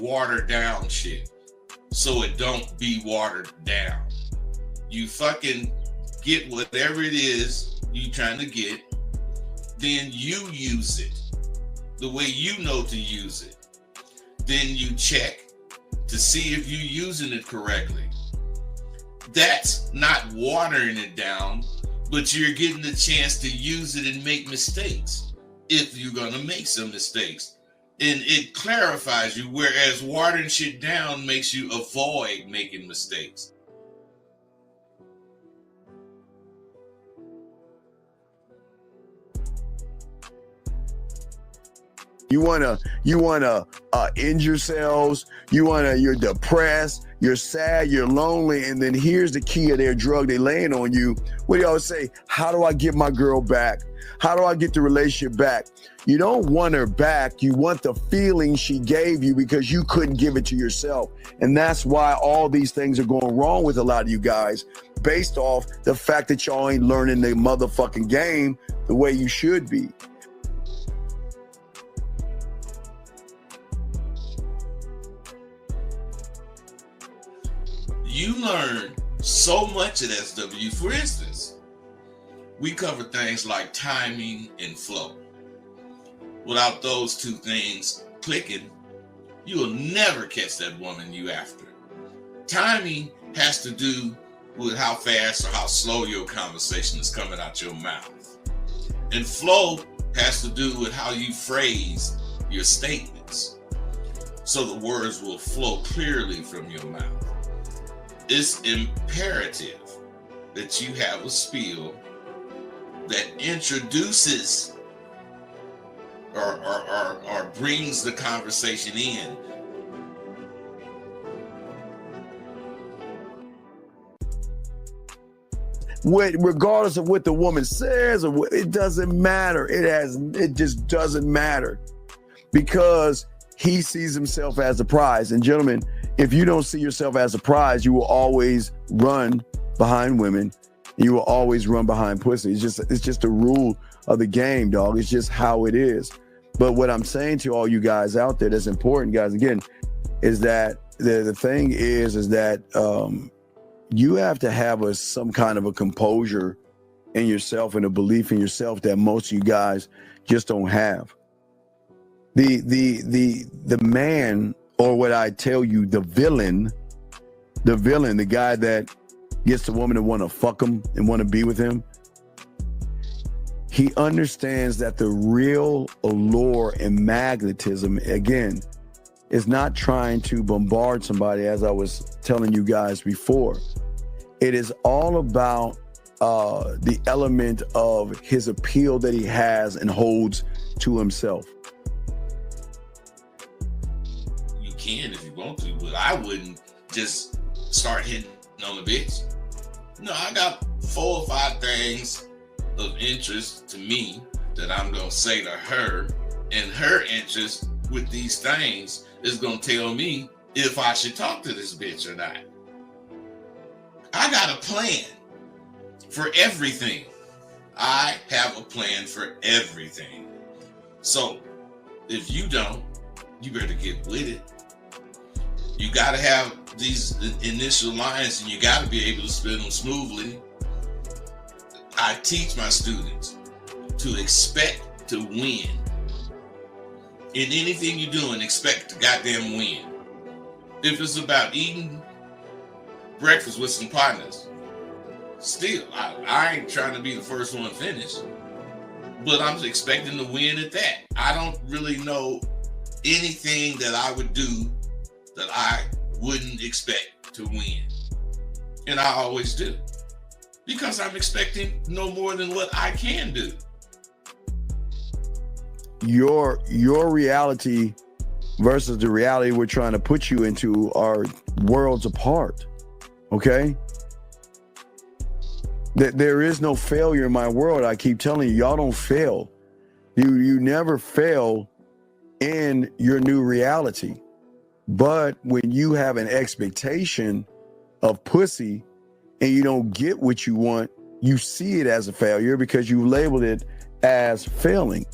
water down shit so it don't be watered down. You fucking get whatever it is you trying to get, then you use it the way you know to use it. Then you check to see if you're using it correctly. That's not watering it down, but you're getting the chance to use it and make mistakes if you're going to make some mistakes. And it clarifies you, whereas watering shit down makes you avoid making mistakes. You wanna end yourselves. You're depressed, you're sad, you're lonely, and then here's the key of their drug they laying on you. What do you always say? How do I get my girl back? How do I get the relationship back? You don't want her back. You want the feeling she gave you because you couldn't give it to yourself. And that's why all these things are going wrong with a lot of you guys, based off the fact that y'all ain't learning the motherfucking game the way you should be. You learn so much at SW. For instance, we cover things like timing and flow. Without those two things clicking, you will never catch that woman you after. Timing has to do with how fast or how slow your conversation is coming out your mouth. And flow has to do with how you phrase your statements, so the words will flow clearly from your mouth. It's imperative that you have a spiel that introduces or brings the conversation in. Regardless of what the woman says, or what, it doesn't matter. It just doesn't matter, because he sees himself as a prize. And gentlemen, if you don't see yourself as a prize, you will always run behind women. You will always run behind pussy. It's just a rule of the game, dog. It's just how it is. But what I'm saying to all you guys out there that's important, guys, again, is that the thing is that you have to have some kind of a composure in yourself and a belief in yourself that most of you guys just don't have. The man, or what I tell you, the villain, the guy that gets the woman to want to fuck him and want to be with him, he understands that the real allure and magnetism, again, is not trying to bombard somebody, as I was telling you guys before. It is all about the element of his appeal that he has and holds to himself. Can if you want to, but I wouldn't just start hitting on the bitch. No, I got 4 or 5 things of interest to me that I'm gonna say to her, and her interest with these things is gonna tell me if I should talk to this bitch or not. I got a plan for everything. I have a plan for everything. So if you don't, you better get with it. You got to have these initial lines, and you got to be able to spin them smoothly. I teach my students to expect to win. In anything you're doing, expect to goddamn win. If it's about eating breakfast with some partners, still, I ain't trying to be the first one finished, but I'm expecting to win at that. I don't really know anything that I would do that I wouldn't expect to win. And I always do, because I'm expecting no more than what I can do. Your reality versus the reality we're trying to put you into are worlds apart, okay? There is no failure in my world. I keep telling you, y'all don't fail. You never fail in your new reality. But when you have an expectation of pussy and you don't get what you want, you see it as a failure because you labeled it as failing.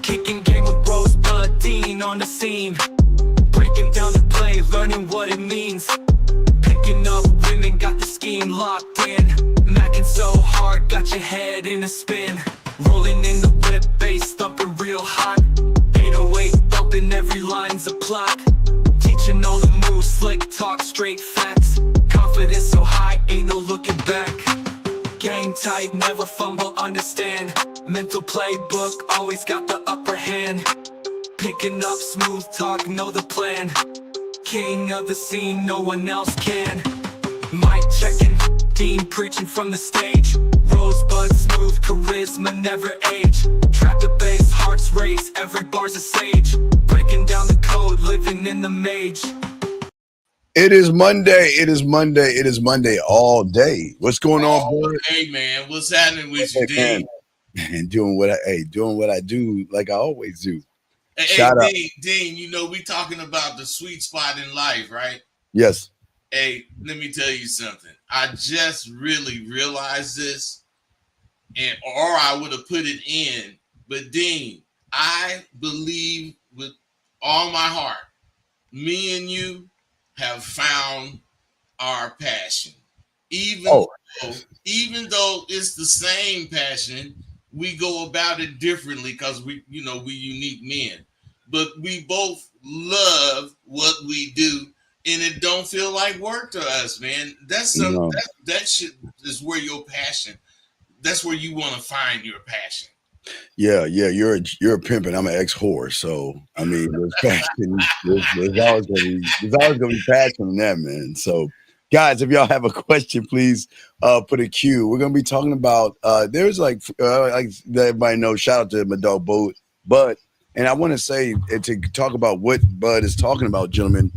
Kicking game with Rosebud Dean on the scene. Breaking down the play, learning what it means. Picking up women, got the scheme locked in. Macking so hard, got your head in a spin. Rolling in the whip, bass thumping real hot. 808 thumping, every line's a plot. Teaching all the moves, slick talk, straight facts. Confidence so high, ain't no looking back. Game tight, never fumble, understand. Mental playbook, always got the upper hand. Picking up smooth talk, know the plan. King of the scene, no one else can. Mic checking, Dean preaching from the stage. Rosebud, smooth charisma, never age. Trap the bass, hearts race, every bar's a sage. Breaking down the code, living in the mage. It is Monday. It is Monday. It is Monday all day. What's going on, boy? Hey man, what's happening with you, Dean? And doing what I do, like I always do. Hey, Shout out, Dean. You know we talking about the sweet spot in life, right? Yes. Hey, let me tell you something. I just really realized this, or I would have put it in. But Dean, I believe with all my heart, me and you have found our passion. Even though it's the same passion, we go about it differently because we unique men. But we both love what we do, and it don't feel like work to us, man. That's that shit is where your passion. That's where you want to find your passion. Yeah. You're a pimp and I'm an ex-whore. So I mean, there's passion. There's always gonna be passion in that, man. So guys, if y'all have a question, please put a Q. We're gonna be talking about there's like everybody knows, shout out to my dog Bud. And I want to say to talk about what Bud is talking about, gentlemen.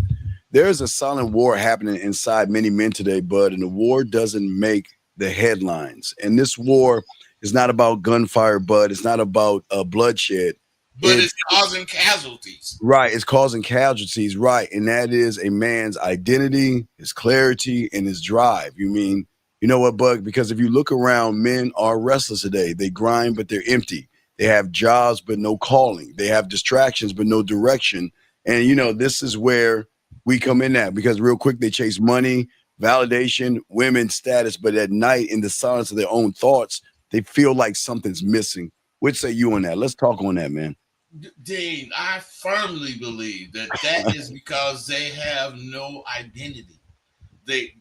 There's a silent war happening inside many men today, Bud, and the war doesn't make the headlines. And this war is not about gunfire, Bud. It's not about bloodshed. But it's causing casualties. Right. It's causing casualties. Right. And that is a man's identity, his clarity, and his drive. You know what, Bud? Because if you look around, men are restless today. They grind, but they're empty. They have jobs, but no calling. They have distractions, but no direction. And, this is where we come in at, because real quick, they chase money, validation, women's status. But at night, in the silence of their own thoughts, they feel like something's missing. What say you on that? Let's talk on that, man. Dean, I firmly believe that is because they have no identity. They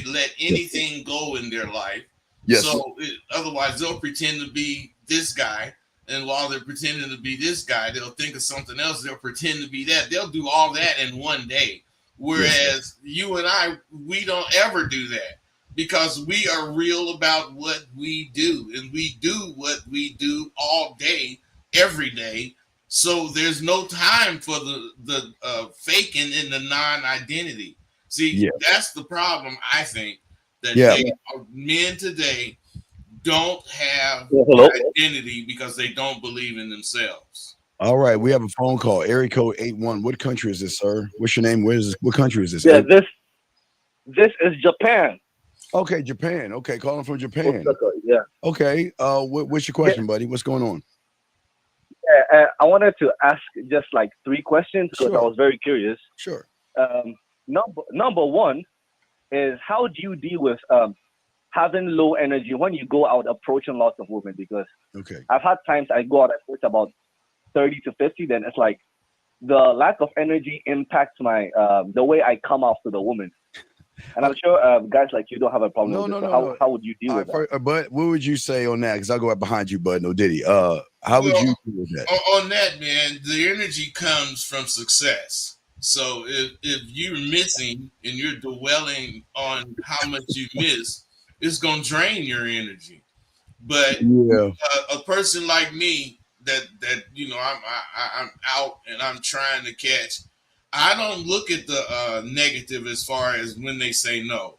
let anything go in their life. Yes. So otherwise, they'll pretend to be this guy. And while they're pretending to be this guy, they'll think of something else. They'll pretend to be that. They'll do all that in one day. Whereas you and I, we don't ever do that because we are real about what we do. And we do what we do all day, every day. So there's no time for the faking in the non-identity. See, that's the problem, I think, that men today don't have identity because they don't believe in themselves. All right, we have a phone call. Area code 81. What country is this, sir? What's your name? What country is this? Yeah, this is Japan. Okay, Japan. Okay, calling from Japan. Yeah. Okay. What's your question, buddy? What's going on? Yeah, I wanted to ask just like 3 questions because I was very curious. Sure. Number one is, how do you deal with having low energy when you go out approaching lots of women? Because I've had times I go out and approach about 30 to 50, then it's like the lack of energy impacts my the way I come off to the woman. And I'm sure guys like you don't have a problem with this. So how would you deal with that? But what would you say on that? Because I'll go right behind you, Bud. No Diddy. How would you deal with that? On that, man, the energy comes from success. So if you're missing and you're dwelling on how much you miss, it's gonna drain your energy. But a person like me that I'm out and I'm trying to catch, I don't look at the negative as far as when they say no.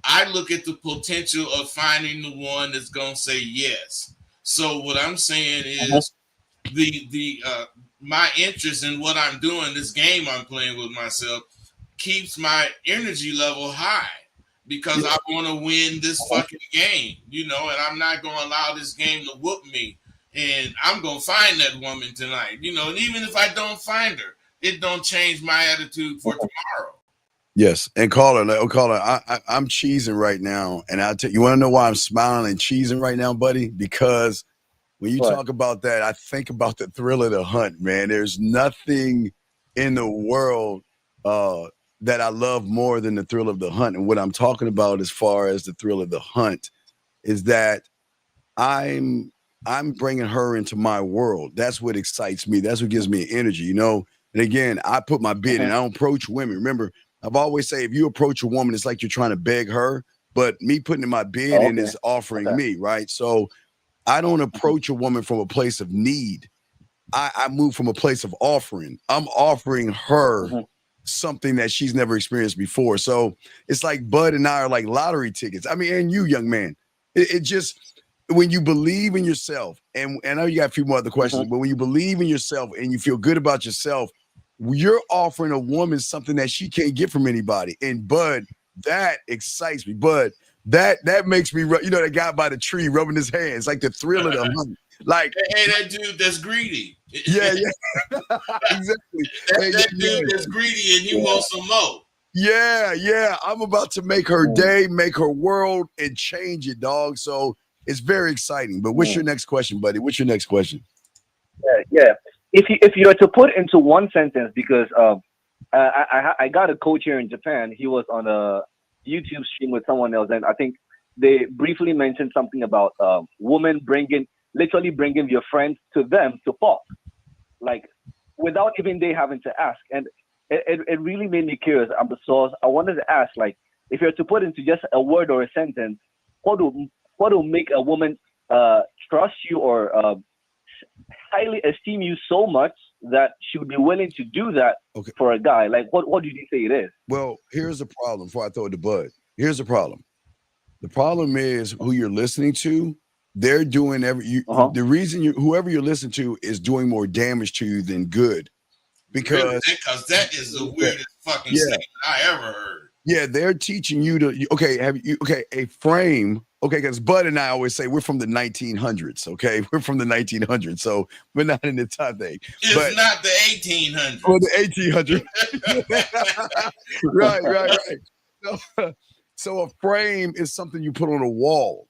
I look at the potential of finding the one that's gonna say yes. So what I'm saying is my interest in what I'm doing, this game I'm playing with myself, keeps my energy level high because I want to win this fucking game, and I'm not going to allow this game to whoop me. and I'm gonna find that woman tonight. You know, and even if I don't find her, it don't change my attitude for tomorrow. Yes, and caller, I'm cheesing right now, and I'll tell you. Want to know why I'm smiling and cheesing right now, buddy? Because when you talk about that, I think about the thrill of the hunt, man. There's nothing in the world that I love more than the thrill of the hunt. And what I'm talking about as far as the thrill of the hunt is that I'm bringing her into my world. That's what excites me. That's what gives me energy, you know? And again, I put my bid in. I don't approach women. Remember, I've always say if you approach a woman, it's like you're trying to beg her, but me putting in my bid in is offering me, right? So I don't approach a woman from a place of need. I move from a place of offering. I'm offering her something that she's never experienced before. So it's like Bud and I are like lottery tickets. I mean, and you, young man, it just, when you believe in yourself, and I know you got a few more other questions, but when you believe in yourself and you feel good about yourself, you're offering a woman something that she can't get from anybody. And Bud, that excites me. Bud, that makes me, you know, that guy by the tree rubbing his hands, like the thrill of the hunt. Like, hey, that dude that's greedy. Yeah, exactly. That dude that's greedy and he wants some more. Yeah. I'm about to make her day, make her world, and change it, dog. So it's very exciting. But what's your next question, buddy? What's your next question? Yeah. If you were to put into one sentence, because I got a coach here in Japan. He was on a YouTube stream with someone else, and I think they briefly mentioned something about women literally bringing your friends to them to fuck, like without even they having to ask. And it really made me curious. So I wanted to ask, like, if you're to put into just a word or a sentence, what will make a woman trust you or highly esteem you so much that she would be willing to do that for a guy? Like, what do you say it is? Well, here's the problem before I throw it to Bud. Here's the problem. The problem is who you're listening to. They're doing the reason whoever you're listening to is doing more damage to you than good. Because that is the weirdest fucking thing I ever heard. Yeah, they're teaching you to a frame. Okay, because Bud and I always say we're from the 1900s. Okay, we're from the 1900s, so we're not in the time thing. It's not the 1800s. Or the 1800s. Right. So a frame is something you put on a wall.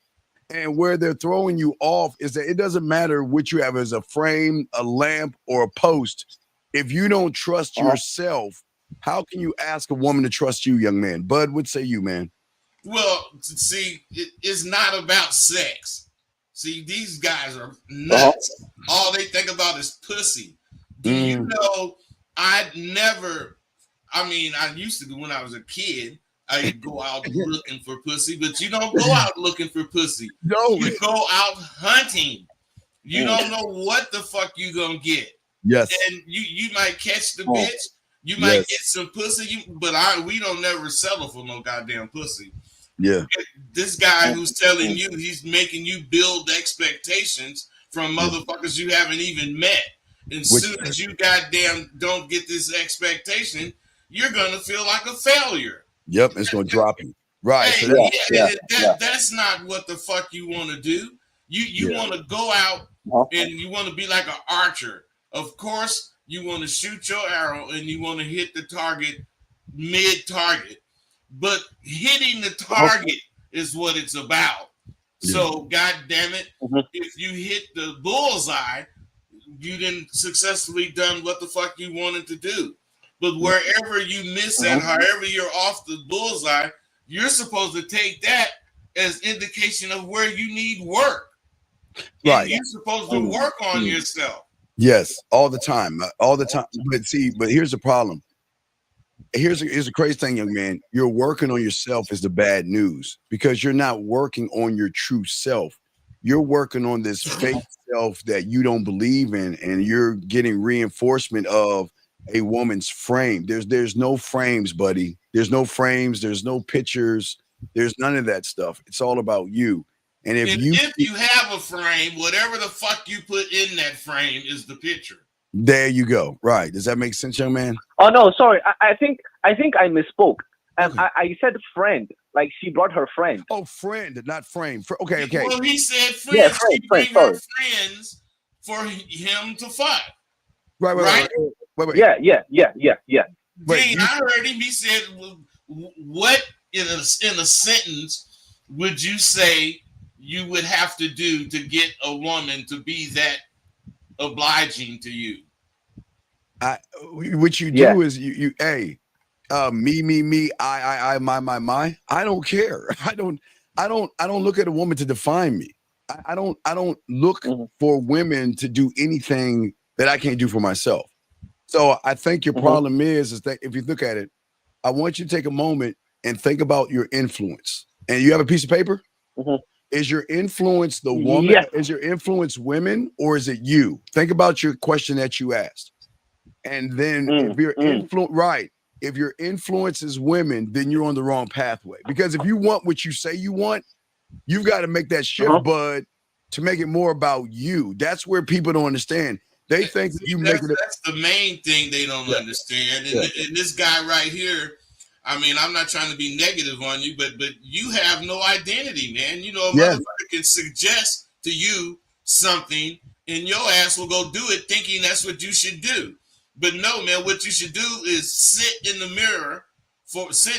And where they're throwing you off is that it doesn't matter what you have as a frame, a lamp, or a post. If you don't trust yourself, how can you ask a woman to trust you, young man? Bud, what say you, man? Well, see, it's not about sex. See, these guys are nuts. All they think about is pussy. Do you know, I used to, when I was a kid, I go out looking for pussy, but you don't go out looking for pussy. No. You go out hunting. You don't know what the fuck you gonna get. Yes. And you might catch the bitch. You might get some pussy, but we don't never settle for no goddamn pussy. Yeah. This guy who's telling you, he's making you build expectations from motherfuckers you haven't even met. And soon as you goddamn don't get this expectation, you're gonna feel like a failure. Yep, it's gonna drop you. Right. Hey, so that's not what the fuck you want to do. You want to go out and you want to be like an archer. Of course, you want to shoot your arrow and you want to hit the target mid-target. But hitting the target is what it's about. So, God damn it, if you hit the bullseye, you didn't successfully done what the fuck you wanted to do. But wherever you miss that, however you're off the bullseye, you're supposed to take that as indication of where you need work. Right. And you're supposed to work on yourself. Yes, all the time. But here's the problem. Here's a crazy thing, young man. You're working on yourself is the bad news because you're not working on your true self. You're working on this fake self that you don't believe in, and you're getting reinforcement of a woman's frame. There's no frames, buddy. There's no frames. There's no pictures. There's none of that stuff. It's all about you. And if you have a frame, whatever the fuck you put in that frame is the picture. There you go. Right. Does that make sense, young man? Oh no, sorry. I think I misspoke. I said friend. Like she brought her friend. Oh, friend, not frame. Okay. Well, he said friends. Yeah, friend, her friends for him to fuck. Right. Wait. Yeah. Dean, I heard him. He said, "What in a sentence would you say you would have to do to get a woman to be that obliging to you?" What you do is you me, I, my. I don't care. I don't look at a woman to define me. I don't look for women to do anything that I can't do for myself. So I think your problem is that if you look at it, I want you to take a moment and think about your influence. And you have a piece of paper? Is your influence the woman? Yes. Is your influence women, or is it you? Think about your question that you asked. And then if your if your influence is women, then you're on the wrong pathway. Because if you want what you say you want, you've got to make that shift, bud, to make it more about you. That's where people don't understand. They think that's the main thing they don't understand. And this guy right here, I mean, I'm not trying to be negative on you, but you have no identity, man. You know, a motherfucker can suggest to you something and your ass will go do it thinking that's what you should do. But no, man, what you should do is sit in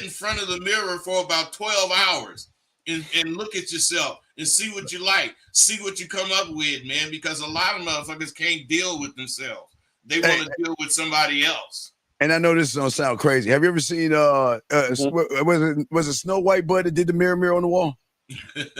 front of the mirror for about 12 hours and look at yourself and see what you like, see what you come up with, man, because a lot of motherfuckers can't deal with themselves. They want to deal with somebody else. And I know this is gonna sound crazy. Have you ever seen was it Snow White Bud that did the mirror on the wall? It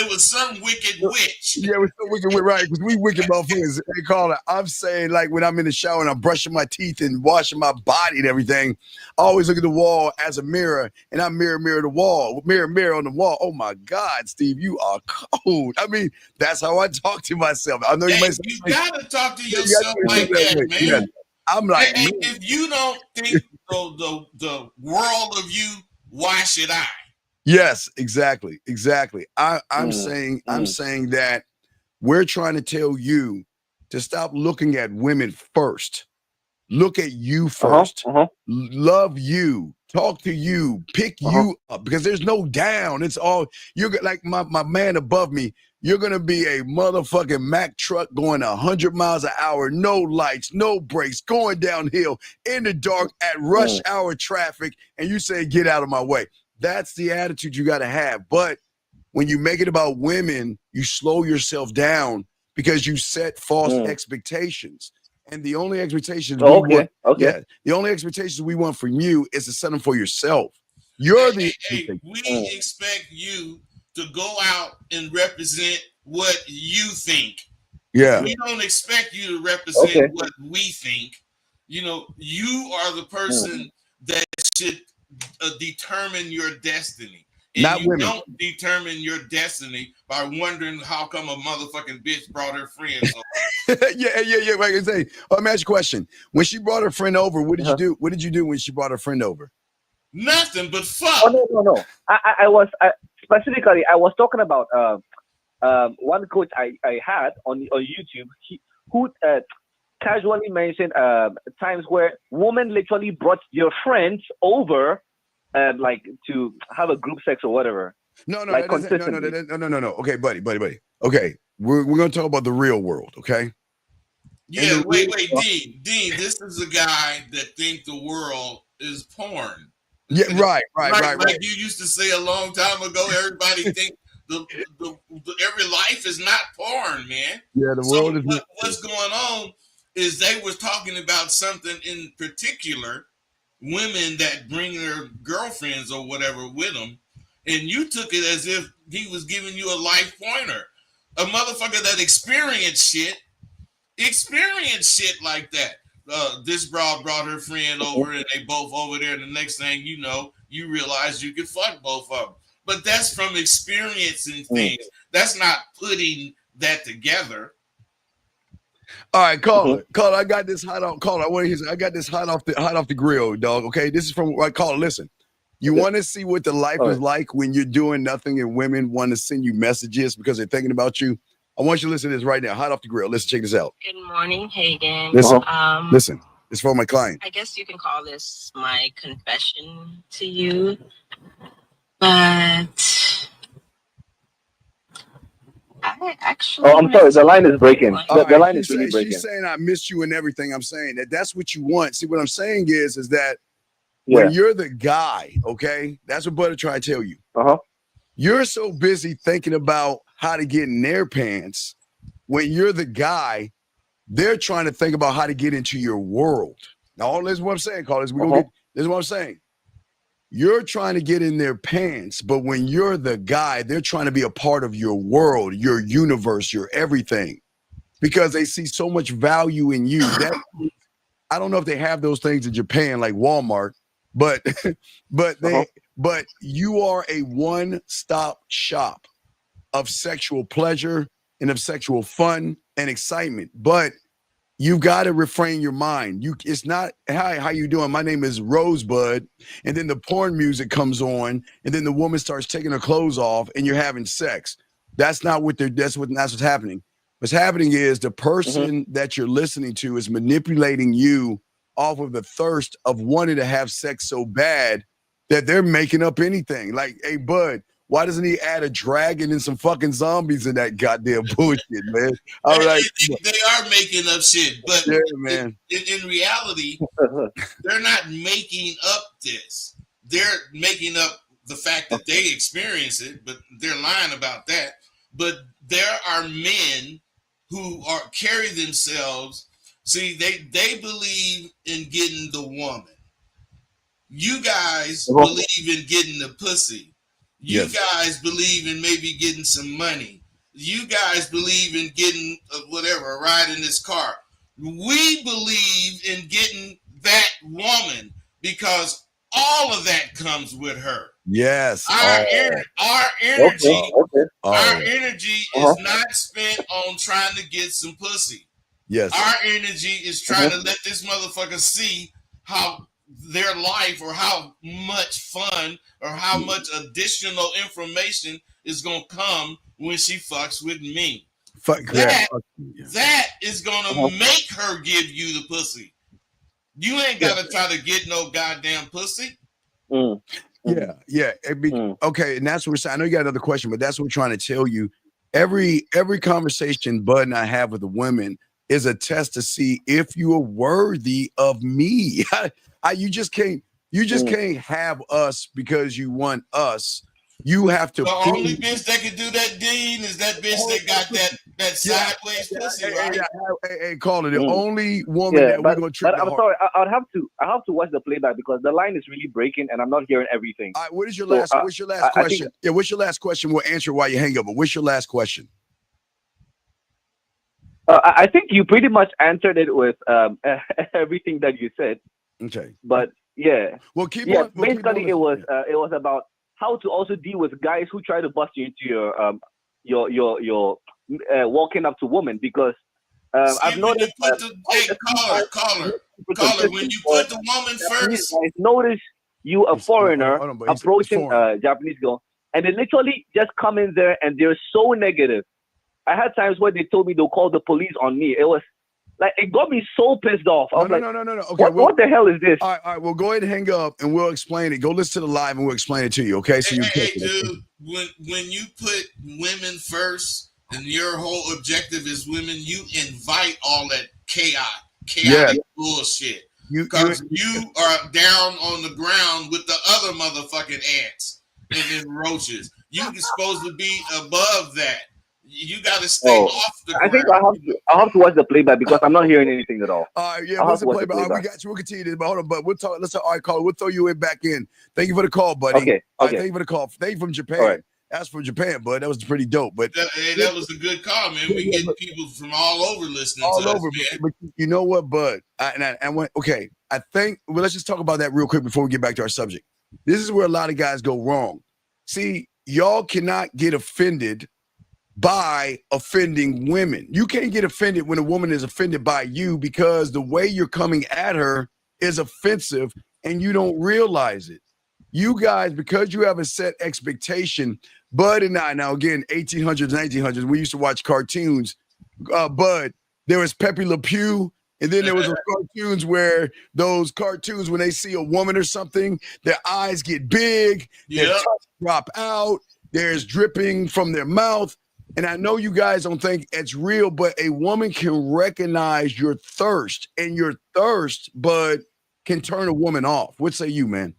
was some wicked witch. Yeah, it was some wicked witch, right? Because we wicked motherfuckers. They call it. I'm saying, like, when I'm in the shower and I'm brushing my teeth and washing my body and everything, I always look at the wall as a mirror, and I mirror the wall, mirror on the wall. Oh my God, Steve, you are cold. I mean, that's how I talk to myself. I know you gotta talk to yourself like that, man. Yeah. I'm like, if you don't think the world of you, why should I? Yes, exactly. I'm saying that we're trying to tell you to stop looking at women first. Look at you first. Love you. Talk to you. Pick you up, because there's no down. It's all you're like my man above me. You're going to be a motherfucking Mack truck going 100 miles an hour, no lights, no brakes, going downhill in the dark at rush hour traffic, and you say, get out of my way. That's the attitude you got to have. But when you make it about women, you slow yourself down because you set false expectations. And the only expectations the only expectations we want from you is to set them for yourself. You're we expect you to go out and represent what you think. Yeah. We don't expect you to represent what we think. You know, you are the person that should determine your destiny. And not women. Don't determine your destiny by wondering how come a motherfucking bitch brought her friends over. Yeah. Like I say, let me ask you a question. When she brought her friend over, what did you do? What did you do when she brought her friend over? Nothing but fuck. Oh, no. I was talking about one coach I had on YouTube who casually mentioned times where women literally brought your friends over like to have a group sex or whatever. No. Okay, buddy. Okay, we're gonna talk about the real world. Okay. Yeah. Wait, Dean. This is a guy that think the world is porn. Yeah, right. Like you used to say a long time ago, everybody think the every life is not porn, man. Yeah, the world is. What's going on is they was talking about something in particular, women that bring their girlfriends or whatever with them, and you took it as if he was giving you a life pointer. A motherfucker that experienced shit like that. This broad brought her friend over and they both over there. And the next thing you know, you realize you could fuck both of them. But that's from experiencing things. That's not putting that together. All right, Caller, I got this hot off. Caller, I got this hot off the grill, dog. Okay, this is from Caller. Listen, you want to see what the life is like when you're doing nothing and women want to send you messages because they're thinking about you. I want you to listen to this right now. Hot off the grill. Listen, check this out. Good morning, Hagen. Listen. It's for my client. I guess you can call this my confession to you, but I actually. Oh, I'm sorry. The line is breaking. The line is really breaking. She's saying I missed you and everything. I'm saying that's what you want. See, what I'm saying is that when you're the guy, okay, that's what Butter tried to tell you. You're so busy thinking about how to get in their pants. When you're the guy, they're trying to think about how to get into your world. Now, this is what I'm saying, Carlos. This is what I'm saying. You're trying to get in their pants, but when you're the guy, they're trying to be a part of your world, your universe, your everything, because they see so much value in you. I don't know if they have those things in Japan like Walmart, but you are a one-stop shop of sexual pleasure and of sexual fun and excitement. But you got to refrain your mind. It's not, hi, how you doing? My name is Rosebud. And then the porn music comes on, and then the woman starts taking her clothes off, and you're having sex. That's not what that's what's happening. What's happening is the person that you're listening to is manipulating you off of the thirst of wanting to have sex so bad that they're making up anything. Like, hey, Bud, why doesn't he add a dragon and some fucking zombies in that goddamn bullshit, man? All right. They are making up shit, but man. In reality, they're not making up this. They're making up the fact that they experience it, but they're lying about that. But there are men who carry themselves. See, they believe in getting the woman. You guys believe in getting the pussy. You guys believe in maybe getting some money. You guys believe in getting a ride in this car. We believe in getting that woman because all of that comes with her. Yes. Our energy is not spent on trying to get some pussy. Yes. Our energy is trying to let this motherfucker see how their life or how much fun or how much additional information is going to come when she fucks with me. That is going to make her give you the pussy. You ain't got to try to get no goddamn pussy. Yeah. Okay, and that's what we're saying. I know you got another question, but that's what we're trying to tell you. Every conversation Bud and I have with the women is a test to see if you are worthy of me. You just can't have us because you want us. You have to. The only bitch that can do that, Dean, is that bitch that got that sideways pussy, right? Hey, call it the only woman that we're gonna treat. But I'm sorry, I have to watch the playback because the line is really breaking and I'm not hearing everything. All right, what's your last question? What's your last question? We'll answer while you hang up. But what's your last question? I think you pretty much answered it with everything that you said. Okay. But yeah. Well, keep on. Basically, it was about how to also deal with guys who try to bust you into your walking up to women because I've noticed. Caller. When you put the woman first, I noticed you a foreigner approaching a Japanese girl, and they literally just come in there and they're so negative. I had times where they told me they'll call the police on me. It was like, it got me so pissed off. I was no. Okay, what the hell is this? All right. Well, go ahead and hang up and we'll explain it. Go listen to the live and we'll explain it to you. Okay. So dude, when you put women first and your whole objective is women, you invite all that chaotic bullshit. Because you are down on the ground with the other motherfucking ants and then roaches. You're supposed to be above that. You got to stay off the ground. I think I have to watch the playback because I'm not hearing anything at all. What's the playback? We got you. We'll continue this, but hold on. But we'll talk. Let's talk. All right, caller. We'll throw you back in. Thank you for the call, buddy. Okay. Thank you for the call. Thank you from Japan. Right. That's from Japan, bud. That was pretty dope. But that was a good call, man. We getting people from all over listening to us, man. But you know what, bud? I went. Okay, I think. Well, let's just talk about that real quick before we get back to our subject. This is where a lot of guys go wrong. See, y'all cannot get offended by offending women. You can't get offended when a woman is offended by you because the way you're coming at her is offensive and you don't realize it. You guys, because you have a set expectation, Bud and I, now again, 1800s, 1900s, we used to watch cartoons. Bud, there was Pepe Le Pew, and then there was cartoons where those cartoons, when they see a woman or something, their eyes get big, their tongues drop out, there's dripping from their mouth. And I know you guys don't think it's real, but a woman can recognize your thirst, and your thirst, Bud, can turn a woman off. What say you, man?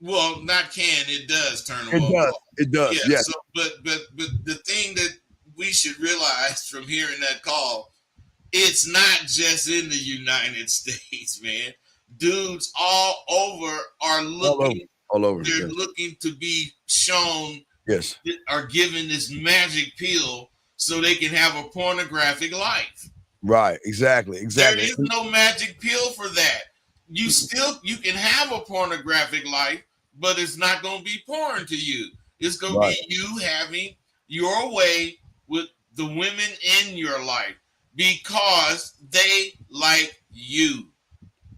Well, not can, it does turn a woman off. It does. Yeah. Yes. So, but the thing that we should realize from hearing that call, it's not just in the United States, man. Dudes all over are looking. All over. They're looking to be shown. Yes. Are given this magic pill so they can have a pornographic life. Right. Exactly. There is no magic pill for that. You can have a pornographic life, but it's not going to be porn to you. It's going to be you having your way with the women in your life because they like you.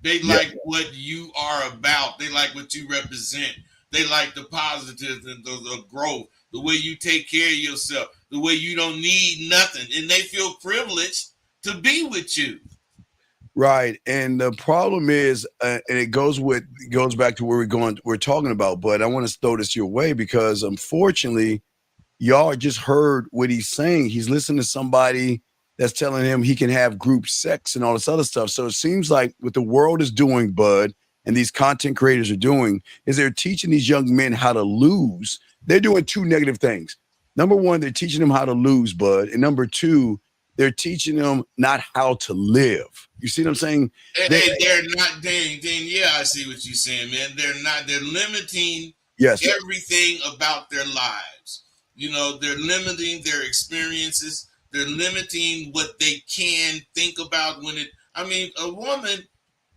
They like what you are about. They like what you represent. They like the positive and the growth, the way you take care of yourself, the way you don't need nothing. And they feel privileged to be with you. Right. And the problem is, and it goes back to where we're talking about, but I want to throw this your way because unfortunately, y'all just heard what he's saying. He's listening to somebody that's telling him he can have group sex and all this other stuff. So it seems like what the world is doing, Bud, and these content creators are doing is they're teaching these young men how to lose. They're doing two negative things. Number one, they're teaching them how to lose, Bud. And number two, they're teaching them not how to live. You see what I'm saying? They're not, yeah, I see what you're saying, man. They're limiting everything about their lives. You know, they're limiting their experiences. They're limiting what they can think about a woman,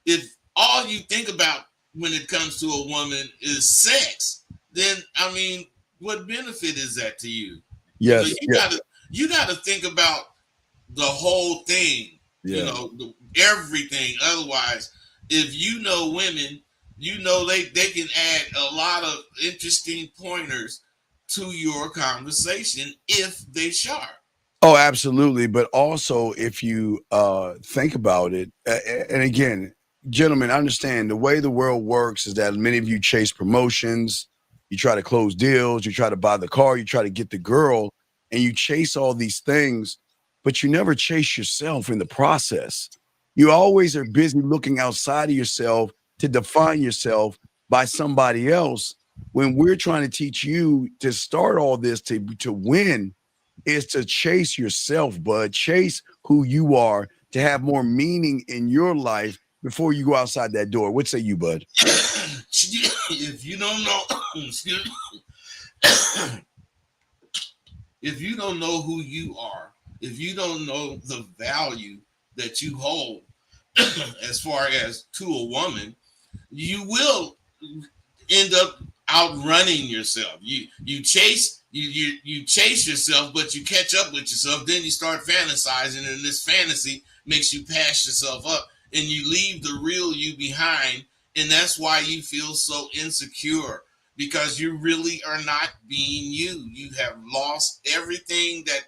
if all you think about when it comes to a woman is sex, then what benefit is that to you? Yes. So you gotta think about the whole thing, everything. Otherwise, if you know women, they can add a lot of interesting pointers to your conversation if they sharp. Oh, absolutely. But also, if you think about it, and again, gentlemen, understand the way the world works is that many of you chase promotions, you try to close deals, you try to buy the car, you try to get the girl, and you chase all these things, but you never chase yourself in the process. You always are busy looking outside of yourself to define yourself by somebody else. When we're trying to teach you to start all this to win, is to chase yourself, Bud. Chase who you are to have more meaning in your life before you go outside that door. What say you, Bud? If you don't know, if you don't know who you are, if you don't know the value that you hold as far as to a woman, you will end up outrunning yourself. You chase yourself, but you catch up with yourself. Then you start fantasizing, and this fantasy makes you pass yourself up, and you leave the real you behind. And that's why you feel so insecure, because you really are not being you. You have lost everything that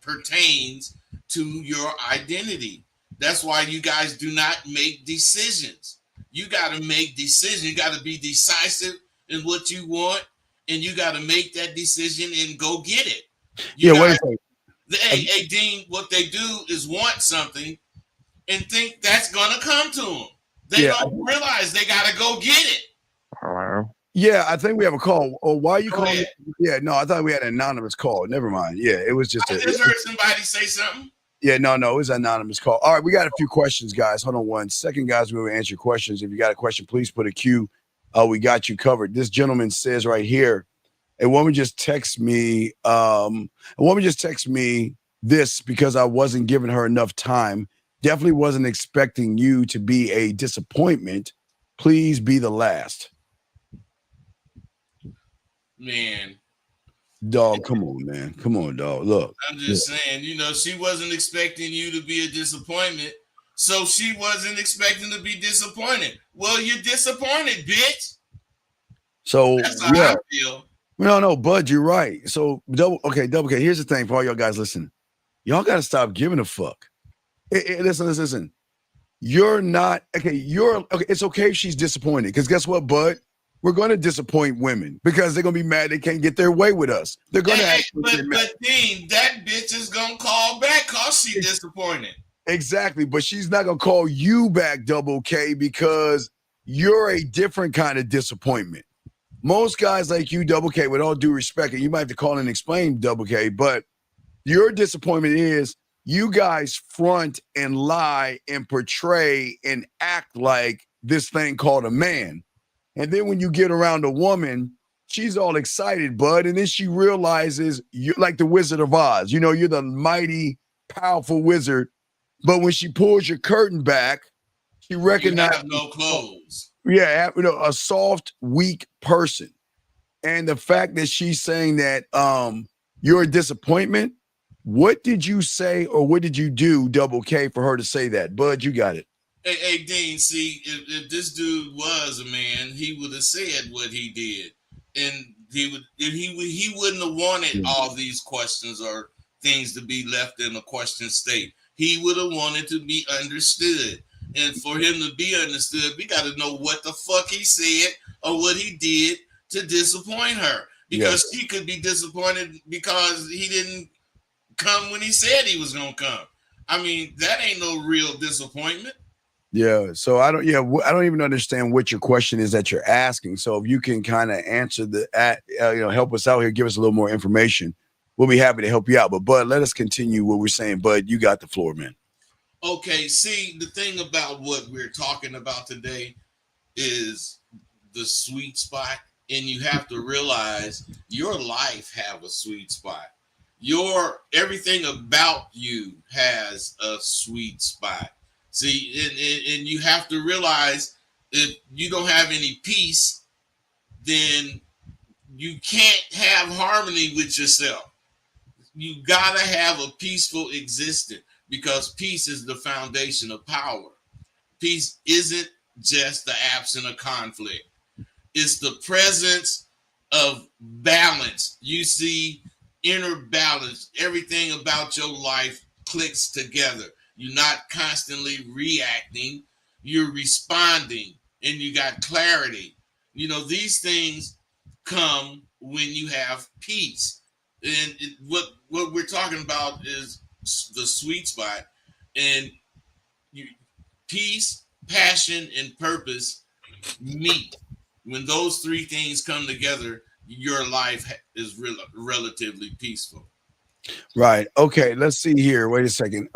pertains to your identity. That's why you guys do not make decisions. You got to make decisions. You got to be decisive in what you want, and you got to make that decision and go get it. Hey, Dean, what they do is want something and think that's going to come to them. They don't realize they got to go get it. Hello? Yeah, I think we have a call. Oh, why are you calling? Yeah, no, I thought we had an anonymous call. Never mind. Yeah, it was just. I just heard somebody say something. Yeah, no, it was an anonymous call. All right, we got a few questions, guys. Hold on 1 second, guys. We will answer your questions. If you got a question, please put a Q. We got you covered. This gentleman says right here, a woman just texted me. This because I wasn't giving her enough time. Definitely wasn't expecting you to be a disappointment. Please be the last. Man. Dog, come on, man. Come on, dog. Look. I'm just saying, she wasn't expecting you to be a disappointment. So she wasn't expecting to be disappointed. Well, you're disappointed, bitch. So that's how I feel. No, Bud, you're right. So double K. Here's the thing for all y'all guys listening. Y'all got to stop giving a fuck. Listen. You're not okay. It's okay if she's disappointed, because guess what, Bud? we're going to disappoint women because they're going to be mad they can't get their way with us. They're going to but Dean, that bitch is going to call back because she's disappointed. Exactly, but she's not going to call you back, Double K, because you're a different kind of disappointment. Most guys like you, Double K, with all due respect, and you might have to call and explain, Double K, but your disappointment is you guys front and lie and portray and act like this thing called a man. And then when you get around a woman, she's all excited, bud. And then she realizes you're like the Wizard of Oz. You know, you're the mighty, powerful wizard. But when she pulls your curtain back, she recognizes you have no clothes. Yeah, you know, a soft, weak person. And the fact that she's saying that you're a disappointment, what did you say or what did you do, Double K, for her to say that? Bud, you got it. Hey, Dean, see, if this dude was a man, he would have said what he did. And he wouldn't have wanted all these questions or things to be left in a question state. He would have wanted to be understood. And for him to be understood, we got to know what the fuck he said or what he did to disappoint her. Because she could be disappointed because he didn't come when he said he was going to come. I mean, that ain't no real disappointment. Yeah. So I don't even understand what your question is that you're asking. So if you can kind of answer help us out here, give us a little more information. We'll be happy to help you out. But Bud, let us continue what we're saying. Bud, you got the floor, man. Okay, see, the thing about what we're talking about today is the sweet spot, and you have to realize your life have a sweet spot. Everything about you has a sweet spot. See, and you have to realize if you don't have any peace, then you can't have harmony with yourself. You gotta have a peaceful existence. Because peace is the foundation of power. Peace isn't just the absence of conflict. It's the presence of balance. You see inner balance. Everything about your life clicks together. You're not constantly reacting. You're responding and you got clarity. You know, these things come when you have peace. And what we're talking about is the sweet spot, and peace, passion, and purpose meet. When those three things come together, your life is relatively peaceful. Right. Okay. Let's see here. Wait a second.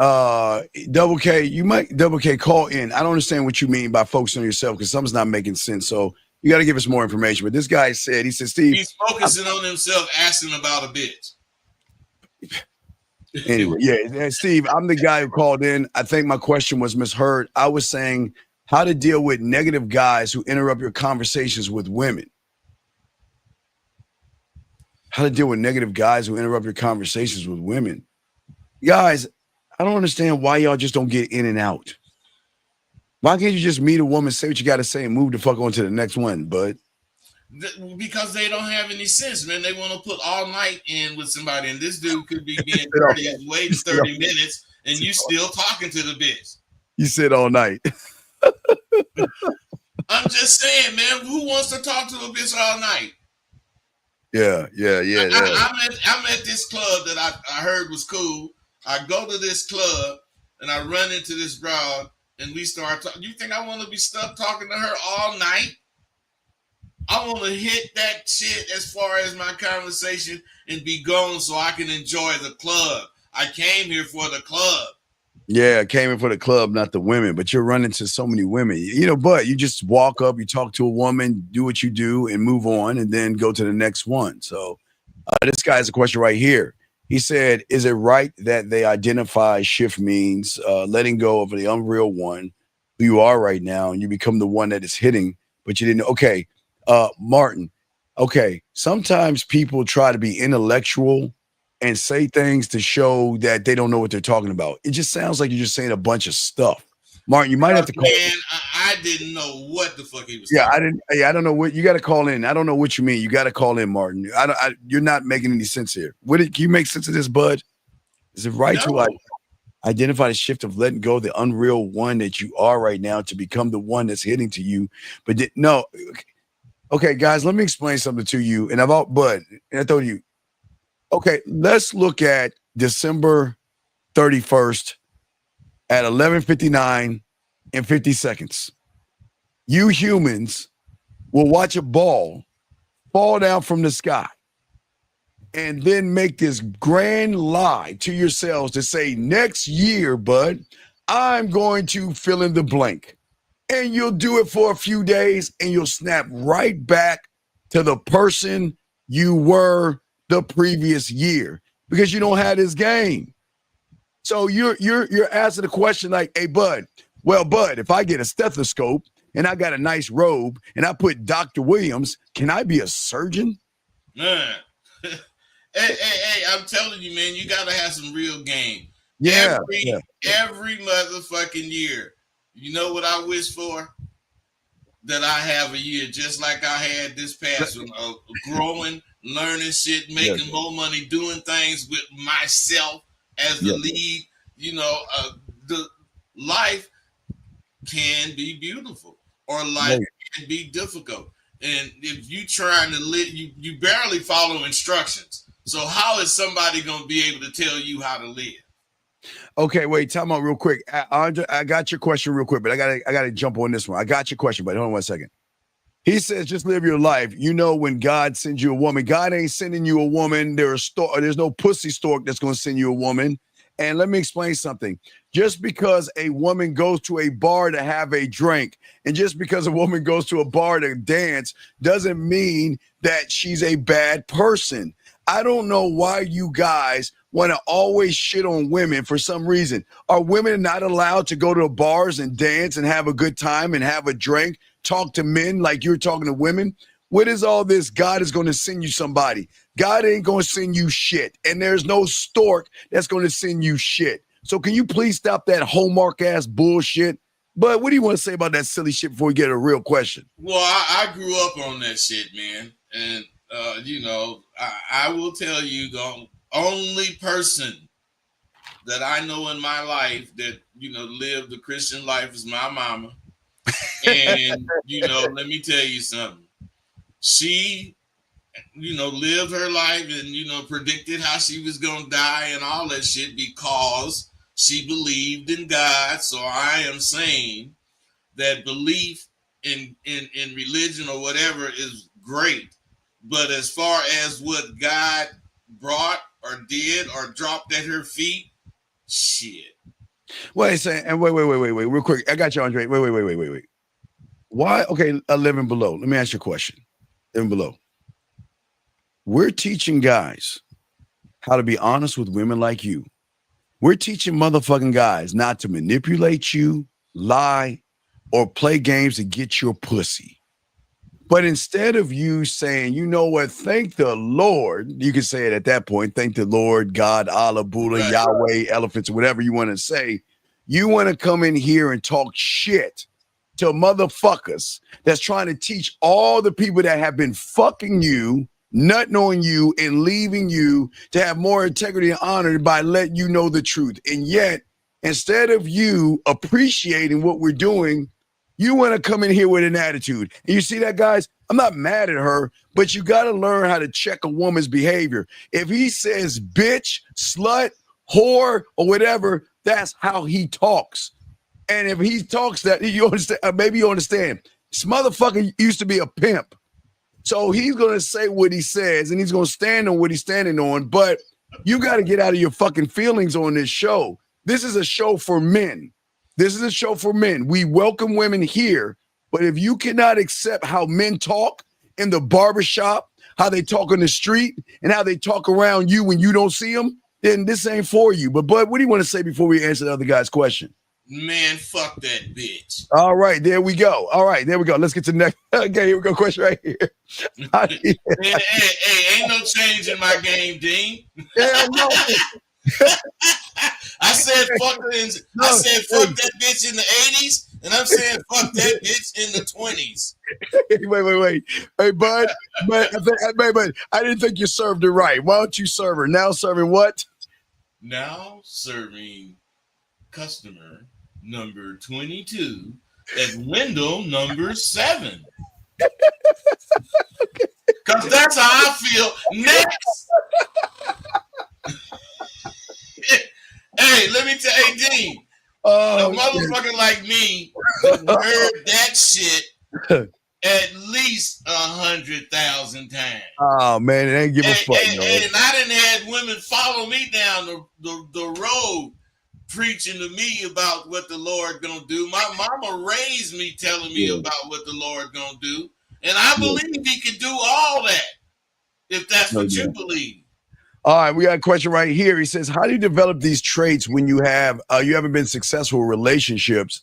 Double K, call in. I don't understand what you mean by focusing on yourself because something's not making sense. So you got to give us more information. But this guy said, Steve, he's focusing on himself, asking about a bitch. Anyway, yeah, Steve, I'm the guy who called in. I think my question was misheard. I was saying how to deal with negative guys who interrupt your conversations with women. How to deal with negative guys who interrupt your conversations with women. Guys, I don't understand why y'all just don't get in and out. Why can't you just meet a woman, say what you got to say, and move the fuck on to the next one, bud? Because they don't have any sense, man. They want to put all night in with somebody, and this dude could be being 30 minutes, and you still talking to the bitch. You said all night. I'm just saying, man. Who wants to talk to a bitch all night? Yeah. I'm at this club that I heard was cool. I go to this club, and I run into this broad, and we start talking. You think I want to be stuck talking to her all night? I want to hit that shit as far as my conversation and be gone so I can enjoy the club. I came here for the club. Yeah, I came in for the club, not the women. But you're running to so many women, but you just walk up, you talk to a woman, do what you do and move on and then go to the next one. So this guy has a question right here. He said, is it right that they identify shift means letting go of the unreal one who you are right now and you become the one that is hitting, but you didn't. Okay. Martin, okay, sometimes people try to be intellectual and say things to show that they don't know what they're talking about. It just sounds like you're just saying a bunch of stuff. Martin, you might have to call. Man, I didn't know what the fuck he was talking. I don't know what you got to call in. I don't know what you mean. You got to call in, Martin. You're not making any sense here. Can you make sense of this, bud? Is it right to identify the shift of letting go of the unreal one that you are right now to become the one that's hitting to you? But no. Okay, guys, let me explain something to you. And I told you, okay, let's look at December 31st at 11:59 and 50 seconds. You humans will watch a ball fall down from the sky and then make this grand lie to yourselves to say, next year, bud, I'm going to fill in the blank. And you'll do it for a few days and you'll snap right back to the person you were the previous year because you don't have this game. So you're asking the question like, hey, bud, if I get a stethoscope and I got a nice robe and I put Dr. Williams, can I be a surgeon? Man. Hey, I'm telling you, man, you got to have some real game. Yeah. Every motherfucking year. You know what I wish for? That I have a year just like I had this past one, growing, learning shit, making more money, doing things with myself as the lead. You know, the life can be beautiful or life can be difficult. And if you trying to live, you barely follow instructions. So how is somebody going to be able to tell you how to live? Okay, wait, time out real quick. Andre, I got your question real quick, but I gotta jump on this one. I got your question, but hold on 1 second. He says, just live your life. You know, when God sends you a woman, God ain't sending you a woman. There's no pussy stork that's going to send you a woman. And let me explain something. Just because a woman goes to a bar to have a drink, and just because a woman goes to a bar to dance, doesn't mean that she's a bad person. I don't know why you guys want to always shit on women for some reason. Are women not allowed to go to bars and dance and have a good time and have a drink, talk to men like you're talking to women? What is all this? God is going to send you somebody. God ain't going to send you shit. And there's no stork that's going to send you shit. So can you please stop that Hallmark ass bullshit? But what do you want to say about that silly shit before we get a real question? Well, I grew up on that shit, man. And, you know, I will tell you, the only person that I know in my life that, you know, lived the Christian life is my mama. And, you know, let me tell you something. She, you know, lived her life and, you know, predicted how she was going to die and all that shit because she believed in God. So I am saying that belief in religion or whatever is great. But as far as what God brought or did or dropped at her feet, shit. Wait, real quick. I got you, Andre. Wait. Why? Okay, 11 below. Let me ask you a question. 11 below. We're teaching guys how to be honest with women like you. We're teaching motherfucking guys not to manipulate you, lie, or play games to get your pussy. But instead of you saying, you know what, thank the Lord, you can say it at that point, thank the Lord, God, Allah, Buddha, right, Yahweh, elephants, whatever you want to say, you want to come in here and talk shit to motherfuckers that's trying to teach all the people that have been fucking you, nutting on you, and leaving you to have more integrity and honor by letting you know the truth. And yet, instead of you appreciating what we're doing, you want to come in here with an attitude. And you see that, guys? I'm not mad at her, but you got to learn how to check a woman's behavior. If he says bitch, slut, whore, or whatever, that's how he talks. And if he talks that, you understand, maybe you understand. This motherfucker used to be a pimp. So he's going to say what he says, and he's going to stand on what he's standing on. But you got to get out of your fucking feelings on this show. This is a show for men. This is a show for men. We welcome women here, but if you cannot accept how men talk in the barbershop, how they talk on the street, and how they talk around you when you don't see them, then this ain't for you. But Bud, what do you want to say before we answer the other guy's question? Man, fuck that bitch. All right, there we go. All right, there we go. Let's get to the next. Okay, here we go. Question right here. Hey, ain't no change in my game, Dean. Hell no. I said fuck that bitch in the 80s, and I'm saying fuck that bitch in the 20s. Wait. Hey, Bud, but I didn't think you served her right. Why don't you serve her? Now serving what? Now serving customer number 22 at window number 7. That's how I feel. Next. Hey, let me tell you, Dean. A motherfucker like me heard that shit at least 100,000 times. Oh man, it ain't give a fuck. And I done had women follow me down the road preaching to me about what the Lord gonna do. My mama raised me telling me about what the Lord gonna do. And I believe he can do all that if that's what you believe. All right, we got a question right here. He says, how do you develop these traits when you haven't been successful in relationships?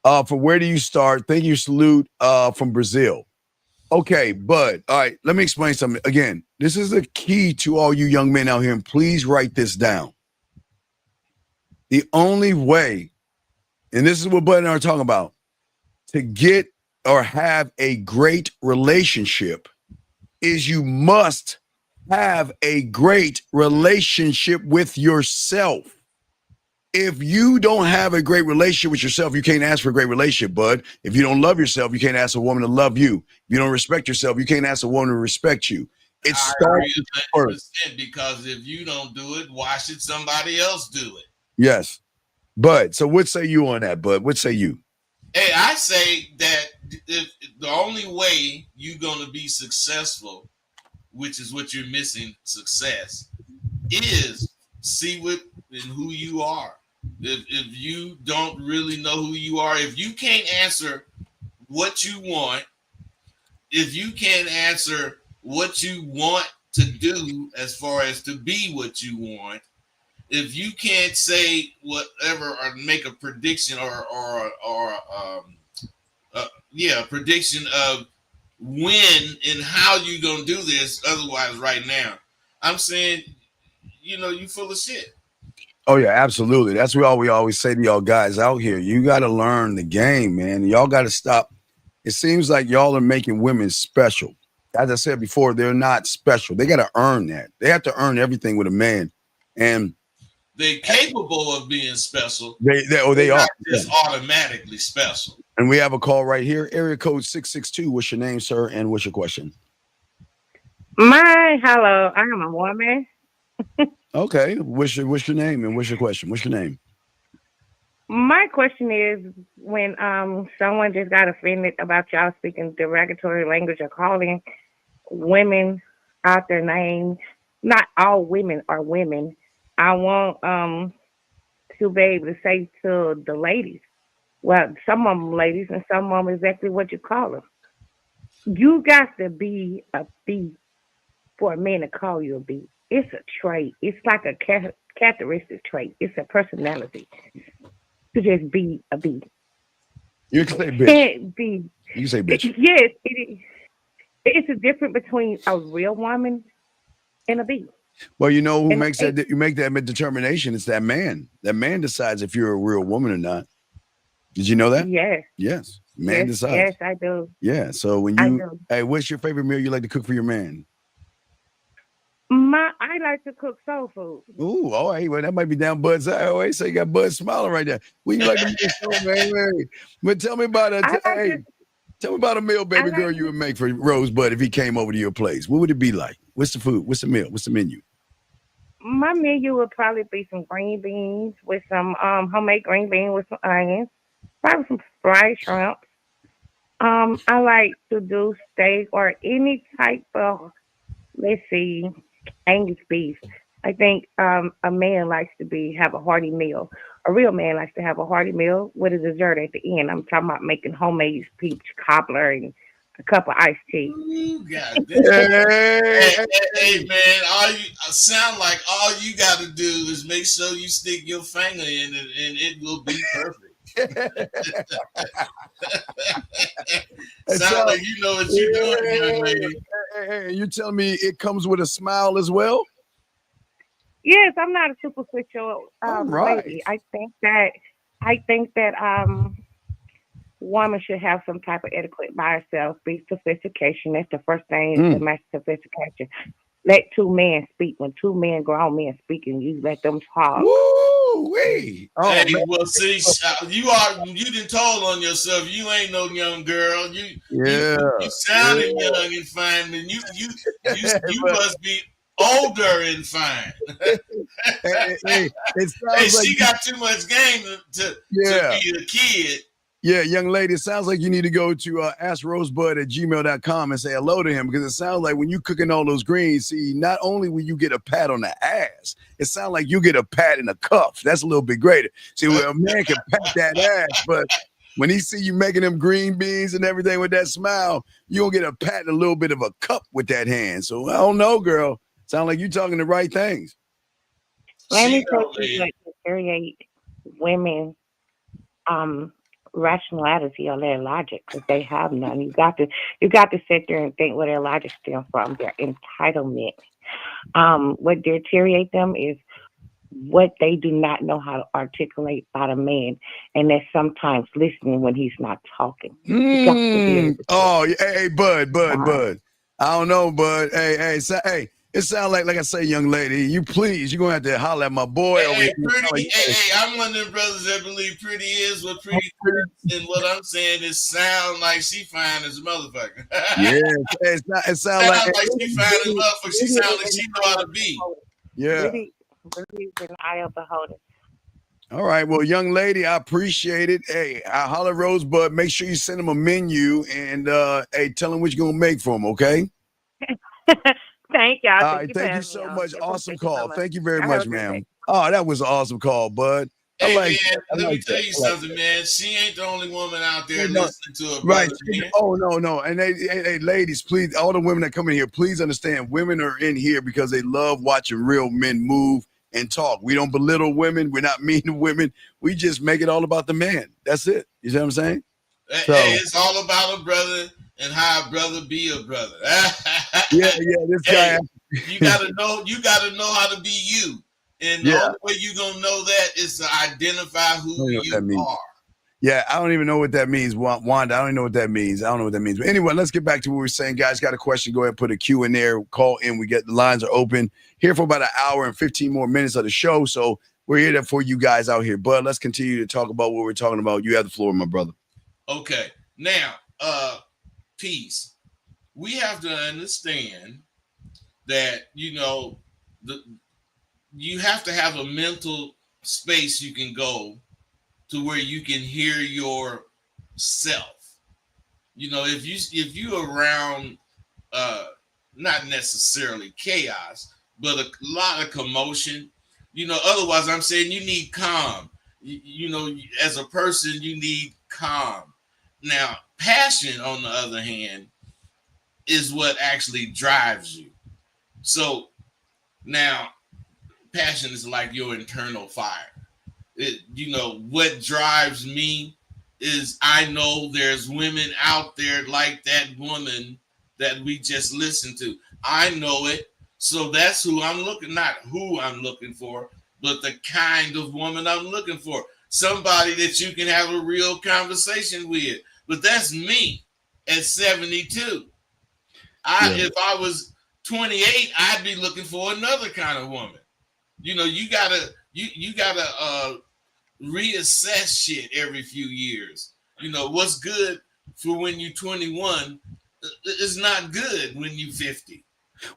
For where do you start? Thank you, salute from Brazil. Okay, Bud. All right, let me explain something. Again, this is the key to all you young men out here, and please write this down. The only way, and this is what Bud and I are talking about, to get or have a great relationship is you must have a great relationship with yourself. If you don't have a great relationship with yourself, you can't ask for a great relationship, bud. If you don't love yourself, you can't ask a woman to love you. If you don't respect yourself, you can't ask a woman to respect you. It starts first. Because if you don't do it, why should somebody else do it? Yes. Bud, so what say you on that, Bud? What say you? Hey, I say that if the only way you're going to be successful, which is what you're missing, success, is see what and who you are. If you don't really know who you are, if you can't answer what you want, if you can't answer what you want to do as far as to be what you want, if you can't say whatever or make a prediction or a prediction of when and how you gonna do this, otherwise right now, I'm saying, you full of shit. Oh yeah, absolutely. That's what we always say to y'all guys out here. You got to learn the game, man. Y'all got to stop. It seems like y'all are making women special. As I said before, they're not special. They got to earn that. They have to earn everything with a man, and they're capable of being special. They are just automatically special. And we have a call right here. Area code 662. What's your name, sir? And what's your question? Hello. I am a woman. Okay. What's your name and what's your question? What's your name? My question is, when someone just got offended about y'all speaking derogatory language or calling women out their names, not all women are women. I want to be able to say to the ladies, well, some of them ladies and some of them exactly what you call them. You got to be a B for a man to call you a B. It's a trait. It's like a characteristic trait. It's a personality to just be a B. You can say bitch. B. You can say bitch. Yes, it is. It's a difference between a real woman and a B. Well, you know who makes that? You make that determination. It's that man. That man decides if you're a real woman or not. Did you know that? Yes. Yes. Man decides. Yes, I do. Yeah. So when hey, what's your favorite meal you like to cook for your man? I like to cook soul food. Ooh, all right. Well, that might be down Bud's eye. Oh, so you got Bud smiling right there. What you like to make soul, man? But tell me about tell me about a meal, baby girl, you would make for Rosebud if he came over to your place. What would it be like? What's the food? What's the meal? What's the menu? My menu would probably be some green beans with some homemade green beans with some onions, probably some fried shrimp. I like to do steak or any type of, let's see, Angus beef. I think a man likes to have a hearty meal. A real man likes to have a hearty meal with a dessert at the end. I'm talking about making homemade peach cobbler and a cup of iced tea. Ooh, God damn. Hey, man, sound like all you got to do is make sure you stick your finger in it, and it will be perfect. Sound like you know what you're doing, young lady. Hey, you telling me it comes with a smile as well? Yes, I'm not a superficial right. lady. I think that woman should have some type of etiquette by herself. Be sophistication. That's the first thing. Is to match sophistication. Let two men speak. When two men, grown men speaking, you let them talk. Woo! Woo-wee. Oh, hey, man. well, see, you done told on yourself. You ain't no young girl. You sounding young and fine, and you must be older and fine. Hey, she got too much game to be a kid. Yeah, young lady, it sounds like you need to go to askrosebud@gmail.com and say hello to him, because it sounds like when you cooking all those greens, see, not only will you get a pat on the ass, it sounds like you get a pat in the cuff. That's a little bit greater. See, well, a man can pat that ass, but when he see you making them green beans and everything with that smile, you gonna get a pat and a little bit of a cup with that hand. So I don't know, girl. Sound like you talking the right things. Let me tell you that infuriate women rationality or their logic, because they have none. You got to sit there and think where their logic stems from, their entitlement. What deteriorate them is what they do not know how to articulate about a man, and they're sometimes listening when he's not talking. Oh, hey, Bud. I don't know, Bud. Hey, it sounds like I say, young lady, you're gonna have to holler at my boy over here. I'm one of them brothers that believe pretty is what pretty is, and what I'm saying is sound like she fine as a motherfucker. It sounds like she fine as a motherfucker. She sound like she know how to be. Yeah. Really an eye of the beholder. All right, well, young lady, I appreciate it. Hey, I holler Rosebud. Make sure you send him a menu and tell him what you're gonna make for him, okay? Thank y'all. All right, thank you so much. Awesome call. Thank you very much, ma'am. Oh, that was an awesome call, Bud. Let me tell you something, man. She ain't the only woman out there listening to her brother. Right. Oh, no. And hey, ladies, please, all the women that come in here, please understand, women are in here because they love watching real men move and talk. We don't belittle women. We're not mean to women. We just make it all about the man. That's it. You see what I'm saying? Hey, it's all about a brother and how a brother be a brother. This guy. You gotta know how to be you. And the only way you're gonna know that is to identify who you are. Yeah, I don't even know what that means, Wanda. I don't even know what that means. But anyway, let's get back to what we were saying. Guys, got a question, go ahead and put a Q in there. Call in. The lines are open here for about an hour and 15 more minutes of the show. So we're here for you guys out here. But let's continue to talk about what we're talking about. You have the floor, my brother. Okay. Now, peace. We have to understand that, you have to have a mental space you can go to where you can hear yourself. If you around not necessarily chaos, but a lot of commotion, otherwise I'm saying you need calm. As a person, you need calm. Now, passion, on the other hand, is what actually drives you. So now, passion is like your internal fire. What drives me is I know there's women out there like that woman that we just listened to. I know it. So that's who I'm looking, not who I'm looking for, but the kind of woman I'm looking for. Somebody that you can have a real conversation with. But that's me at 72. If I was 28, I'd be looking for another kind of woman. You gotta reassess shit every few years. What's good for when you're 21 is not good when you're 50.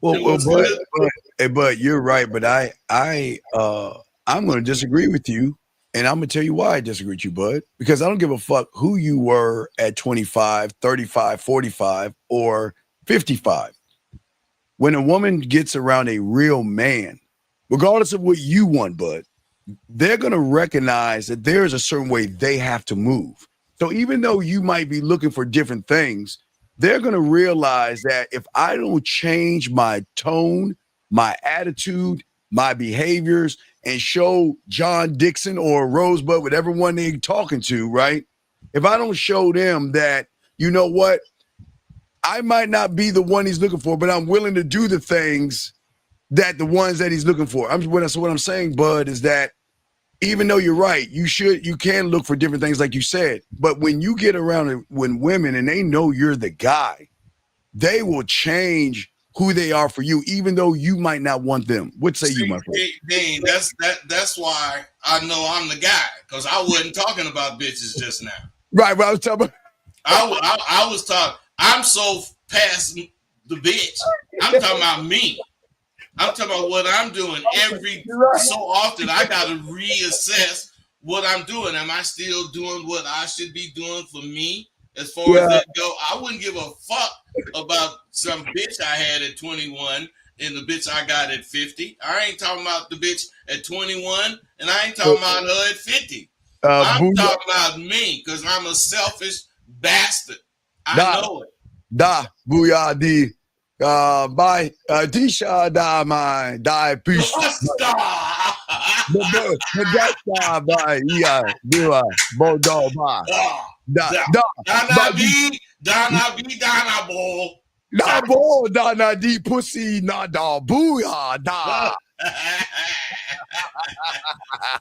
But you're right. But I'm going to disagree with you, and I'm going to tell you why I disagree with you, Bud. Because I don't give a fuck who you were at 25, 35, 45, or 55. When a woman gets around a real man, regardless of what you want, Bud, they're going to recognize that there's a certain way they have to move. So even though you might be looking for different things, they're going to realize that if I don't change my tone, my attitude, my behaviors, and show John Dixon or Rosebud, whatever one they're talking to, right? If I don't show them that, you know what, I might not be the one he's looking for, but I'm willing to do the things that the ones that he's looking for. What I'm saying, Bud, is that even though you're right, you can look for different things like you said, but when you get around when women and they know you're the guy, they will change who they are for you, even though you might not want them. What say you, my friend? Dean, that's why I know I'm the guy, because I wasn't talking about bitches just now. Right, I was talking about. I was talking. I'm so past the bitch. I'm talking about me. I'm talking about what I'm doing every so often. I got to reassess what I'm doing. Am I still doing what I should be doing for me? As far as that go, I wouldn't give a fuck about some bitch I had at 21 and the bitch I got at 50. I ain't talking about the bitch at 21, and I ain't talking about her at 50. I'm talking about me, because I'm a selfish bastard. I know it. Booyah, di. Bye. Disha da my die peace. Bye. Yeah. Bodo ba. Dana bo. Na bo dana di pussy na da booyah da.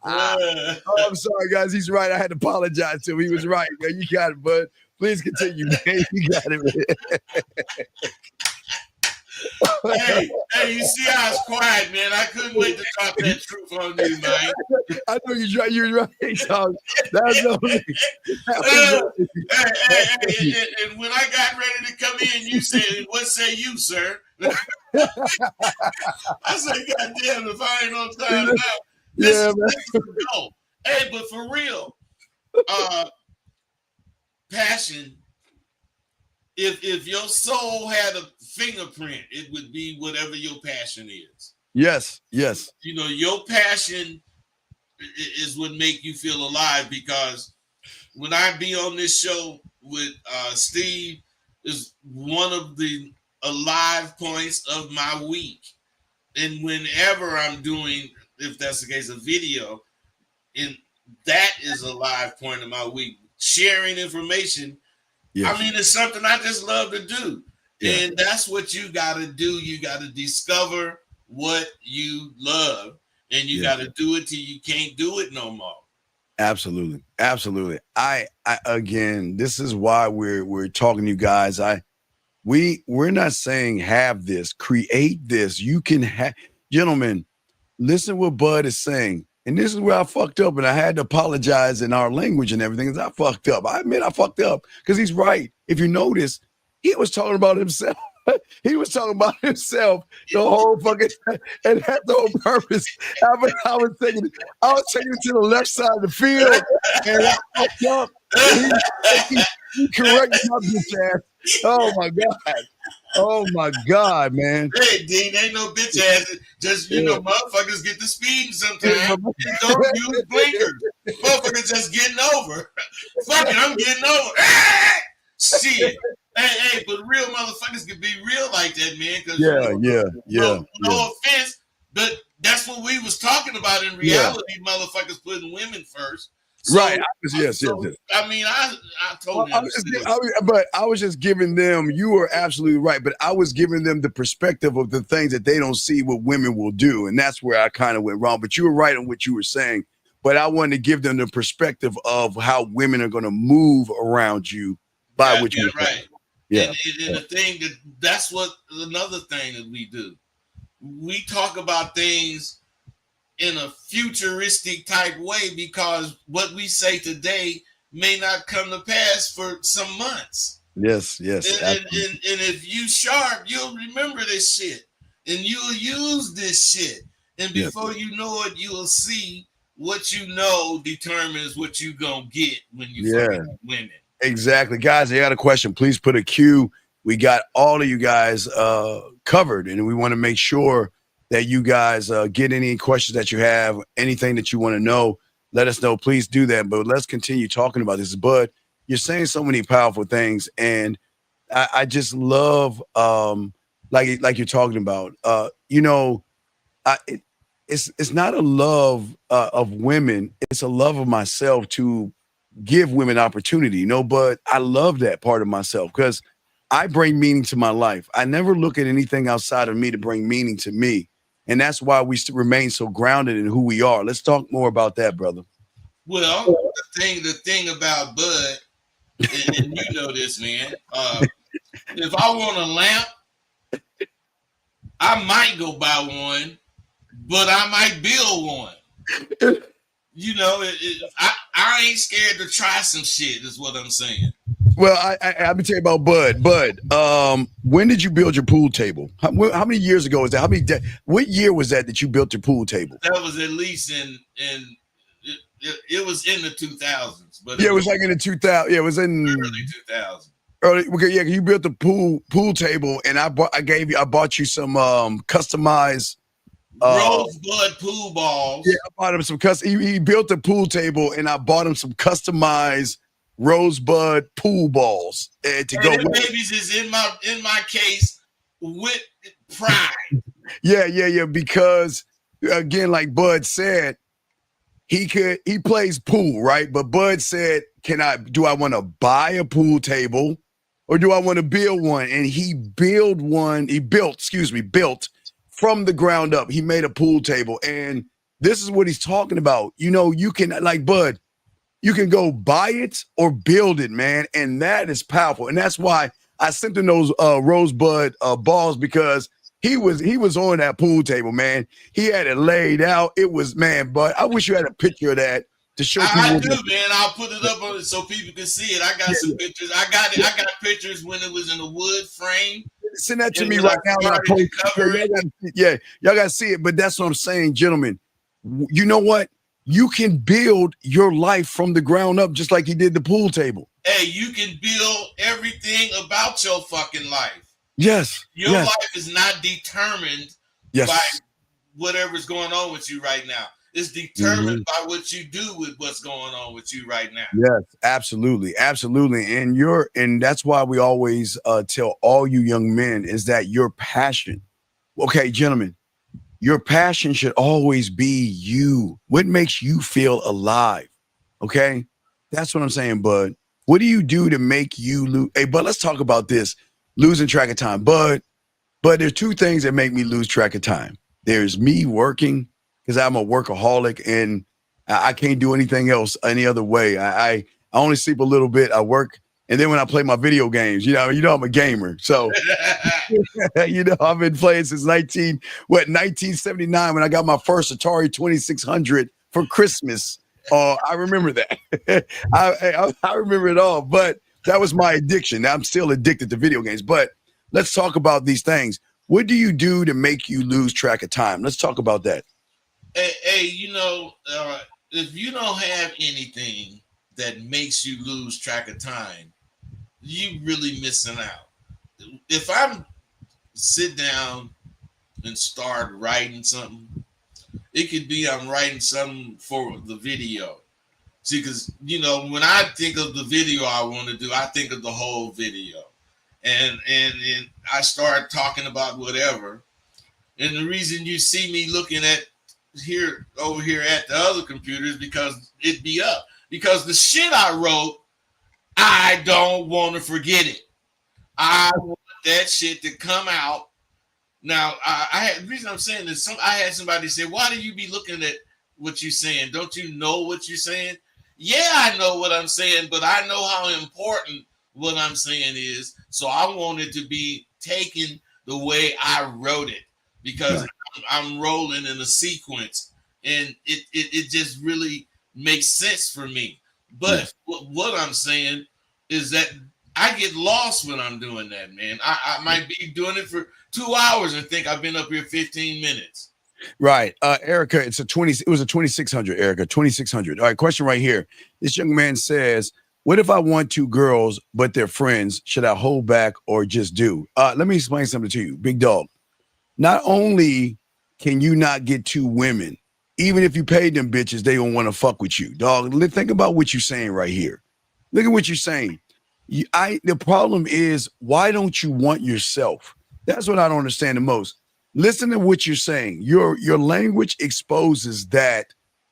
I'm sorry, guys. He's right. I had to apologize to him. He was right. Yeah, you got it, bud. Please continue, man. You got it, man. Hey, you see how it's quiet, man. I couldn't wait to talk that truth on you, man. I know you're right. You're right, Tom. That's no and when I got ready to come in, you said, "What say you, sir?" I said, "God damn, if I ain't on time now, this is go." Hey, but for real, passion. If your soul had a fingerprint, it would be whatever your passion is. Yes. You know, your passion is what make you feel alive, because when I be on this show with Steve, is one of the alive points of my week. And whenever I'm doing, if that's the case, a video, and that is a live point of my week. Sharing information. Yes. I mean, it's something I just love to do. Yeah. And that's what you got to do. You got to discover what you love, and you got to do it till you can't do it no more. Absolutely. I again, this is why we're talking to you guys. We're not saying have this, create this. You can have, gentlemen, listen what Bud is saying. And this is where I fucked up, and I had to apologize in our language and everything, because I fucked up. I admit I fucked up, because he's right. If you notice, he was talking about himself. He was talking about himself the whole fucking time, and that's the whole purpose. I was taking it to the left side of the field, and I fucked up. He corrected my bitch ass. Oh my God, man. Hey, Dean, ain't no bitch ass. Just, you know, motherfuckers get to speeding sometimes. Don't use blinkers. Motherfuckers just getting over. Fuck it, I'm getting over. Shit. Hey, but real motherfuckers can be real like that, man. No offense, but that's what we was talking about in reality. Motherfuckers putting women first. So, right. Yes. I mean, I told them. I was just giving them, you were absolutely right, but I was giving them the perspective of the things that they don't see what women will do. And that's where I kind of went wrong. But you were right on what you were saying. But I wanted to give them the perspective of how women are going to move around you by what you're right. Yeah. And the thing that's what another thing that we do. We talk about things in a futuristic type way, because what we say today may not come to pass for some months. Yes. And if you sharp, you'll remember this shit, and you'll use this shit. And before you know it, you'll see what you know determines what you gonna get when you fucking women. Exactly. Guys, I got a question. Please put a Q. We got all of you guys covered, and we want to make sure that you guys get any questions that you have, anything that you want to know, let us know. Please do that. But let's continue talking about this. Bud, you're saying so many powerful things, and I just love like you're talking about. It's not a love of women. It's a love of myself to give women opportunity. Bud, I love that part of myself, because I bring meaning to my life. I never look at anything outside of me to bring meaning to me. And that's why we remain so grounded in who we are. Let's talk more about that, brother. Well, the thing about Bud, and you know this, man. If I want a lamp, I might go buy one, but I might build one. You know, I ain't scared to try some shit. Is what I'm saying. Well, I'll be telling you about Bud. Bud, when did you build your pool table? How many years ago was that? What year was that you built your pool table? That was at least it was in the 2000s. But yeah, it was like in the 2000. Yeah, it was in early 2000s. Early, okay, yeah, you built the pool table, and I bought you some customized Rosebud pool balls. Yeah, I bought him some he built a pool table, and I bought him some customized Rosebud pool balls to go with. Babies is in my case with pride. Yeah. Because again, like Bud said, he plays pool, right? But Bud said, do I want to buy a pool table or do I want to build one? And he built from the ground up. He made a pool table. And this is what he's talking about. You know, you can, like Bud, you can go buy it or build it, man. And that is powerful. And that's why I sent him those Rosebud balls, because he was on that pool table, man. He had it laid out. It was, man, but I wish you had a picture of that to show people. I do, man. I'll put it up on it so people can see it. I got some pictures. I got pictures when it was in a wood frame. Send that to me right now. Y'all got to see it. But that's what I'm saying, gentlemen. You know what? You can build your life from the ground up, just like he did the pool table. Hey, you can build everything about your fucking life. Yes. Your life is not determined by whatever's going on with you right now. It's determined by what you do with what's going on with you right now. Yes, absolutely. Absolutely. And that's why we always tell all you young men is that your passion. Okay, gentlemen, your passion should always be you. What makes you feel alive? Okay, that's what I'm saying, Bud. What do you do to make you lose? Hey, Bud, let's talk about this. Losing track of time. Bud, there's two things that make me lose track of time. There's me working, because I'm a workaholic and I can't do anything else any other way. I only sleep a little bit. I work. And then when I play my video games, you know, I'm a gamer. So, you know, I've been playing since 1979 when I got my first Atari 2600 for Christmas. I remember that. I remember it all, but that was my addiction. Now I'm still addicted to video games, but let's talk about these things. What do you do to make you lose track of time? Let's talk about that. Hey, you know, if you don't have anything that makes you lose track of time, you really missing out. If I sit down and start writing something, it could be I'm writing something for the video. See, because, you know, when I think of the video I want to do, I think of the whole video. And I start talking about whatever. And the reason you see me looking at over here at the other computers because it be up. Because the shit I wrote, I don't want to forget it. I want that shit to come out. Now, the reason I'm saying this, I had somebody say, why do you be looking at what you're saying? Don't you know what you're saying? Yeah, I know what I'm saying, but I know how important what I'm saying is. So I want it to be taken the way I wrote it, because I'm rolling in a sequence and it just really makes sense for me. But what I'm saying is that I get lost when I'm doing that, man. I might be doing it for 2 hours and think I've been up here 15 minutes. Right. Erica, it was a 2600, Erica, 2600. All right, question right here. This young man says, what if I want two girls, but they're friends? Should I hold back or just do? Let me explain something to you, big dog. Not only can you not get two women, even if you paid them bitches, they don't want to fuck with you, dog. Think about what you're saying right here. Look at what you're saying. The problem is, why don't you want yourself? That's what I don't understand the most. Listen to what you're saying. Your language exposes that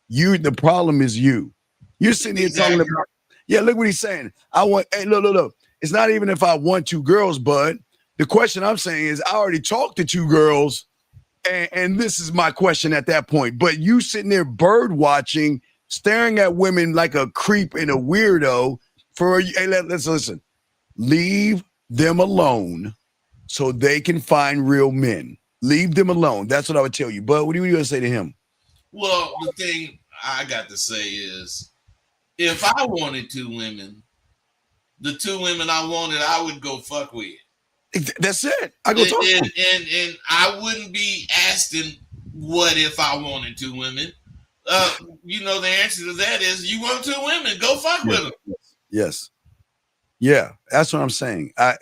the problem is you. You're sitting here talking about, look what he's saying. Look. It's not even if I want two girls, bud. The question I'm saying is, I already talked to two girls, and this is my question at that point. But you sitting there bird watching, staring at women like a creep and a weirdo. Let's listen. Leave them alone so they can find real men. Leave them alone. That's what I would tell you. But what are you going to say to him? Well, the thing I got to say is, if I wanted 2 women, the 2 women I wanted, I would go fuck with. That's it. I go talk and I wouldn't be asking what if I wanted 2 women. You know, the answer to that is you want 2 women, go fuck with them. Yes. Yeah, that's what I'm saying. I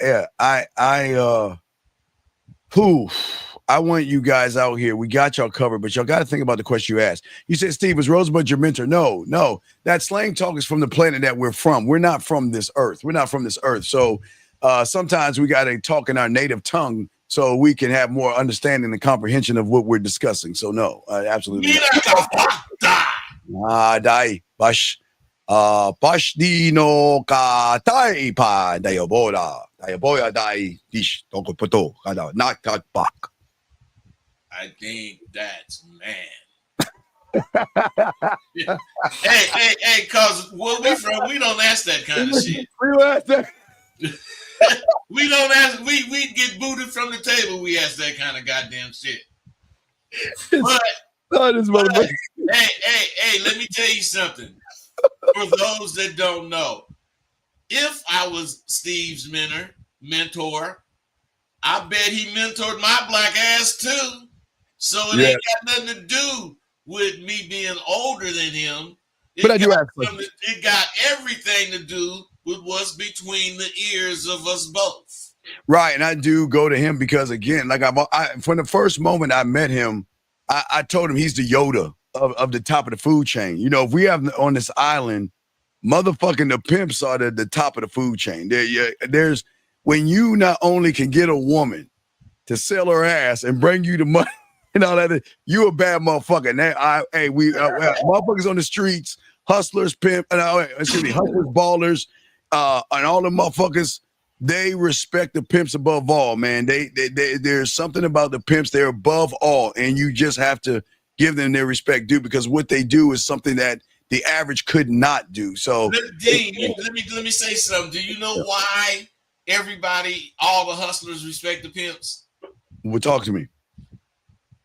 want you guys out here. We got y'all covered, but y'all got to think about the question you asked. You said, Steve, was Rosebud your mentor? No. That slang talk is from the planet that we're from. We're not from this earth. So sometimes we got to talk in our native tongue so we can have more understanding and comprehension of what we're discussing. So no, absolutely not. Dai bash. Pashdino ka taipa dayaboya dai dish tokopoto kada nakakpak. I think that's man. hey, cause where we from, we don't ask that kind of shit. We don't ask that. We don't ask. We get booted from the table. We ask that kind of goddamn shit. But hey, let me tell you something. For those that don't know, if I was Steve's mentor, I bet he mentored my black ass too. So it ain't got nothing to do with me being older than him. It got everything to do with what's between the ears of us both. Right, and I do go to him because, again, like from the first moment I met him, I told him he's the Yoda of the top of the food chain. You know, if we have on this island, motherfucking the pimps are the top of the food chain. There's when you not only can get a woman to sell her ass and bring you the money and all that, you a bad motherfucker. Now, motherfuckers on the streets, hustlers, hustlers, ballers, and all the motherfuckers. They respect the pimps above all, man. There's something about the pimps. They're above all, and you just have to give them their respect due because what they do is something that the average could not do. So, Dean, let me say something. Do you know why all the hustlers respect the pimps? Well, talk to me.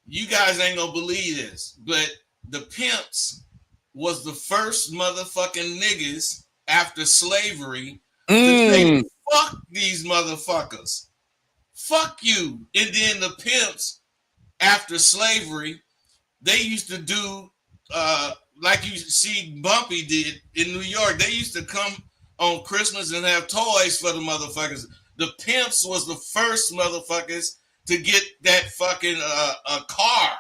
You guys ain't gonna believe this, but the pimps was the first motherfucking niggas after slavery to say, fuck these motherfuckers. Fuck you. And then the pimps after slavery, they used to do like you see Bumpy did in New York. They used to come on Christmas and have toys for the motherfuckers. The pimps was the first motherfuckers to get that fucking a car.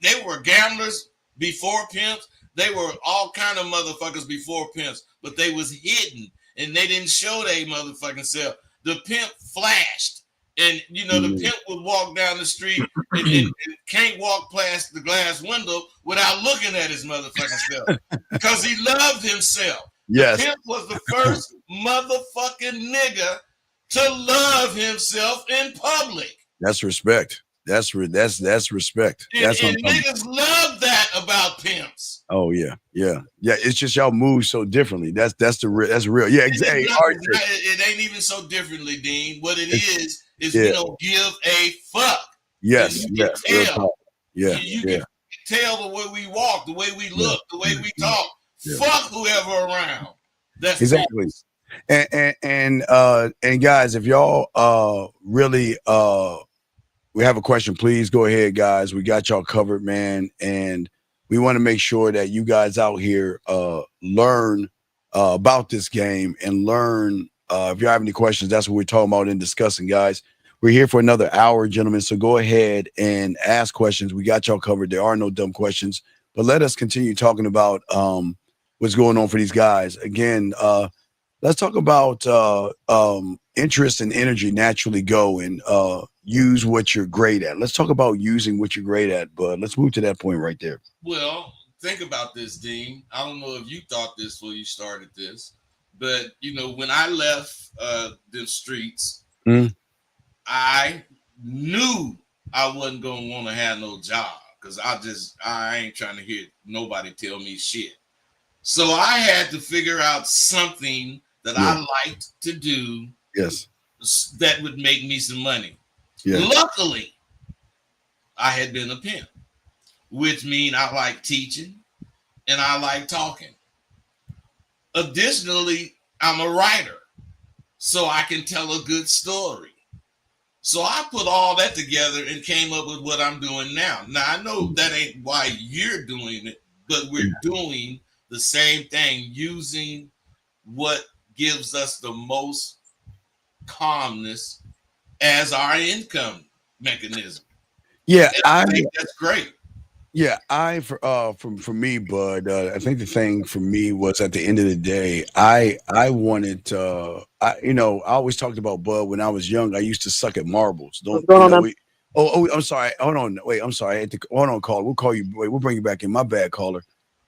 They were gamblers before pimps. They were all kind of motherfuckers before pimps, but they was hidden and they didn't show they motherfucking self. The pimp flashed, and you know the pimp would walk down the street and can't walk past the glass window without looking at his motherfucking self because he loved himself. Yes, the pimp was the first motherfucking nigga to love himself in public. That's respect. That's respect. And niggas love that about pimps. Oh yeah. It's just y'all move so differently. That's real. Yeah, exactly. It ain't even so differently, Dean. What it is we don't give a fuck. Yes. You can tell. You can tell the way we walk, the way we look, the way we talk. Fuck whoever around. That's exactly. And guys, if y'all really we have a question, please go ahead, guys. We got y'all covered, man. And we want to make sure that you guys out here learn about this game and learn. If you have any questions, that's what we're talking about and discussing, guys. We're here for another hour, gentlemen. So go ahead and ask questions. We got y'all covered. There are no dumb questions. But let us continue talking about what's going on for these guys. Again, let's talk about interest and energy naturally go and use what you're great at. Let's talk about using what you're great at, but let's move to that point right there. Well, think about this, Dean. I don't know if you thought this before you started this, but you know, when I left the streets, I knew I wasn't gonna want to have no job because I ain't trying to hear nobody tell me shit. So I had to figure out something that I liked to do. Yes. that would make me some money. Yeah. Luckily, I had been a pimp, which means I like teaching and I like talking. Additionally, I'm a writer, so I can tell a good story. So I put all that together and came up with what I'm doing now. Now, I know that ain't why you're doing it, but we're doing the same thing, using what gives us the most calmness as our income mechanism. Yeah, I think that's great. Yeah, for me, Bud, I think the thing for me was at the end of the day, I wanted I always talked about Bud when I was young. I used to suck at marbles. I'm sorry. Hold on. Wait, I'm sorry. Hold on, caller. We'll call you. Wait, we'll bring you back in. My bad, caller.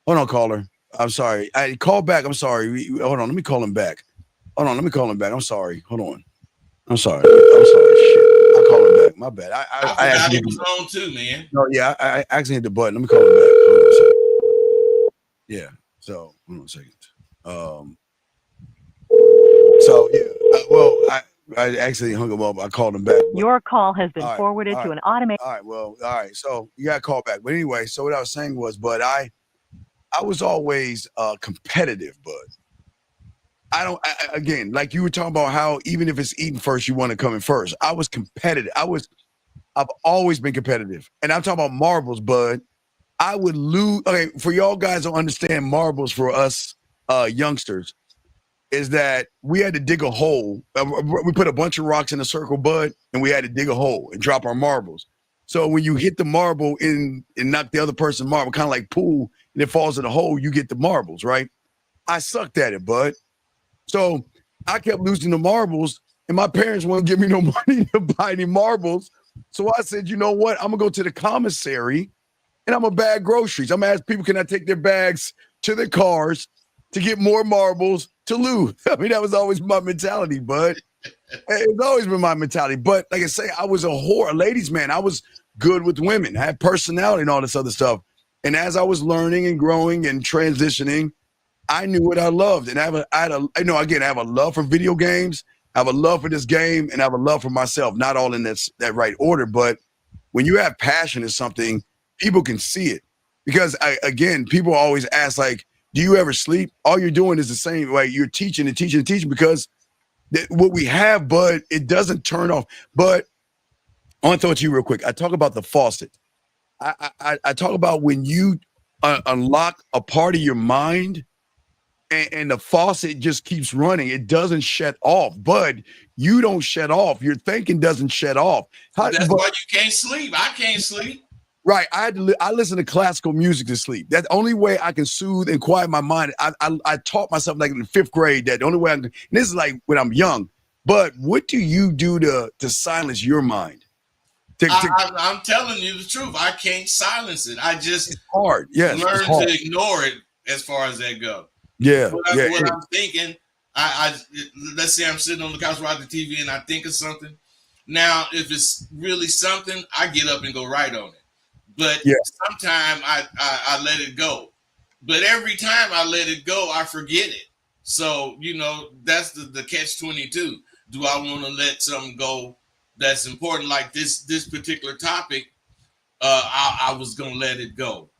Hold on, caller. I'm sorry. I call back. I'm sorry. Hold on. Let me call him back. Hold on. Let me call him back. I'm sorry. Hold on. I'm sorry. Shit. I'll call him back. My bad. I actually was on too, man. No, yeah, I actually hit the button. Let me call him back. Hold on a second. Yeah. So hold on a second. So yeah. I actually hung him up. I called him back. Your call has been forwarded to an automated. All right. So you got to call back. But anyway, so what I was saying was, but I was always competitive, Bud. Again, like you were talking about how even if it's eating first, you want to come in first. I was competitive. I've always been competitive. And I'm talking about marbles, Bud. I would lose. Okay, for y'all guys to understand marbles for us youngsters is that we had to dig a hole. We put a bunch of rocks in a circle, Bud, and we had to dig a hole and drop our marbles. So when you hit the marble and knock the other person's marble, kind of like pool, and it falls in the hole, you get the marbles, right? I sucked at it, Bud. So I kept losing the marbles, and my parents wouldn't give me no money to buy any marbles. So I said, you know what? I'm going to go to the commissary, and I'm going to bag groceries. I'm going to ask people, can I take their bags to their cars to get more marbles to lose? I mean, that was always my mentality, Bud. It's always been my mentality. But like I say, I was a ladies' man. I was good with women. I had personality and all this other stuff. And as I was learning and growing and transitioning, I knew what I loved, and I have a love for video games. I have a love for this game, and I have a love for myself. Not all in that right order, but when you have passion in something, people can see it. Because people always ask, like, do you ever sleep? All you're doing is the same way. You're teaching and teaching and teaching because what we have, Bud, it doesn't turn off. But I want to throw it to you real quick. I talk about the faucet. I talk about when you unlock a part of your mind, and the faucet just keeps running. It doesn't shut off. Bud, you don't shut off. Your thinking doesn't shut off. That's why you can't sleep. I can't sleep. Right. I listen to classical music to sleep. That's the only way I can soothe and quiet my mind. I taught myself like in the 5th grade that the only way this is like when I'm young. But what do you do to silence your mind? I'm telling you the truth. I can't silence it. I just it's hard. Yes, learn to ignore it as far as that goes. Yeah. What I'm thinking, I let's say I'm sitting on the couch watching TV and I think of something. Now, if it's really something, I get up and go right on it. But sometimes I let it go. But every time I let it go, I forget it. So, that's the catch-22. Do I want to let something go that's important? Like this particular topic, I was going to let it go.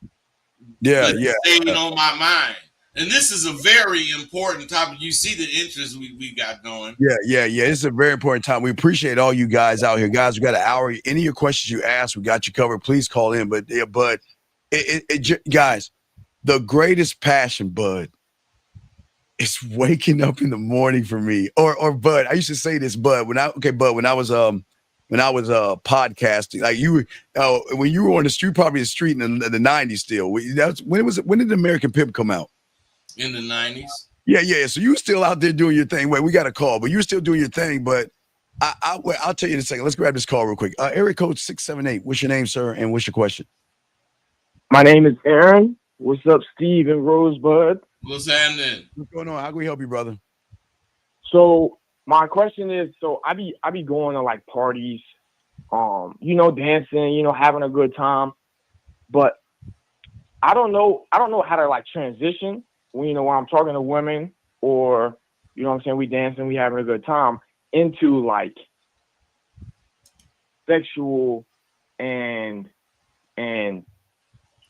Yeah, but it stayed on my mind. And this is a very important topic. You see the interest we got going. Yeah. It's a very important time. We appreciate all you guys out here. Guys, we got an hour. Any of your questions you ask, we got you covered. Please call in. But guys, the greatest passion, Bud, is waking up in the morning for me. Or Bud, I used to say this, Bud, when I was podcasting, like you were, when you were on the street, probably the street in the 90s still. When did American Pimp come out? In the 90s. Yeah. So you still out there doing your thing. Wait, we got a call, but you're still doing your thing. But I'll tell you in a second. Let's grab this call real quick. Area code 678. What's your name, sir? And what's your question? My name is Aaron. What's up, Steve and Rosebud? What's happening? What's going on? How can we help you, brother? So my question is, I be going to like parties, dancing, having a good time, but I don't know how to like transition when I'm talking to women or, we dancing, we having a good time. into like sexual and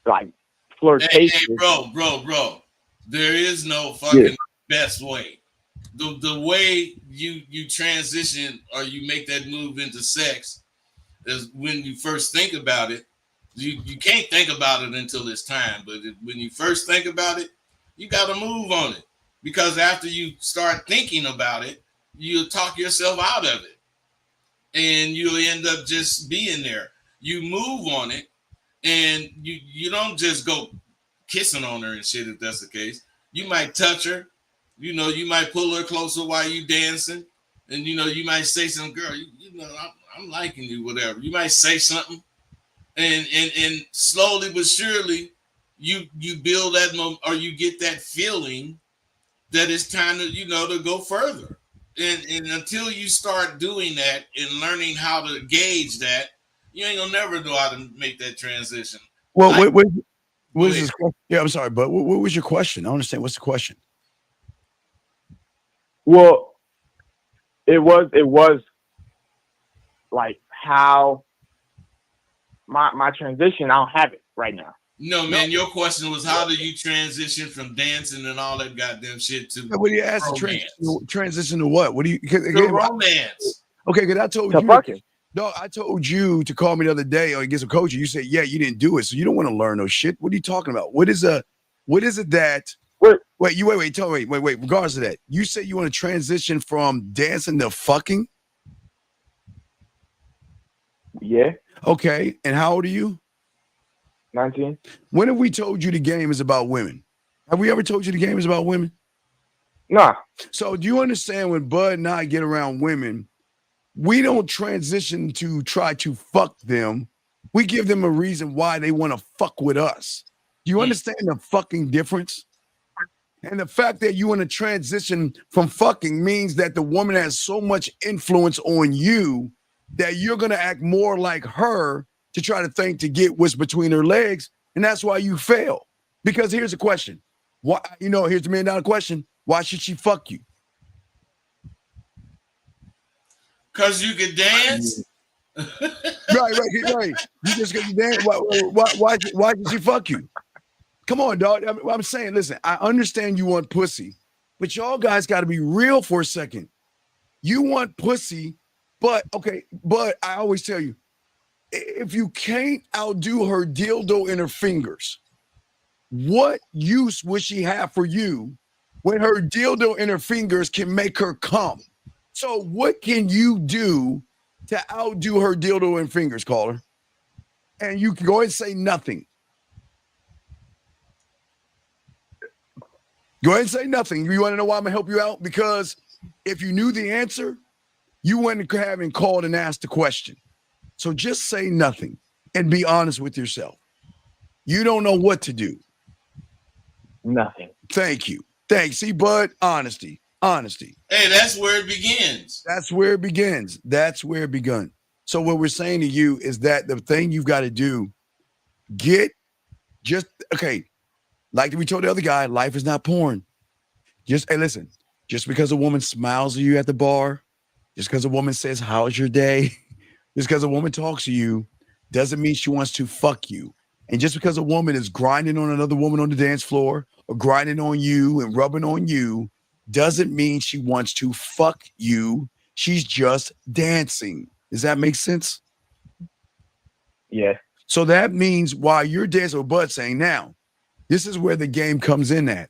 like flirtation. Hey, bro. There is no fucking best way. The way you transition or you make that move into sex is when you first think about it. You can't think about it until it's time, but when you first think about it, you got to move on it, because after you start thinking about it, you'll talk yourself out of it, and you'll end up just being there. You move on it, and you don't just go kissing on her and shit. If that's the case, you might touch her. You know, you might pull her closer while you dancing, and you might say something, girl. I'm liking you, whatever. You might say something. And slowly but surely, you build that or you get that feeling that it's time to to go further. And until you start doing that and learning how to gauge that, you ain't gonna never know how to make that transition. Well, what was this question? Yeah, I'm sorry, but what was your question? I don't understand. What's the question? Well, it was like how. My transition, I don't have it right now. No, man, your question was how do you transition from dancing and all that goddamn shit to what do you ask? Transition to what? What do you romance? Okay, because I told you fucking. No, I told you to call me the other day or get some coaching. You said, yeah, you didn't do it. So you don't want to learn no shit. What are you talking about? What is it that wait, regardless of that, you say you want to transition from dancing to fucking? Yeah. Okay, and how old are you? 19. When have we told you the game is about women? Have we ever told you the game is about women? Nah. So do you understand when Bud and I get around women, we don't transition to try to fuck them. We give them a reason why they want to fuck with us. Do you understand the fucking difference? And the fact that you want to transition from fucking means that the woman has so much influence on you that you're going to act more like her to try to get what's between her legs. And that's why you fail. Because here's the question. Why, here's the $1 million question. Why should she fuck you? Because you can dance? Right. You just get to dance. Why should she fuck you? Come on, dog. I'm saying, listen, I understand you want pussy, but y'all guys got to be real for a second. You want pussy. But I always tell you, if you can't outdo her dildo in her fingers, what use would she have for you when her dildo in her fingers can make her come? So what can you do to outdo her dildo in fingers, caller? And you can go ahead and say nothing. Go ahead and say nothing. You want to know why I'm going to help you out? Because if you knew the answer, you wouldn't have called and asked the question. So just say nothing and be honest with yourself. You don't know what to do. Nothing. Thank you. Thanks. See, Bud, honesty. Hey, that's where it begins. That's where it begun. So what we're saying to you is that the thing you've got to do, like we told the other guy, life is not porn. Listen, just because a woman smiles at you at the bar, just because a woman says, how's your day? Just because a woman talks to you doesn't mean she wants to fuck you. And just because a woman is grinding on another woman on the dance floor or grinding on you and rubbing on you doesn't mean she wants to fuck you. She's just dancing. Does that make sense? Yeah. So that means while you're dancing with Bud saying, now, this is where the game comes in at.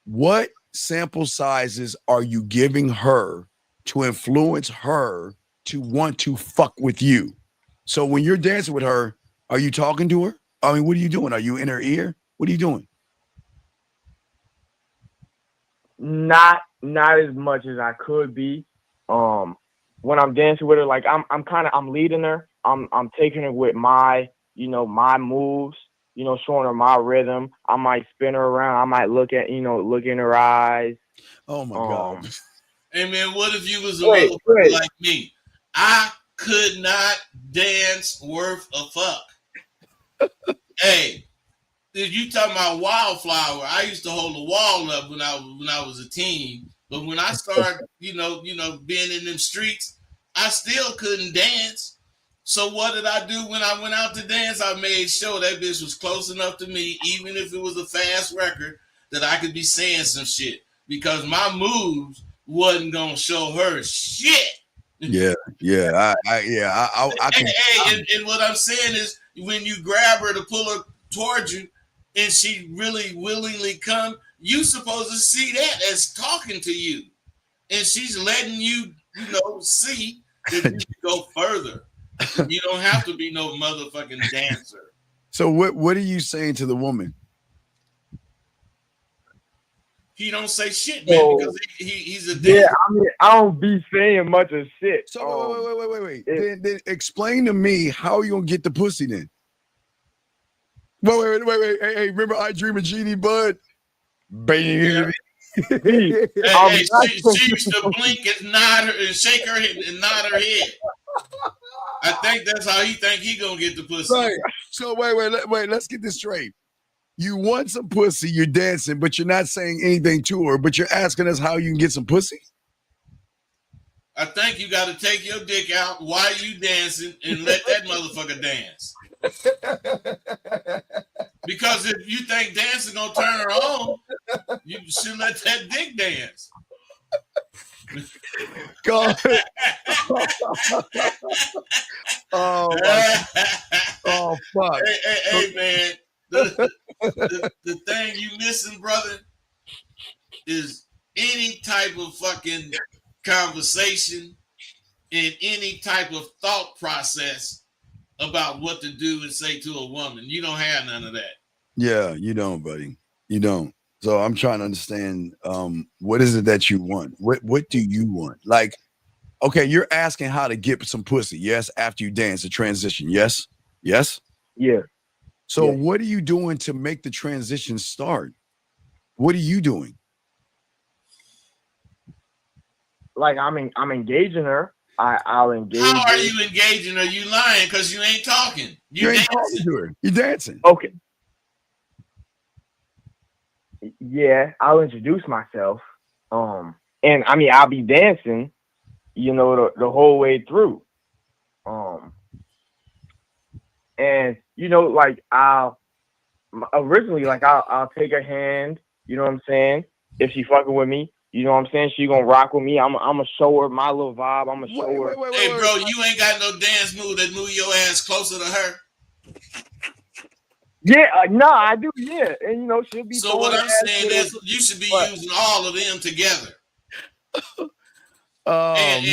What sample sizes are you giving her to influence her to want to fuck with you? So when you're dancing with her, are you talking to her? I mean, what are you doing? Are you in her ear? What are you doing? Not as much as I could be. When I'm dancing with her, like I'm leading her. I'm taking her with my moves, showing her my rhythm. I might spin her around. I might look in her eyes. Oh my God. Hey man, what if you was a motherfucker like me? I could not dance worth a fuck. Hey, if you talking about Wildflower, I used to hold the wall up when I was a teen But when I started, being in them streets, I still couldn't dance. So what did I do when I went out to dance? I made sure that bitch was close enough to me, even if it was a fast record, that I could be saying some shit. Because my moves wasn't gonna show her shit. Yeah. I can. And what I'm saying is, when you grab her to pull her towards you, and she really willingly come, you supposed to see that as talking to you, and she's letting you, see that you can go further. You don't have to be no motherfucking dancer. So what are you saying to the woman? He don't say shit, man, because he's a dancer. Yeah, I mean, I don't be saying much of shit. So wait. Then explain to me how you gonna get the pussy then. Wait. Hey, remember I Dream of Genie, bud? Baby. She used to blink and nod her and shake her head and nod her head. I think that's how he think he gonna get the pussy. Right. So wait. Let's get this straight. You want some pussy, you're dancing, but you're not saying anything to her, but you're asking us how you can get some pussy? I think you got to take your dick out while you dancing and let that motherfucker dance. Because if you think dancing gonna turn her on, you should let that dick dance. God. Oh fuck. Hey man. The thing you missing, brother, is any type of fucking conversation and any type of thought process about what to do and say to a woman. You don't have none of that. Yeah, you don't, buddy. You don't. So I'm trying to understand, what is it that you want? What do you want? Like, okay, you're asking how to get some pussy. Yes, after you dance, the transition. Yes. Yeah. So what are you doing to make the transition start? What are you doing? Like I'm engaging her. I'll engage. How are you engaging her? You lying because you ain't talking. You ain't talking to her. You're dancing. Okay. Yeah, I'll introduce myself. And I mean I'll be dancing, the whole way through. And like I'll take her hand, you know what I'm saying? If she fucking with me, you know what I'm saying? She gonna rock with me. I'm gonna show her my little vibe. I'm gonna show her. Hey, bro, you ain't got no dance move that move your ass closer to her. Yeah, no, I do. Yeah, and she'll be. So what I'm saying is, you should be using all of them together. And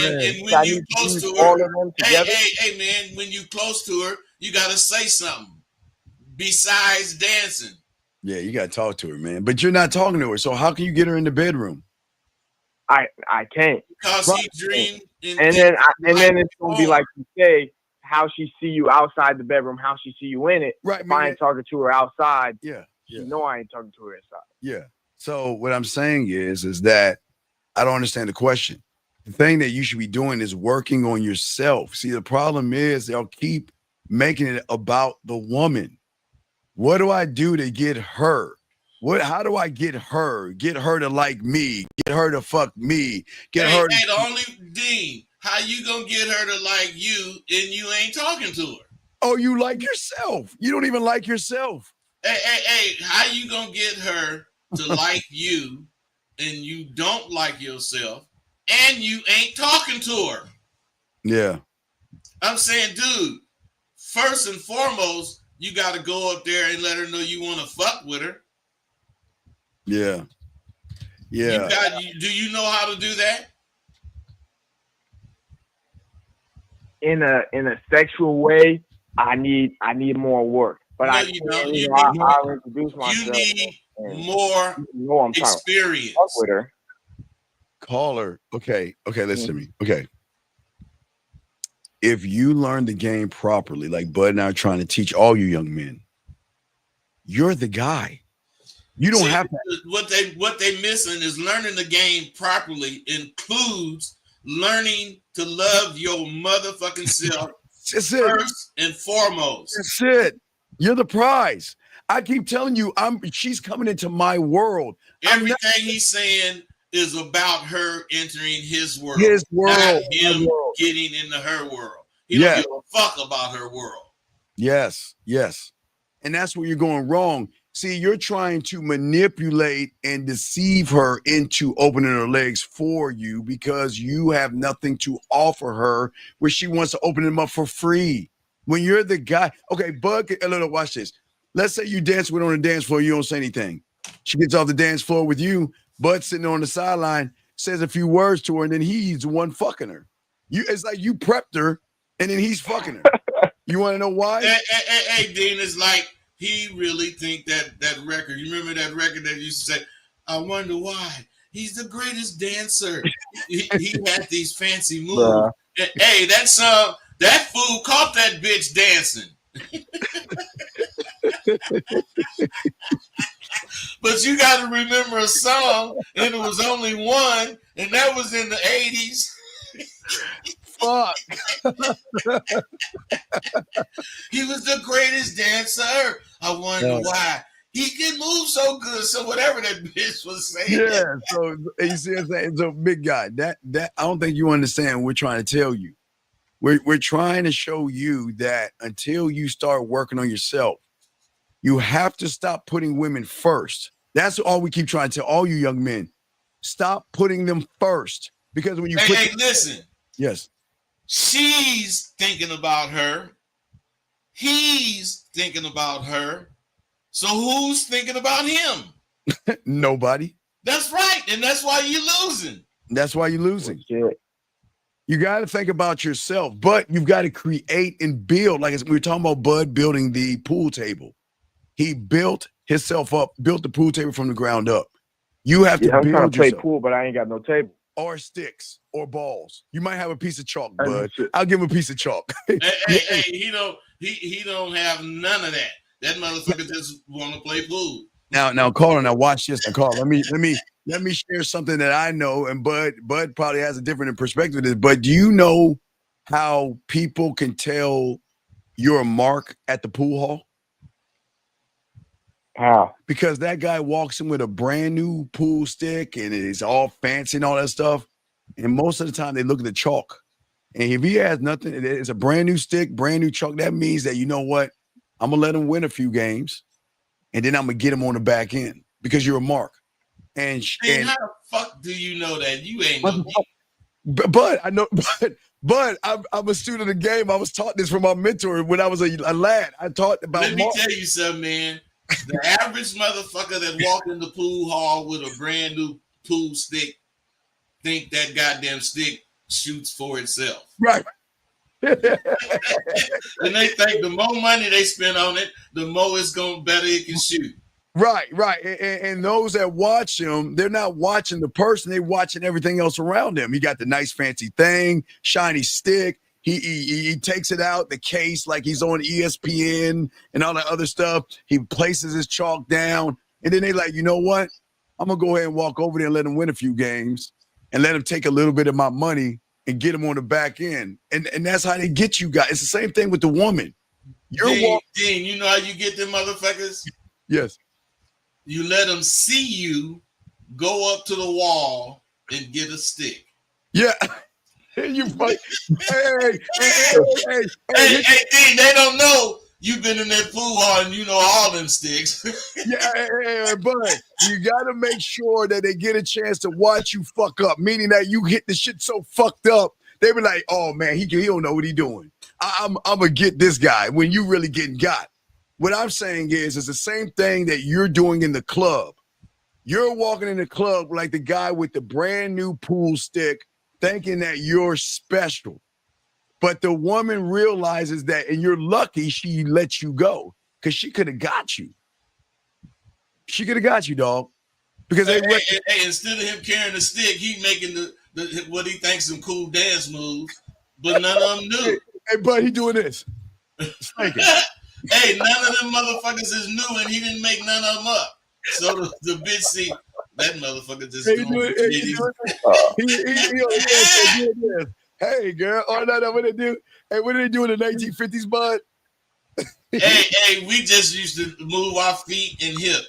when you close to her, hey, man, when you close to her, you gotta say something besides dancing. Yeah, you gotta talk to her, man. But you're not talking to her, so how can you get her in the bedroom? I can't. Because he dreamed. And then it's gonna be like you say, how she see you outside the bedroom, how she see you in it. Right. If I ain't talking to her outside, yeah. I ain't talking to her inside. Yeah. So what I'm saying is that I don't understand the question. The thing that you should be doing is working on yourself. See, the problem is they'll keep making it about the woman. What do I do to get her? How do I get her? Get her to like me. Get her to fuck me. Get her. Hey, the only Dean, how you gonna get her to like you and you ain't talking to her? Oh, you like yourself. You don't even like yourself. Hey, how you gonna get her to like you and you don't like yourself and you ain't talking to her? Yeah. I'm saying, dude, first and foremost, you got to go up there and let her know you want to fuck with her. Yeah. Do you know how to do that? In a sexual way, I need more work. But I'll introduce myself. You need more experience. With her. Call her. Okay, listen to me. Okay. If you learn the game properly, like Bud and I are trying to teach all you young men, you're the guy. You don't have to. What they missing is learning the game properly includes learning to love your motherfucking self first and foremost. That's it. You're the prize. I keep telling you, she's coming into my world. Everything he's saying is about her entering his world. His world. Not him getting into her world. He don't give a fuck about her world. Yes. And that's where you're going wrong. See, you're trying to manipulate and deceive her into opening her legs for you because you have nothing to offer her where she wants to open them up for free. When you're the guy, okay, Bud, watch this. Let's say you dance with her on the dance floor, you don't say anything. She gets off the dance floor with you, Bud sitting on the sideline, says a few words to her, and then he's the one fucking her. It's like you prepped her, and then he's fucking her. You want to know why? Hey, Dean, it's like he really think that record. You remember that record that used to say, I wonder why. He's the greatest dancer. he had these fancy moves. Hey, that fool caught that bitch dancing. But you got to remember a song, and it was only one, and that was in the 80s. Fuck. He was the greatest dancer. I wonder why. He can move so good. So whatever that bitch was saying. Yeah. So you see what I'm saying? So big guy, that I don't think you understand what we're trying to tell you. We're trying to show you that until you start working on yourself, you have to stop putting women first. That's all we keep trying to tell all you young men. Stop putting them first. Because when you listen. Yes. She's thinking about her. He's thinking about her. So who's thinking about him? Nobody. That's right. And that's why you're losing. That's why you're losing. You got to think about yourself, but you've got to create and build. Like we were talking about Bud building the pool table. He built himself up, built the pool table from the ground up. You have to build I'm trying to play yourself. pool, but I ain't got no table. Or sticks or balls. You might have a piece of chalk, Bud. I'll give him a piece of chalk. Hey, he don't have none of that. That motherfucker just want to play pool. Now, Carl, now watch this. Now, Carl, let me share something that I know, and Bud probably has a different perspective of this. But do you know how people can tell you're a mark at the pool hall? How? Because that guy walks in with a brand new pool stick and it's all fancy and all that stuff. And most of the time they look at the chalk. And if he has nothing, it's a brand new stick, brand new chalk. That means that, you know what? I'm going to let him win a few games. And then I'm going to get him on the back end because you're a mark. And how the fuck do you know that? You ain't know. But I know, but I'm a student of the game. I was taught this from my mentor when I was a lad. I taught about. Let me tell you something, man. The average motherfucker that walked in the pool hall with a brand new pool stick think that goddamn stick shoots for itself. Right. And they think the more money they spend on it, the more it's better it can shoot. Right. And those that watch him, they're not watching the person, they're watching everything else around him. He got the nice fancy thing, shiny stick. He takes it out the case like he's on ESPN and all that other stuff. He places his chalk down, and then they like, you know what? I'm gonna go ahead and walk over there and let him win a few games, and let him take a little bit of my money and get him on the back end. And that's how they get you guys. It's the same thing with the woman. Dean, you know how you get them motherfuckers? Yes. You let them see you go up to the wall and get a stick. Yeah. You fight. Hey, Dean, they don't know you've been in that pool hall and you know all them sticks. But you got to make sure that they get a chance to watch you fuck up, meaning that you hit the shit so fucked up, they be like, oh man, he don't know what he doing. I'm going to get this guy when you really getting got. What I'm saying is it's the same thing that you're doing in the club. You're walking in the club like the guy with the brand new pool stick, thinking that you're special. But the woman realizes that, and you're lucky she let you go because she could have got you. She could have got you, dog. Because instead of him carrying the stick, he making the what he thinks some cool dance moves, but none of them knew. Hey, bud, he doing this. Hey, none of them motherfuckers is new, and he didn't make none of them up. So the bitch see that motherfucker just Hey, girl. Oh, no, what they do? Hey, what did they do in the 1950s, bud? hey, we just used to move our feet and hip.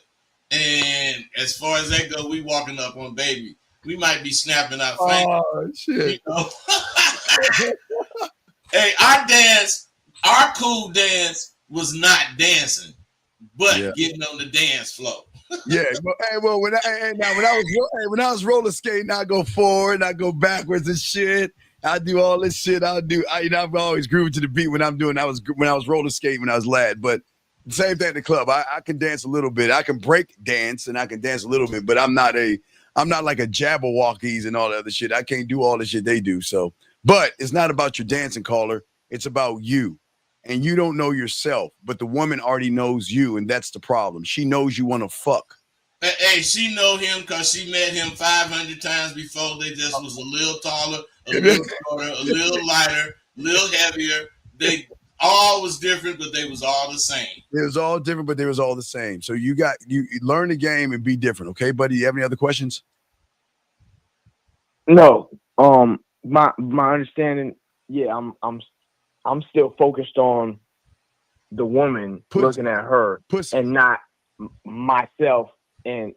And as far as that go, we walking up on baby. we might be snapping our fingers. Oh shit! You know? Hey, our cool dance was not dancing, but getting on the dance floor. Yeah, well, when I was roller skating, I go forward, I go backwards and shit. I do all this shit. I've always grooved to the beat when I was roller skating when I was lad. But same thing at the club. I can dance a little bit. I can break dance and I can dance a little bit, but I'm not like a Jabberwockies and all that other shit. I can't do all the shit they do. So, but it's not about your dancing, caller. It's about you. And you don't know yourself, but the woman already knows you, and that's the problem. She knows you want to fuck. Hey, she know him because she met him 500 times before. They just was a little taller, a little shorter, a little lighter, a little heavier. They all was different, but they was all the same. It was all different, but they was all the same. So you learn the game and be different, okay, buddy? You have any other questions? No. My understanding, yeah, I'm still focused on the woman, looking at her, and not myself and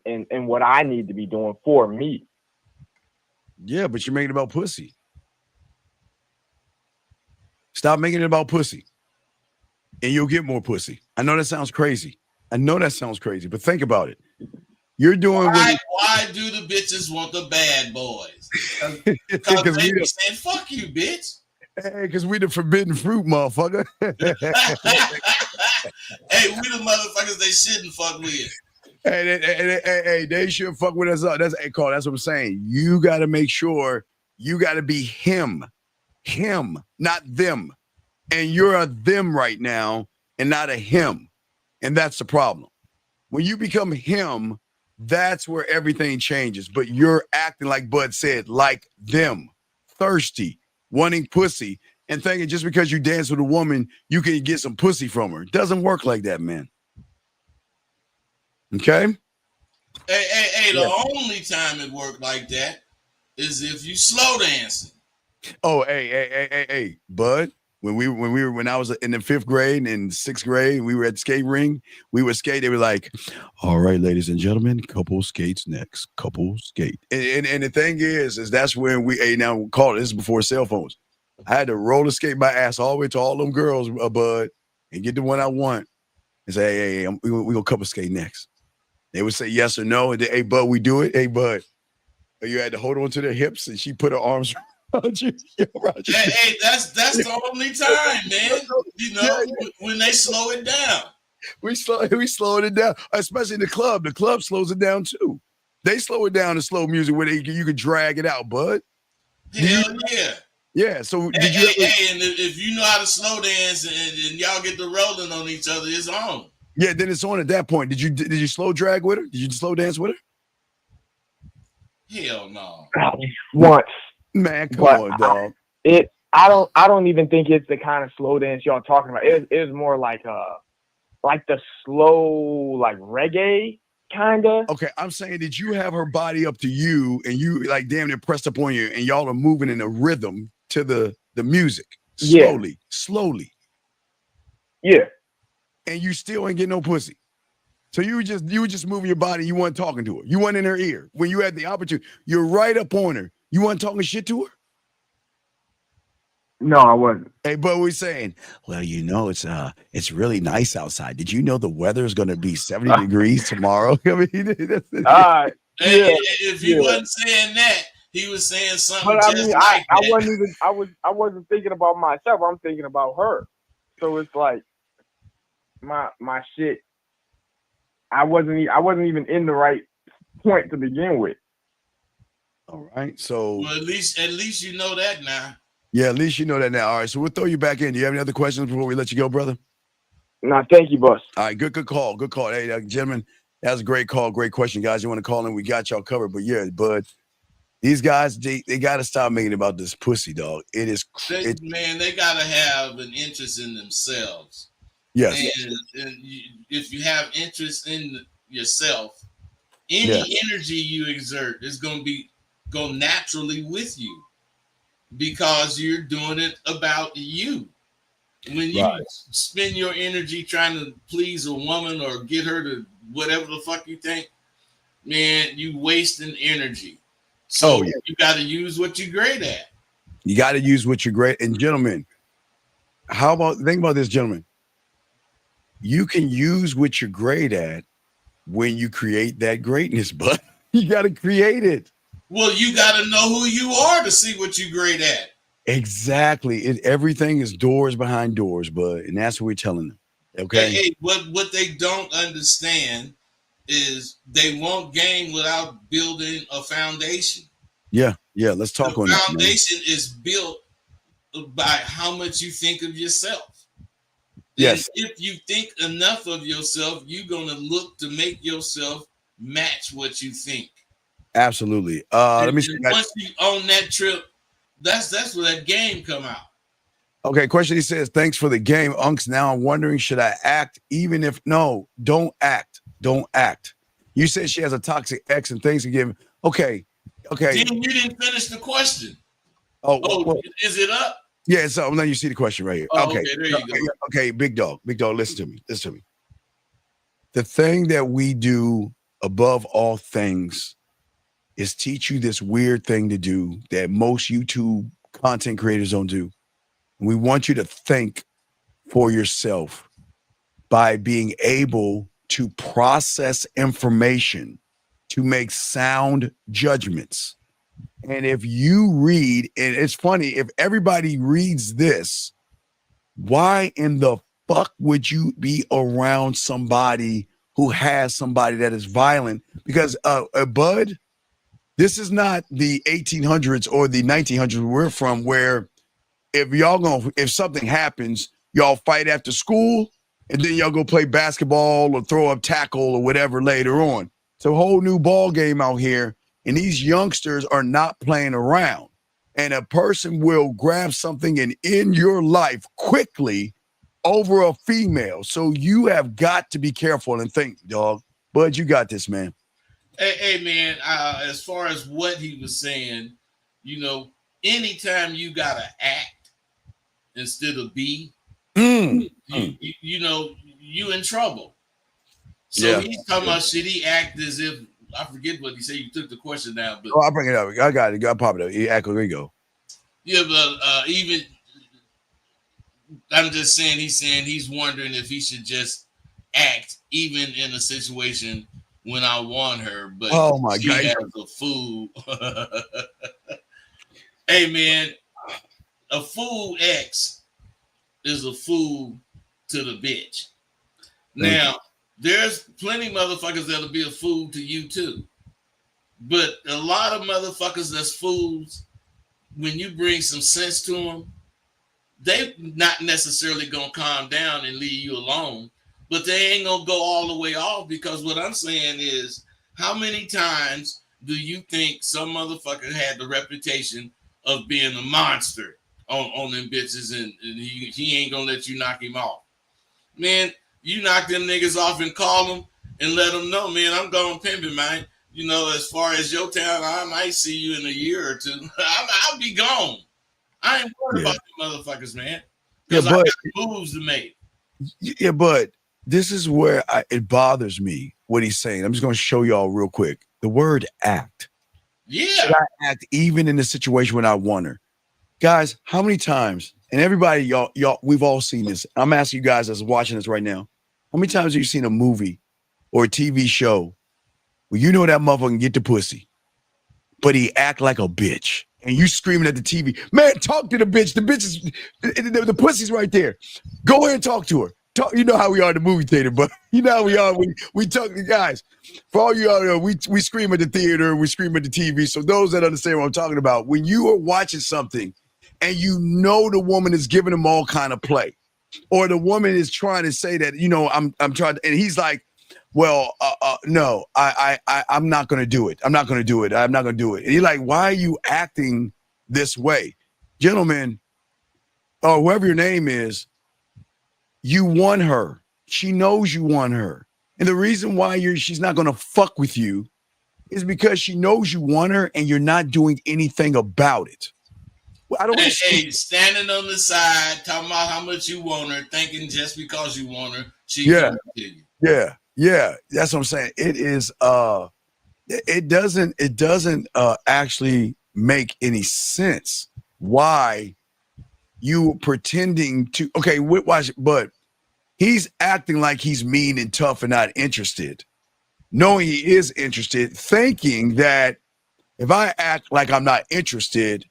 what I need to be doing for me. Yeah, but you're making it about pussy. Stop making it about pussy, and you'll get more pussy. I know that sounds crazy. But think about it. You're doing why do the bitches want the bad boys? Because they be saying, "Fuck you, bitch." Hey, because we the forbidden fruit, motherfucker. Hey, we the motherfuckers they shouldn't fuck with. Hey, they should fuck with us. That's what I'm saying. You got to make sure you got to be him, not them. And you're a them right now and not a him. And that's the problem. When you become him, that's where everything changes. But you're acting, like Bud said, like them, thirsty, wanting pussy, and thinking just because you dance with a woman, you can get some pussy from her. It doesn't work like that, man. Okay? Hey, the only time it worked like that is if you slow dancing. Oh, hey, Bud. When I was in the 5th grade and 6th grade, we were at the skate ring. We would skate. They were like, "All right, ladies and gentlemen, couple skates next. Couple skate." And the thing is that's when now call it. This is before cell phones. I had to roller skate my ass all the way to all them girls, Bud, and get the one I want, and say, "Hey, we gonna couple skate next." They would say yes or no, and then, "Hey, Bud, we do it." "Hey, Bud," you had to hold on to their hips, and she put her arms around you. Hey, that's the only time, man. You know, when they slow it down. We slowing it down, especially in the club. The club slows it down too. They slow it down in slow music where you can drag it out, Bud. Hell yeah. Yeah. So and if you know how to slow dance and y'all get the rolling on each other, it's on. Yeah, then it's on at that point. Did you slow drag with her? Did you slow dance with her? Hell no. Once. Man, come on, dog. I don't even think it's the kind of slow dance y'all talking about. It is more like the slow, like reggae kind of. Okay, I'm saying, did you have her body up to you and you like damn near pressed up on you and y'all are moving in a rhythm to the music slowly? Yeah. And you still ain't getting no pussy. So you were just moving your body. You weren't talking to her. You weren't in her ear when you had the opportunity. You're right up on her. You weren't talking shit to her. No, I wasn't. Hey, but we're saying, well, you know, it's really nice outside. Did you know the weather is going to be 70 degrees tomorrow? I mean, if he wasn't saying that, he was saying something. But I mean, I wasn't thinking about myself. I'm thinking about her. So it's like my shit. I wasn't even in the right point to begin with. All right, so well, at least you know that now. Yeah, at least you know that now. All right, so we'll throw you back in. Do you have any other questions before we let you go, brother? No, thank you, boss. All right, good call. Hey, gentlemen, that was a great call, great question, guys. You want to call in? We got y'all covered. But yeah, Bud, these guys, they got to stop making it about this pussy, dog. It is, man, they got to have an interest in themselves. Yes. And if you have interest in yourself, any energy you exert is going to go naturally with you because you're doing it about you. When you spend your energy trying to please a woman or get her to whatever the fuck you think, man, you wasting energy. So you got to use what you're great at. You got to use what you're great. And gentlemen, think about this, gentlemen. You can use what you're great at when you create that greatness, but you got to create it. Well, you got to know who you are to see what you're great at. Exactly. Everything is doors behind doors, bud. And that's what we're telling them. Okay. Hey, what they don't understand is they won't gain without building a foundation. Yeah. Let's talk on that. The foundation is built by how much you think of yourself. Yes. And if you think enough of yourself, you're gonna look to make yourself match what you think. Absolutely. Let me see. Once you own that trip, that's where that game come out. Okay, question. He says, thanks for the game, Unks. Now I'm wondering, should I act even if no, don't act. Don't act. You said she has a toxic ex and things to give. Okay. Then you didn't finish the question. Well, is it up? Yeah, so now you see the question right here. Okay, there you go. Okay, big dog, listen to me. The thing that we do above all things is teach you this weird thing to do that most YouTube content creators don't do. We want you to think for yourself by being able to process information to make sound judgments. And if you read, and it's funny, if everybody reads this, why in the fuck would you be around somebody who has somebody that is violent? Because Bud, this is not the 1800s or the 1900s we're from, where if something happens, y'all fight after school and then y'all go play basketball or throw up tackle or whatever later on. It's a whole new ball game out here. And these youngsters are not playing around. And a person will grab something and end your life quickly over a female. So you have got to be careful and think, dog. Bud, you got this, man. Hey man, as far as what he was saying, anytime you got to act instead of be, you in trouble. So he's talking about should he act as if, I forget what he said. You took the question down, but I'll bring it up. I got it. I'll pop it up. There you go. Yeah, but even I'm just saying he's wondering if he should just act even in a situation when I want her, but oh my God, has a fool. Hey man, a fool ex is a fool to the bitch. Now, there's plenty motherfuckers that'll be a fool to you too. But a lot of motherfuckers that's fools, when you bring some sense to them, they not necessarily gonna calm down and leave you alone, but they ain't gonna go all the way off, because what I'm saying is, how many times do you think some motherfucker had the reputation of being a monster on them bitches, and he ain't gonna let you knock him off? Man, you knock them niggas off and call them and let them know, man, I'm going pimping, man. As far as your town, I might see you in a year or two. I'll be gone. I ain't worried about them motherfuckers, man. Because I got moves to make. Yeah, but this is where it bothers me, what he's saying. I'm just going to show y'all real quick. The word act. Yeah. Should I act even in the situation when I want her? Guys, how many times, and everybody, y'all, we've all seen this. I'm asking you guys that's watching this right now. How many times have you seen a movie or a TV show where you know that motherfucker can get the pussy, but he act like a bitch, and you screaming at the TV, man, talk to the bitch. The bitch is, the pussy's right there. Go ahead and talk to her. Talk, you know how we are in the movie theater, but you know how we are when we talk to guys. For all you out there, we scream at the theater, we scream at the TV. So those that understand what I'm talking about, when you are watching something and you know the woman is giving them all kind of play, or the woman is trying to say that, I'm trying to, and he's like, well, no, I'm not going to do it. I'm not going to do it. I'm not going to do it. And you're like, why are you acting this way? Gentlemen, or whoever your name is, you want her. She knows you want her. And the reason why she's not going to fuck with you is because she knows you want her and you're not doing anything about it. Well, I don't Hey, standing on the side, talking about how much you want her, thinking just because you want her, she's going to kill you. Yeah. That's what I'm saying. It is it doesn't actually make any sense why you pretending to watch, but he's acting like he's mean and tough and not interested, knowing he is interested, thinking that if I act like I'm not interested,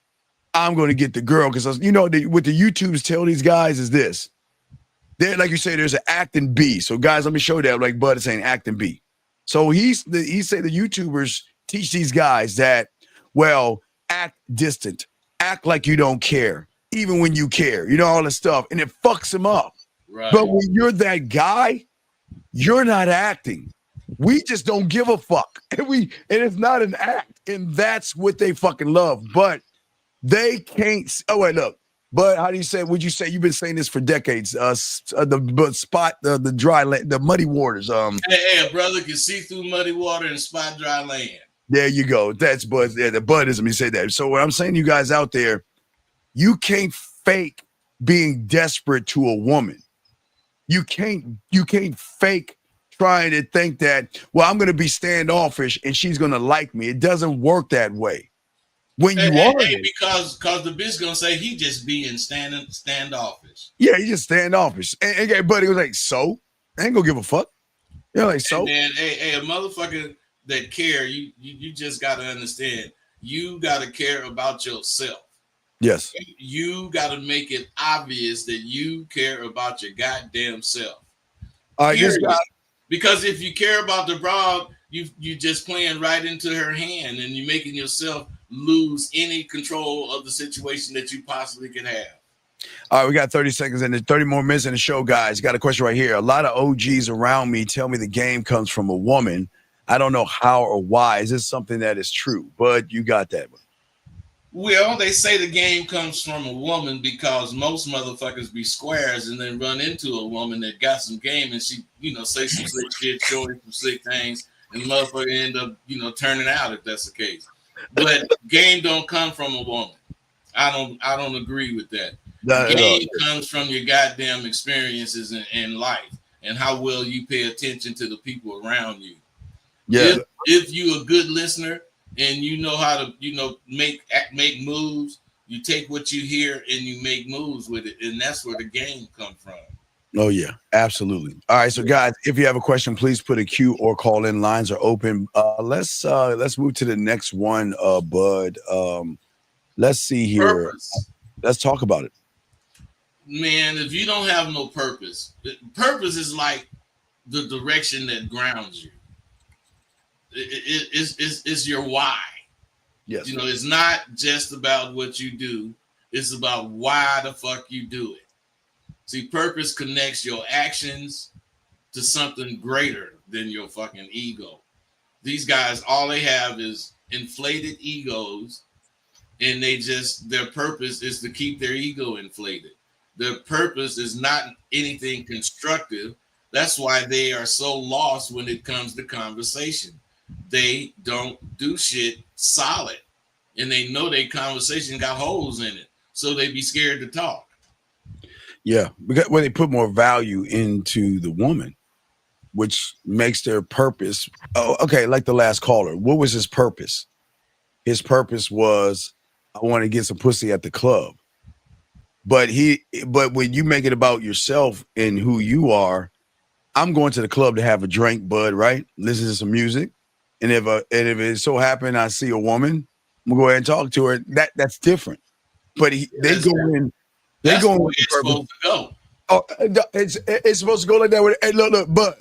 I'm going to get the girl. Because what the YouTubes tell these guys is this. They're, like you say, there's an acting B. So guys, let me show that. Like Bud is saying acting B. So he say the YouTubers teach these guys that, well, act distant, act like you don't care, even when you care, all this stuff. And it fucks them up. Right. But when you're that guy, you're not acting. We just don't give a fuck. And it's not an act. And that's what they fucking love. But they can't. Oh, wait, look. But how do you say? Would you say you've been saying this for decades? The dry land, the muddy waters. Hey, a brother can see through muddy water and spot dry land. There you go. That's Bud. Yeah, the Buddhism. He said that. So what I'm saying, to you guys out there, you can't fake being desperate to a woman. You can't fake trying to think that, well, I'm going to be standoffish and she's going to like me. It doesn't work that way. When you are, because the bitch gonna say he just being standoffish. Yeah, he just standoffish. And buddy was like, so I ain't gonna give a fuck. Like so. And a motherfucker that care, you just gotta understand. You gotta care about yourself. Yes. You gotta make it obvious that you care about your goddamn self. All right, because if you care about the broad, you just playing right into her hand, and you're making yourself lose any control of the situation that you possibly can have. All right, we got 30 seconds and 30 more minutes in the show, guys. Got a question right here. A lot of OGs around me tell me the game comes from a woman. I don't know how or why. Is this something that is true? But you got that one. Well, they say the game comes from a woman because most motherfuckers be squares and then run into a woman that got some game and she, say some slick shit, showing some slick things, and the motherfucker end up, turning out if that's the case. But game don't come from a woman. I don't agree with that. Game comes from your goddamn experiences in life and how well you pay attention to the people around you. Yeah. If you a good listener and you know how to, make moves, you take what you hear and you make moves with it, and that's where the game comes from. Oh yeah, absolutely. All right, so guys, if you have a question, please put a Q or call in. Lines are open. Let's move to the next one, Bud. Let's see here. Purpose. Let's talk about it. Man, if you don't have no purpose is like the direction that grounds you. It's your why. Yes. It's not just about what you do. It's about why the fuck you do it. See, purpose connects your actions to something greater than your fucking ego. These guys, all they have is inflated egos, and their purpose is to keep their ego inflated. Their purpose is not anything constructive. That's why they are so lost when it comes to conversation. They don't do shit solid, and they know their conversation got holes in it, so they be scared to talk. Yeah, because when they put more value into the woman, which makes their purpose. Oh, okay, like the last caller. What was his purpose? His purpose was, I want to get some pussy at the club. But when you make it about yourself and who you are, I'm going to the club to have a drink, Bud, right? Listen to some music. And if it so happened I see a woman, I'm gonna go ahead and talk to her. That's different. But they go in. They go in with the purpose. Supposed to go. Oh, it's supposed to go like that. Hey, look, but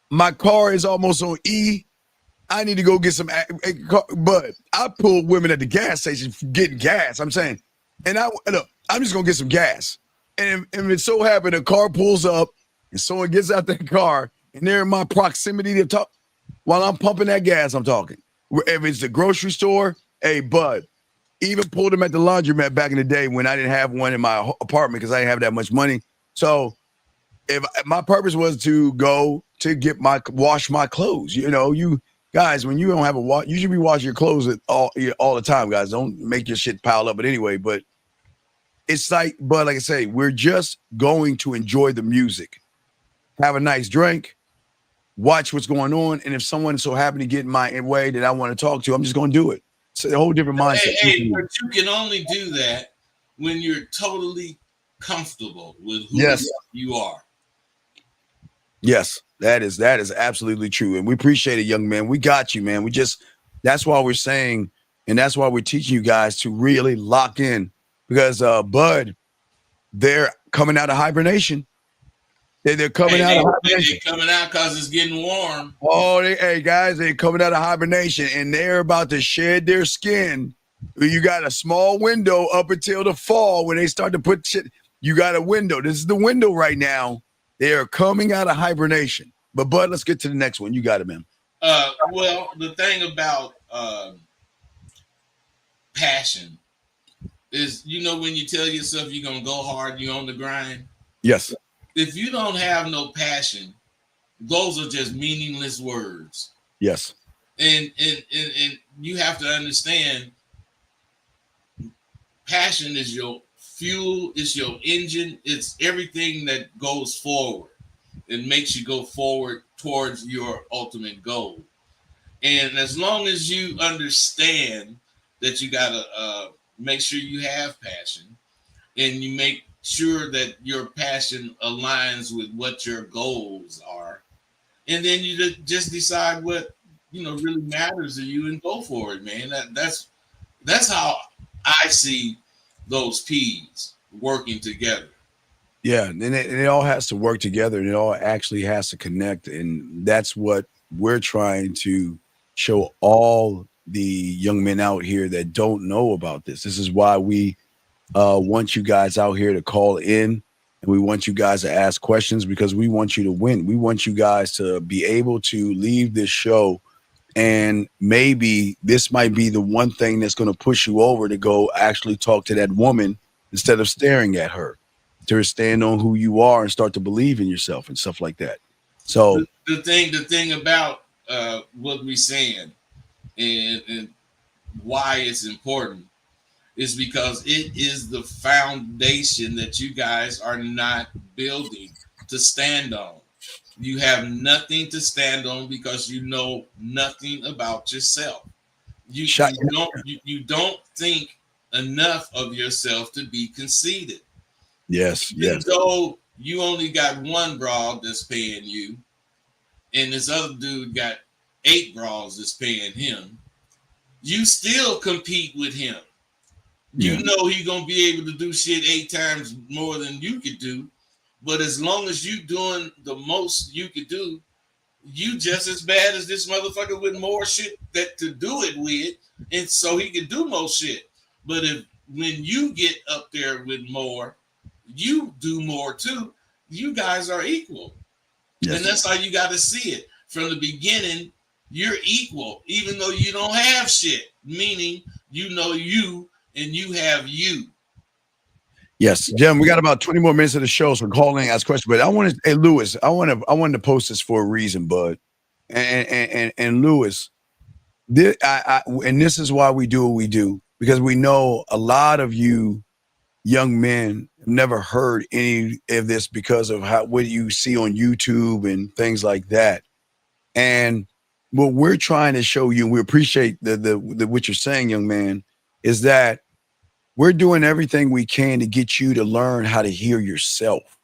my car is almost on E. I need to go get some. But I pull women at the gas station getting gas. I'm saying, and I'm just gonna get some gas. And if it so happened a car pulls up and someone gets out that car and they're in my proximity to talk while I'm pumping that gas, I'm talking. If it's the grocery store, hey, Bud. Even pulled them at the laundromat back in the day when I didn't have one in my apartment because I didn't have that much money. So if my purpose was to go to wash my clothes, you guys, when you don't have a wash, you should be washing your clothes all the time, guys. Don't make your shit pile up. But anyway, but it's like I say, we're just going to enjoy the music, have a nice drink, watch what's going on. And if someone so happen to get in my way that I want to talk to, I'm just going to do it. It's a whole different mindset. But you can only do that when you're totally comfortable with who you are. Yes, that is absolutely true. And we appreciate it, young man. We got you, man. That's why we're saying, and that's why we're teaching you guys to really lock in, because Bud, they're coming out of hibernation. They're coming out of hibernation. They're coming out because it's getting warm. Oh, guys, they're coming out of hibernation, and they're about to shed their skin. You got a small window up until the fall when they start to put shit. You got a window. This is the window right now. They are coming out of hibernation. But Bud, let's get to the next one. You got it, man. Well, the thing about passion is, when you tell yourself you're gonna go hard, you're on the grind. Yes. If you don't have no passion, those are just meaningless words. Yes. And you have to understand, passion is your fuel, it's your engine, it's everything that goes forward and makes you go forward towards your ultimate goal. And as long as you understand that you gotta make sure you have passion, and you make sure that your passion aligns with what your goals are, and then you just decide what really matters to you and go for it, man. That's how I see those P's working together. Yeah, and it all has to work together, and it all actually has to connect, and that's what we're trying to show all the young men out here that don't know about this. This is why we want you guys out here to call in, and we want you guys to ask questions, because we want you to win. We want you guys to be able to leave this show, and maybe this might be the one thing that's going to push you over to go actually talk to that woman instead of staring at her, to stand on who you are and start to believe in yourself and stuff like that. So the thing about what we're saying and why it's important is because it is the foundation that you guys are not building to stand on. You have nothing to stand on because you know nothing about yourself. You don't think enough of yourself to be conceited. Yes. Even though you only got one broad that's paying you, and this other dude got 8 bras that's paying him, you still compete with him. You know he's gonna be able to do shit 8 times more than you could do, but as long as you doing the most you could do, you just as bad as this motherfucker with more shit that to do it with, and so he can do more shit. But when you get up there with more, you do more too. You guys are equal. Yes. And that's how you got to see it. From the beginning, you're equal, even though you don't have shit, meaning you and you have you. Yes, Jim, we got about 20 more minutes of the show, so call in and ask questions. But I wanted, hey Lewis, I wanted to post this for a reason, bud. And Lewis, this is why we do what we do, because we know a lot of you young men have never heard any of this because of what you see on YouTube and things like that. And what we're trying to show you, and we appreciate the what you're saying, young man, is that we're doing everything we can to get you to learn how to hear yourself.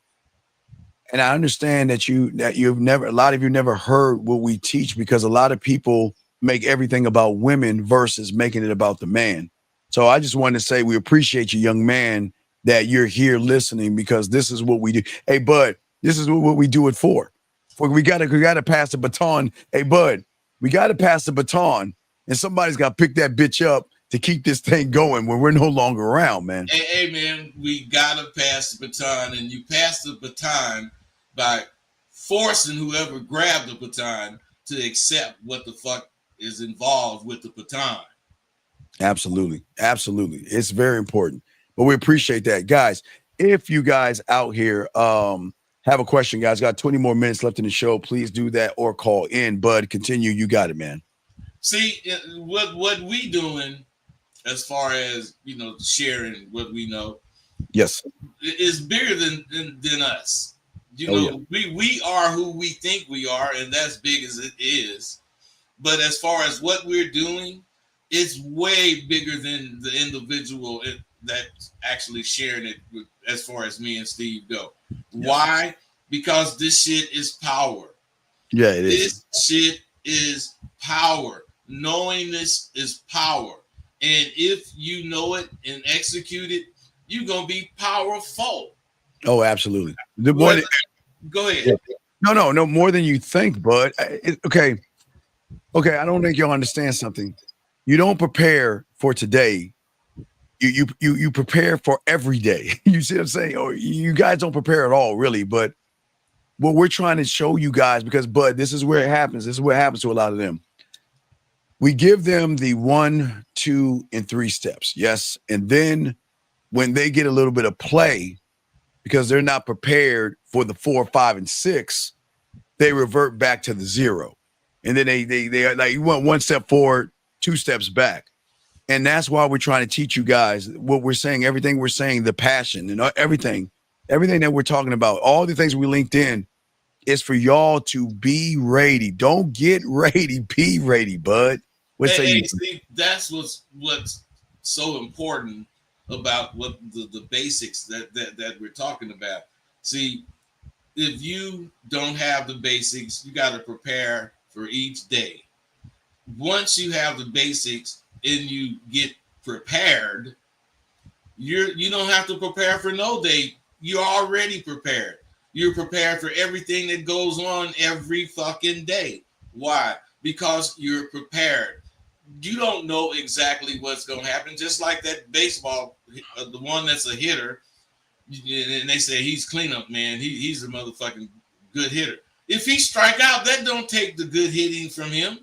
And I understand that a lot of you never heard what we teach, because a lot of people make everything about women versus making it about the man. So I just wanted to say we appreciate you, young man, that you're here listening, because this is what we do. Hey, Bud, this is what we do it for. We gotta pass the baton. Hey, Bud, we gotta pass the baton, and somebody's got to pick that bitch up to keep this thing going when we're no longer around, man. Hey, man, we gotta pass the baton, and you pass the baton by forcing whoever grabbed the baton to accept what the fuck is involved with the baton. Absolutely. It's very important. But we appreciate that. Guys, if you guys out here have a question, guys, got 20 more minutes left in the show, please do that or call in. Bud, continue. You got it, man. See, what we doing as far as, sharing what we know, yes, is bigger than us. You know, we are who we think we are, and that's big as it is. But as far as what we're doing, it's way bigger than the individual that's actually sharing it with, as far as me and Steve go. Yeah. Why? Because this shit is power. Yeah, it is. This shit is power. Knowing this is power. And if you know it and execute it, you're going to be powerful. Oh, absolutely. Go ahead. No, more than you think, bud. Okay, I don't think you'll understand something. You don't prepare for today. You prepare for every day. You see what I'm saying? Or you guys don't prepare at all, really. But what we're trying to show you guys, because, bud, this is where it happens. This is what happens to a lot of them. We give them the 1, 2, and 3 steps. Yes. And then when they get a little bit of play, because they're not prepared for the 4, 5, and 6, they revert back to the 0. And then they are like, you want 1 step forward, 2 steps back. And that's why we're trying to teach you guys what we're saying, everything we're saying, the passion and everything that we're talking about, all the things we linked in is for y'all to be ready. Don't get ready, be ready, bud. See, that's what's so important about what the basics that we're talking about. See, if you don't have the basics, you got to prepare for each day. Once you have the basics and you get prepared, you don't have to prepare for no day. You're already prepared. You're prepared for everything that goes on every fucking day. Why? Because you're prepared. You don't know exactly what's going to happen. Just like that baseball, the one that's a hitter, and they say he's cleanup man. He's a motherfucking good hitter. If he strike out, that don't take the good hitting from him.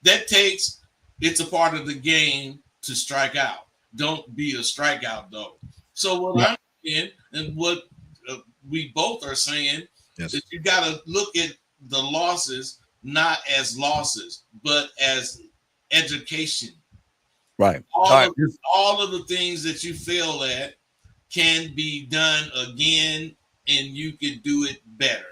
That takes, it's a part of the game to strike out. Don't be a strikeout though. So what I'm saying, and what we both are saying, is you got to look at the losses not as losses, but as education. Right. All of the things that you fail at can be done again, and you can do it better.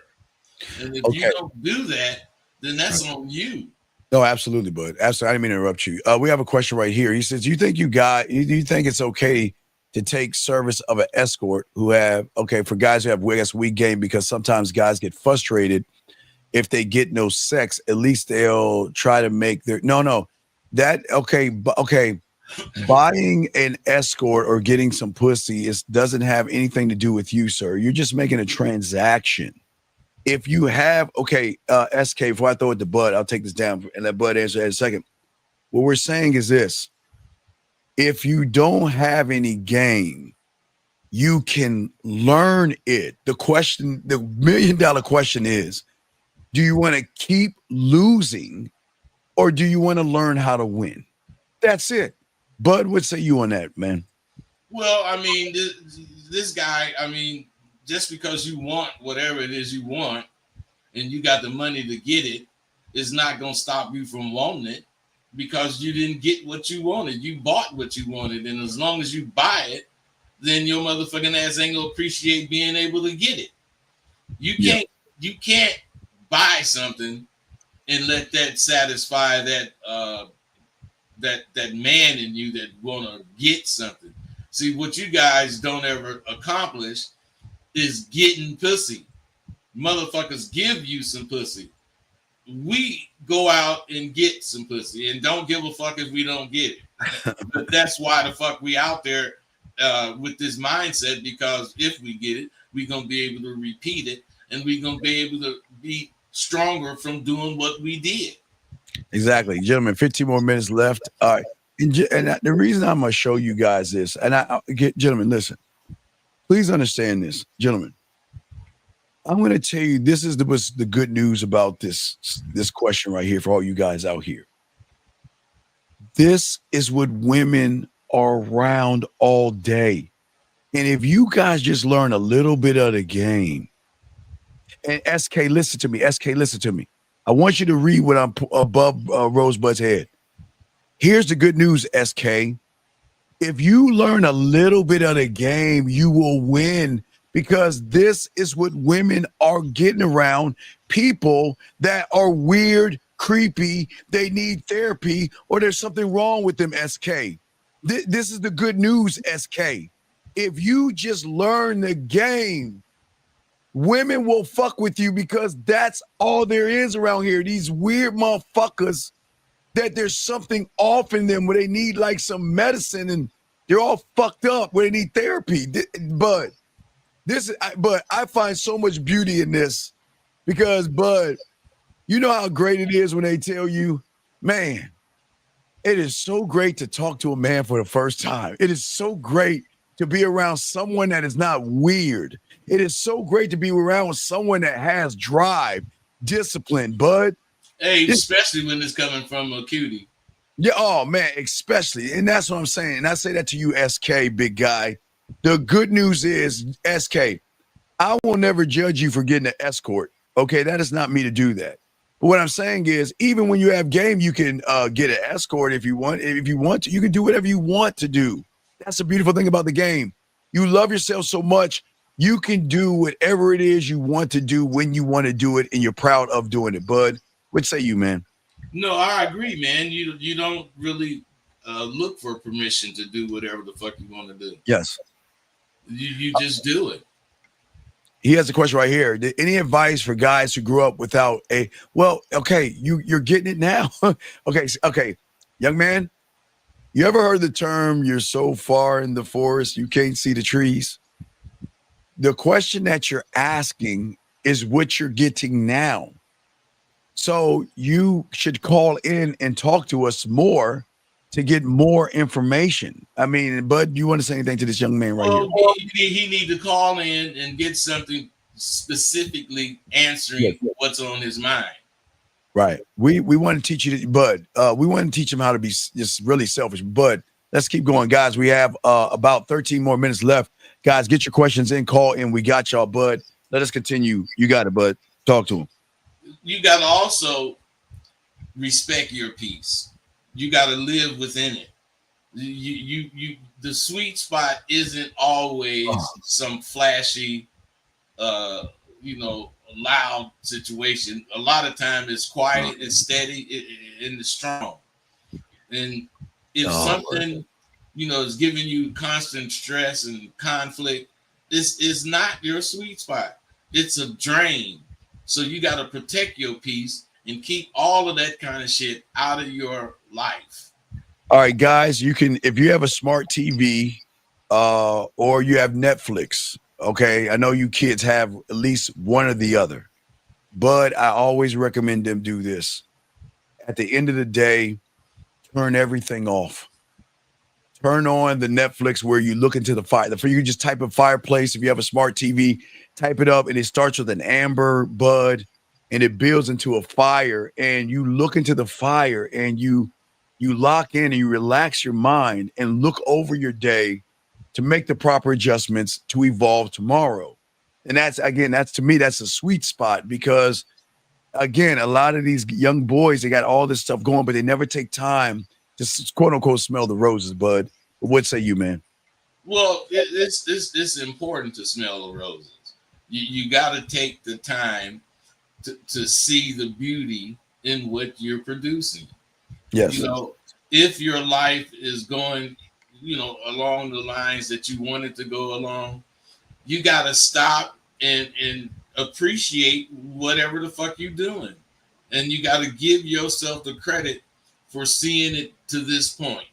And if you don't do that, then that's on you. No, absolutely, bud. Absolutely. I didn't mean to interrupt you. We have a question right here. He says, do you think it's okay to take service of an escort who have, for guys who have, weak game, because sometimes guys get frustrated if they get no sex, at least they'll try to make their, buying an escort or getting some pussy doesn't have anything to do with you, sir. You're just making a transaction. If you have, SK, before I throw it to Bud, I'll take this down and let Bud answer in a second. What we're saying is this. If you don't have any game, you can learn it. The $1 million question is, do you want to keep losing or do you want to learn how to win? That's it. Bud, what say you on that, man? Well, I mean, this guy, just because you want whatever it is you want and you got the money to get it, is not going to stop you from wanting it because you didn't get what you wanted. You bought what you wanted. And as long as you buy it, then your motherfucking ass ain't going to appreciate being able to get it. You can't buy something and let that satisfy that man in you that want to get something. See, what you guys don't ever accomplish is getting pussy. Motherfuckers give you some pussy. We go out and get some pussy and don't give a fuck if we don't get it. But that's why the fuck we out there with this mindset, because if we get it, we're going to be able to repeat it and we're going to be able to be stronger from doing what we did. Exactly. Gentlemen, 15 more minutes left. All right. And the reason I'm going to show you guys this, and gentlemen, listen, please understand this, gentlemen. I'm going to tell you, this is the good news about this question right here for all you guys out here. This is what women are around all day. And if you guys just learn a little bit of the game, and SK, listen to me. SK, listen to me. I want you to read what I'm above Rosebud's head. Here's the good news, SK. If you learn a little bit of the game, you will win because this is what women are getting around people that are weird, creepy, they need therapy, or there's something wrong with them, SK. This is the good news, SK. If you just learn the game, women will fuck with you because that's all there is around here. These weird motherfuckers that there's something off in them where they need like some medicine and they're all fucked up where they need therapy. But I find so much beauty in this because, Bud, you know how great it is when they tell you, man, it is so great to talk to a man for the first time. It is so great to be around someone that is not weird. It is so great to be around someone that has drive, discipline, Bud. Hey, especially when it's coming from a cutie. Yeah, oh man, especially. And that's what I'm saying. And I say that to you, SK, big guy. The good news is, SK, I will never judge you for getting an escort. Okay, that is not me to do that. But what I'm saying is, even when you have game, you can get an escort if you want. If you want to, you can do whatever you want to do. That's the beautiful thing about the game. You love yourself so much, you can do whatever it is you want to do when you want to do it, and you're proud of doing it, Bud. What say you, man? No, I agree, man. You don't really look for permission to do whatever the fuck you want to do. Yes. You just do it. He has a question right here. Any advice for guys who grew up without a, well, okay, you're getting it now. Okay. Young man, you ever heard the term, you're so far in the forest, you can't see the trees? The question that you're asking is what you're getting now. So you should call in and talk to us more to get more information. I mean, Bud, you want to say anything to this young man right here? He need to call in and get something specifically answering what's on his mind. Right. We want to teach you, Bud. We want to teach him how to be just really selfish. But let's keep going, guys. We have about 13 more minutes left. Guys, get your questions in, call in. We got y'all, Bud. Let us continue. You got it, Bud. Talk to him. You got to also respect your peace. You got to live within it. You the sweet spot isn't always some flashy, loud situation. A lot of time it's quiet and steady and it's strong. And if something, is giving you constant stress and conflict, this is not your sweet spot. It's a drain. So you got to protect your peace and keep all of that kind of shit out of your life. All right, guys, you can, if you have a smart TV or you have Netflix, okay, I know you kids have at least one or the other, but I always recommend them do this. At the end of the day, turn everything off. Turn on the Netflix where you look into the fire. You just type in fireplace. If you have a smart TV, type it up, and it starts with an amber, Bud, and it builds into a fire. And you look into the fire, and you lock in and you relax your mind and look over your day to make the proper adjustments to evolve tomorrow. And that's to me, that's a sweet spot because, again, a lot of these young boys, they got all this stuff going, but they never take time to quote unquote smell the roses, Bud. What say you, man? Well, it's important to smell the roses. You got to take the time to see the beauty in what you're producing. Yes. If your life is going, along the lines that you want it to go along, you got to stop and appreciate whatever the fuck you're doing. And you got to give yourself the credit for seeing it to this point.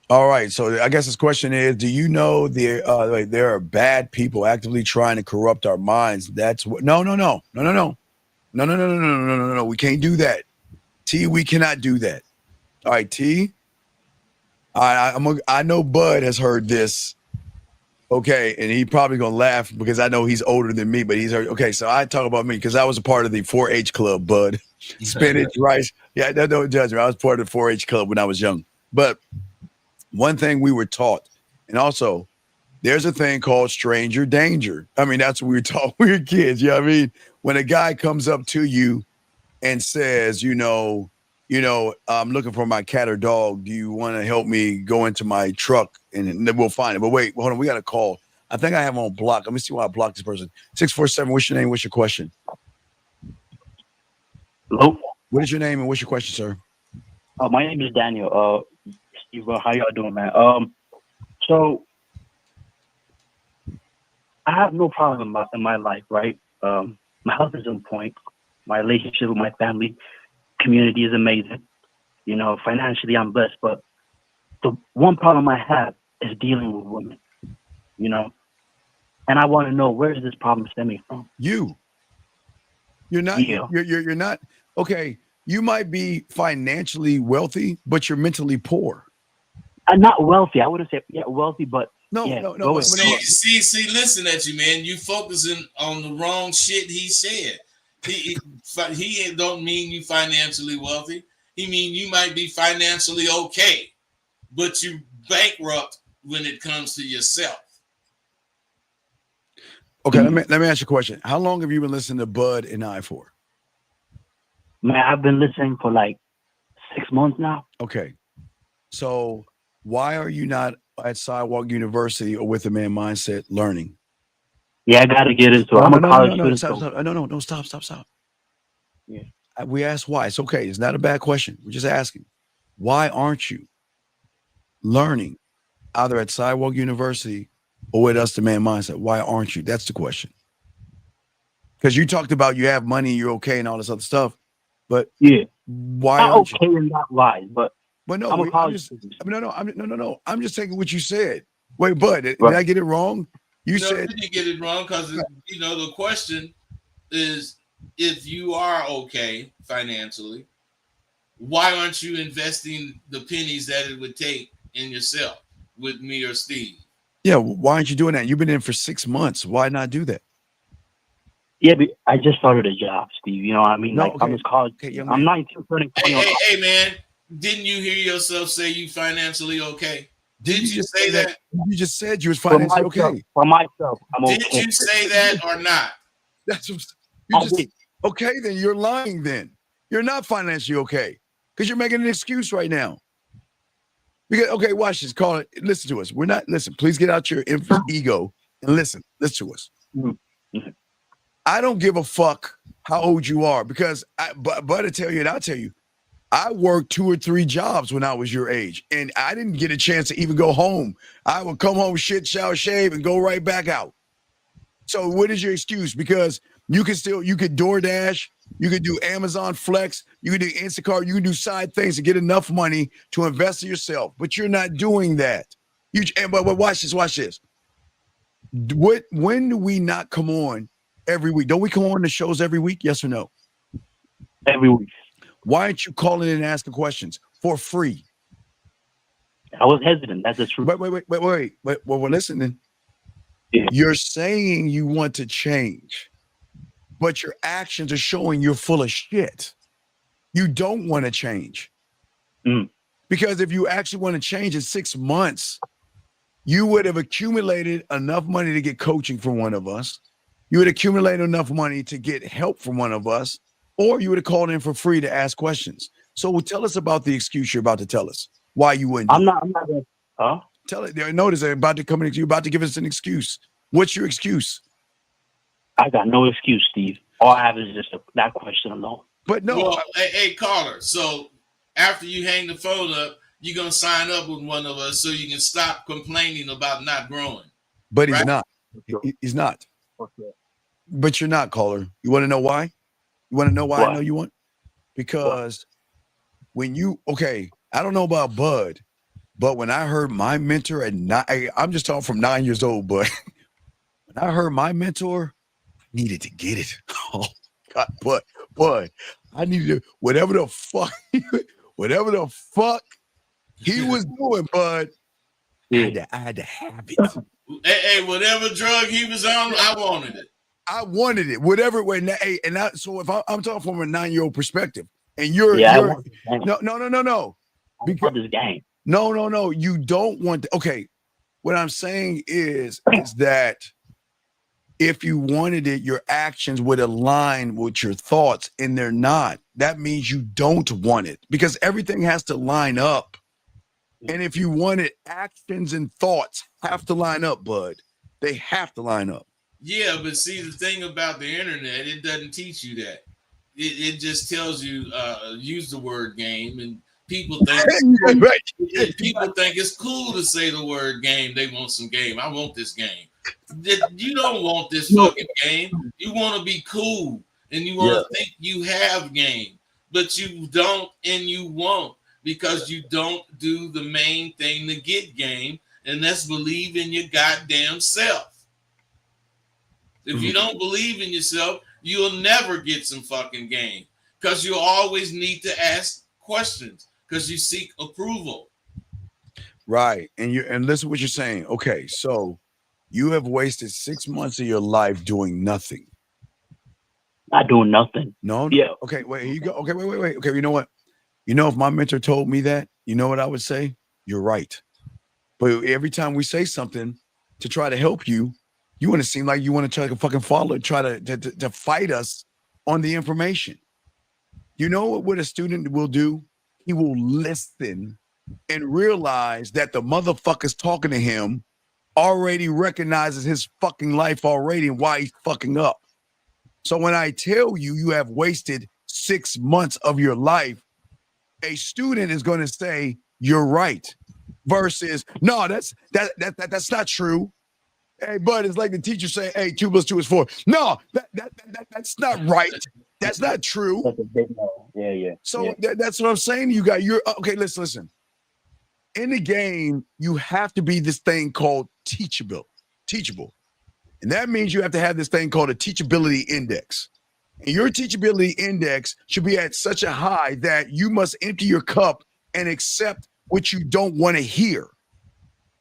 All right. So I guess this question is, do you know there are bad people actively trying to corrupt our minds? That's what, no. We can't do that. T, we cannot do that. All right, T. I know Bud has heard this. Okay, and he probably gonna laugh because I know he's older than me, but he's heard. Okay, so I talk about me because I was a part of the 4-H club, Bud. Spinach, rice. Yeah, don't judge me. I was part of the 4-H club when I was young. But one thing we were taught, and also there's a thing called stranger danger. I mean, that's what we were taught when we were kids. You know what I mean? When a guy comes up to you and says, I'm looking for my cat or dog. Do you want to help me go into my truck and then we'll find it? But wait, hold on. We got a call. I think I have him on block. Let me see why I blocked this person. 647. What's your name? What's your question? Hello. What is your name and what's your question, sir? My name is Daniel. Steve, how y'all doing, man? So I have no problem in my life, right? My health is on point. My relationship with my family, community is amazing. You know, financially I'm blessed, but the one problem I have is dealing with women. You know, and I want to know, where is this problem stemming from? You're not. Yeah. You're not. Okay, you might be financially wealthy, but you're mentally poor. I'm not wealthy. I wouldn't say wealthy, but no. See, listen at you, man. You focusing on the wrong shit he said. He don't mean you financially wealthy. He mean you might be financially okay, but you bankrupt when it comes to yourself. Okay, let me ask you a question. How long have you been listening to Bud and I for? Man, I've been listening for like 6 months now. Okay. So why are you not at Sidewalk University or With a Man Mindset learning? Yeah, I got to get into it. I'm a college student. Stop. Yeah. We asked why. It's okay. It's not a bad question. We're just asking. Why aren't you learning either at Sidewalk University or with us, the Man Mindset? Why aren't you? That's the question. Because you talked about you have money, you're okay, and all this other stuff. But yeah, why not aren't okay you? and not wise, but no, I'm a college student. No. I'm just taking what you said. Wait, Bud, did I get it wrong? You said you didn't get it wrong because the question is, if you are okay financially, why aren't you investing the pennies that it would take in yourself with me or Steve? Yeah, why aren't you doing that? You've been in for 6 months. Why not do that? Yeah, but I just started a job, Steve. You know what I mean? I'm in college. Okay, I'm 19, turning 20. Hey, man, didn't you hear yourself say you financially okay? Did you say that? You just said you was financially okay. For myself, I'm okay. Did you say that or not? That's what you just okay. Then you're lying. Then you're not financially okay because you're making an excuse right now. Because okay, watch this. Call it. Listen to us. We're not. Listen. Please get out your ego and listen. Listen to us. Mm-hmm. I don't give a fuck how old you are because but I tell you and I'll tell you, I worked 2 or 3 jobs when I was your age and I didn't get a chance to even go home. I would come home, shit, shower, shave, and go right back out. So what is your excuse? Because you could DoorDash, you could do Amazon Flex, you could do Instacart, you can do side things to get enough money to invest in yourself, but you're not doing that. But watch this. When do we not come on every week? Don't we come on the shows every week? Yes or no? Every week. Why aren't you calling in and asking questions for free? I was hesitant. That's the truth. Wait. Well, we're listening. Yeah. You're saying you want to change, but your actions are showing you're full of shit. You don't want to change. Because if you actually want to change in 6 months, you would have accumulated enough money to get coaching from one of us. You would accumulate enough money to get help from one of us, or you would have called in for free to ask questions. So tell us about the excuse you're about to tell us. Why you wouldn't? I'm not going to. Tell it. Notice they're about to come in. You're about to give us an excuse. What's your excuse? I got no excuse, Steve. All I have is just that question alone. But no. Well, hey, caller. So after you hang the phone up, you're going to sign up with one of us so you can stop complaining about not growing. But he's not. He's not. Okay. But you're not, caller. You want to know why? You want to know why I know you want? Because when I don't know about Bud, but when I heard my mentor at 9, I'm just talking from 9 years old, but when I heard my mentor, I needed to get it. Oh God, Bud, I needed whatever the fuck he was doing, Bud. I had to have it. Hey, whatever drug he was on, I wanted it. I wanted it, whatever it was. So if I'm talking from a 9-year-old perspective, and you're no. Because this game. No. You don't want to. Okay, what I'm saying is that if you wanted it, your actions would align with your thoughts, and they're not. That means you don't want it because everything has to line up. And if you want it, actions and thoughts have to line up, Bud. They have to line up. Yeah, but see, the thing about the internet, it doesn't teach you that. It just tells you use the word game, and people think people think it's cool to say the word game. They want some game. I want this game. You don't want this fucking game. You want to be cool, and you want to think you have game, but you don't, and you won't, because you don't do the main thing to get game, and that's believe in your goddamn self. If you don't believe in yourself, you'll never get some fucking game, because you always need to ask questions because you seek approval. Right. And listen what you're saying. Okay, so you have wasted 6 months of your life doing nothing. Not doing nothing. No. Yeah. Okay, wait, here you go. Okay, wait. Okay, you know what? You know, if my mentor told me that, you know what I would say? You're right. But every time we say something to try to help you, you want to seem like you want to try to fucking follow, try to fight us on the information. You know what a student will do? He will listen and realize that the motherfuckers talking to him already recognizes his fucking life already and why he's fucking up. So when I tell you you have wasted 6 months of your life, a student is going to say you're right versus no, that's not true. Hey, bud, it's like the teacher saying, hey, 2 + 2 is 4. No, that's not right. That's not true. That's a big no. Yeah. So that's what I'm saying to you guys. You're okay, listen. In the game, you have to be this thing called teachable. And that means you have to have this thing called a teachability index. And your teachability index should be at such a high that you must empty your cup and accept what you don't want to hear.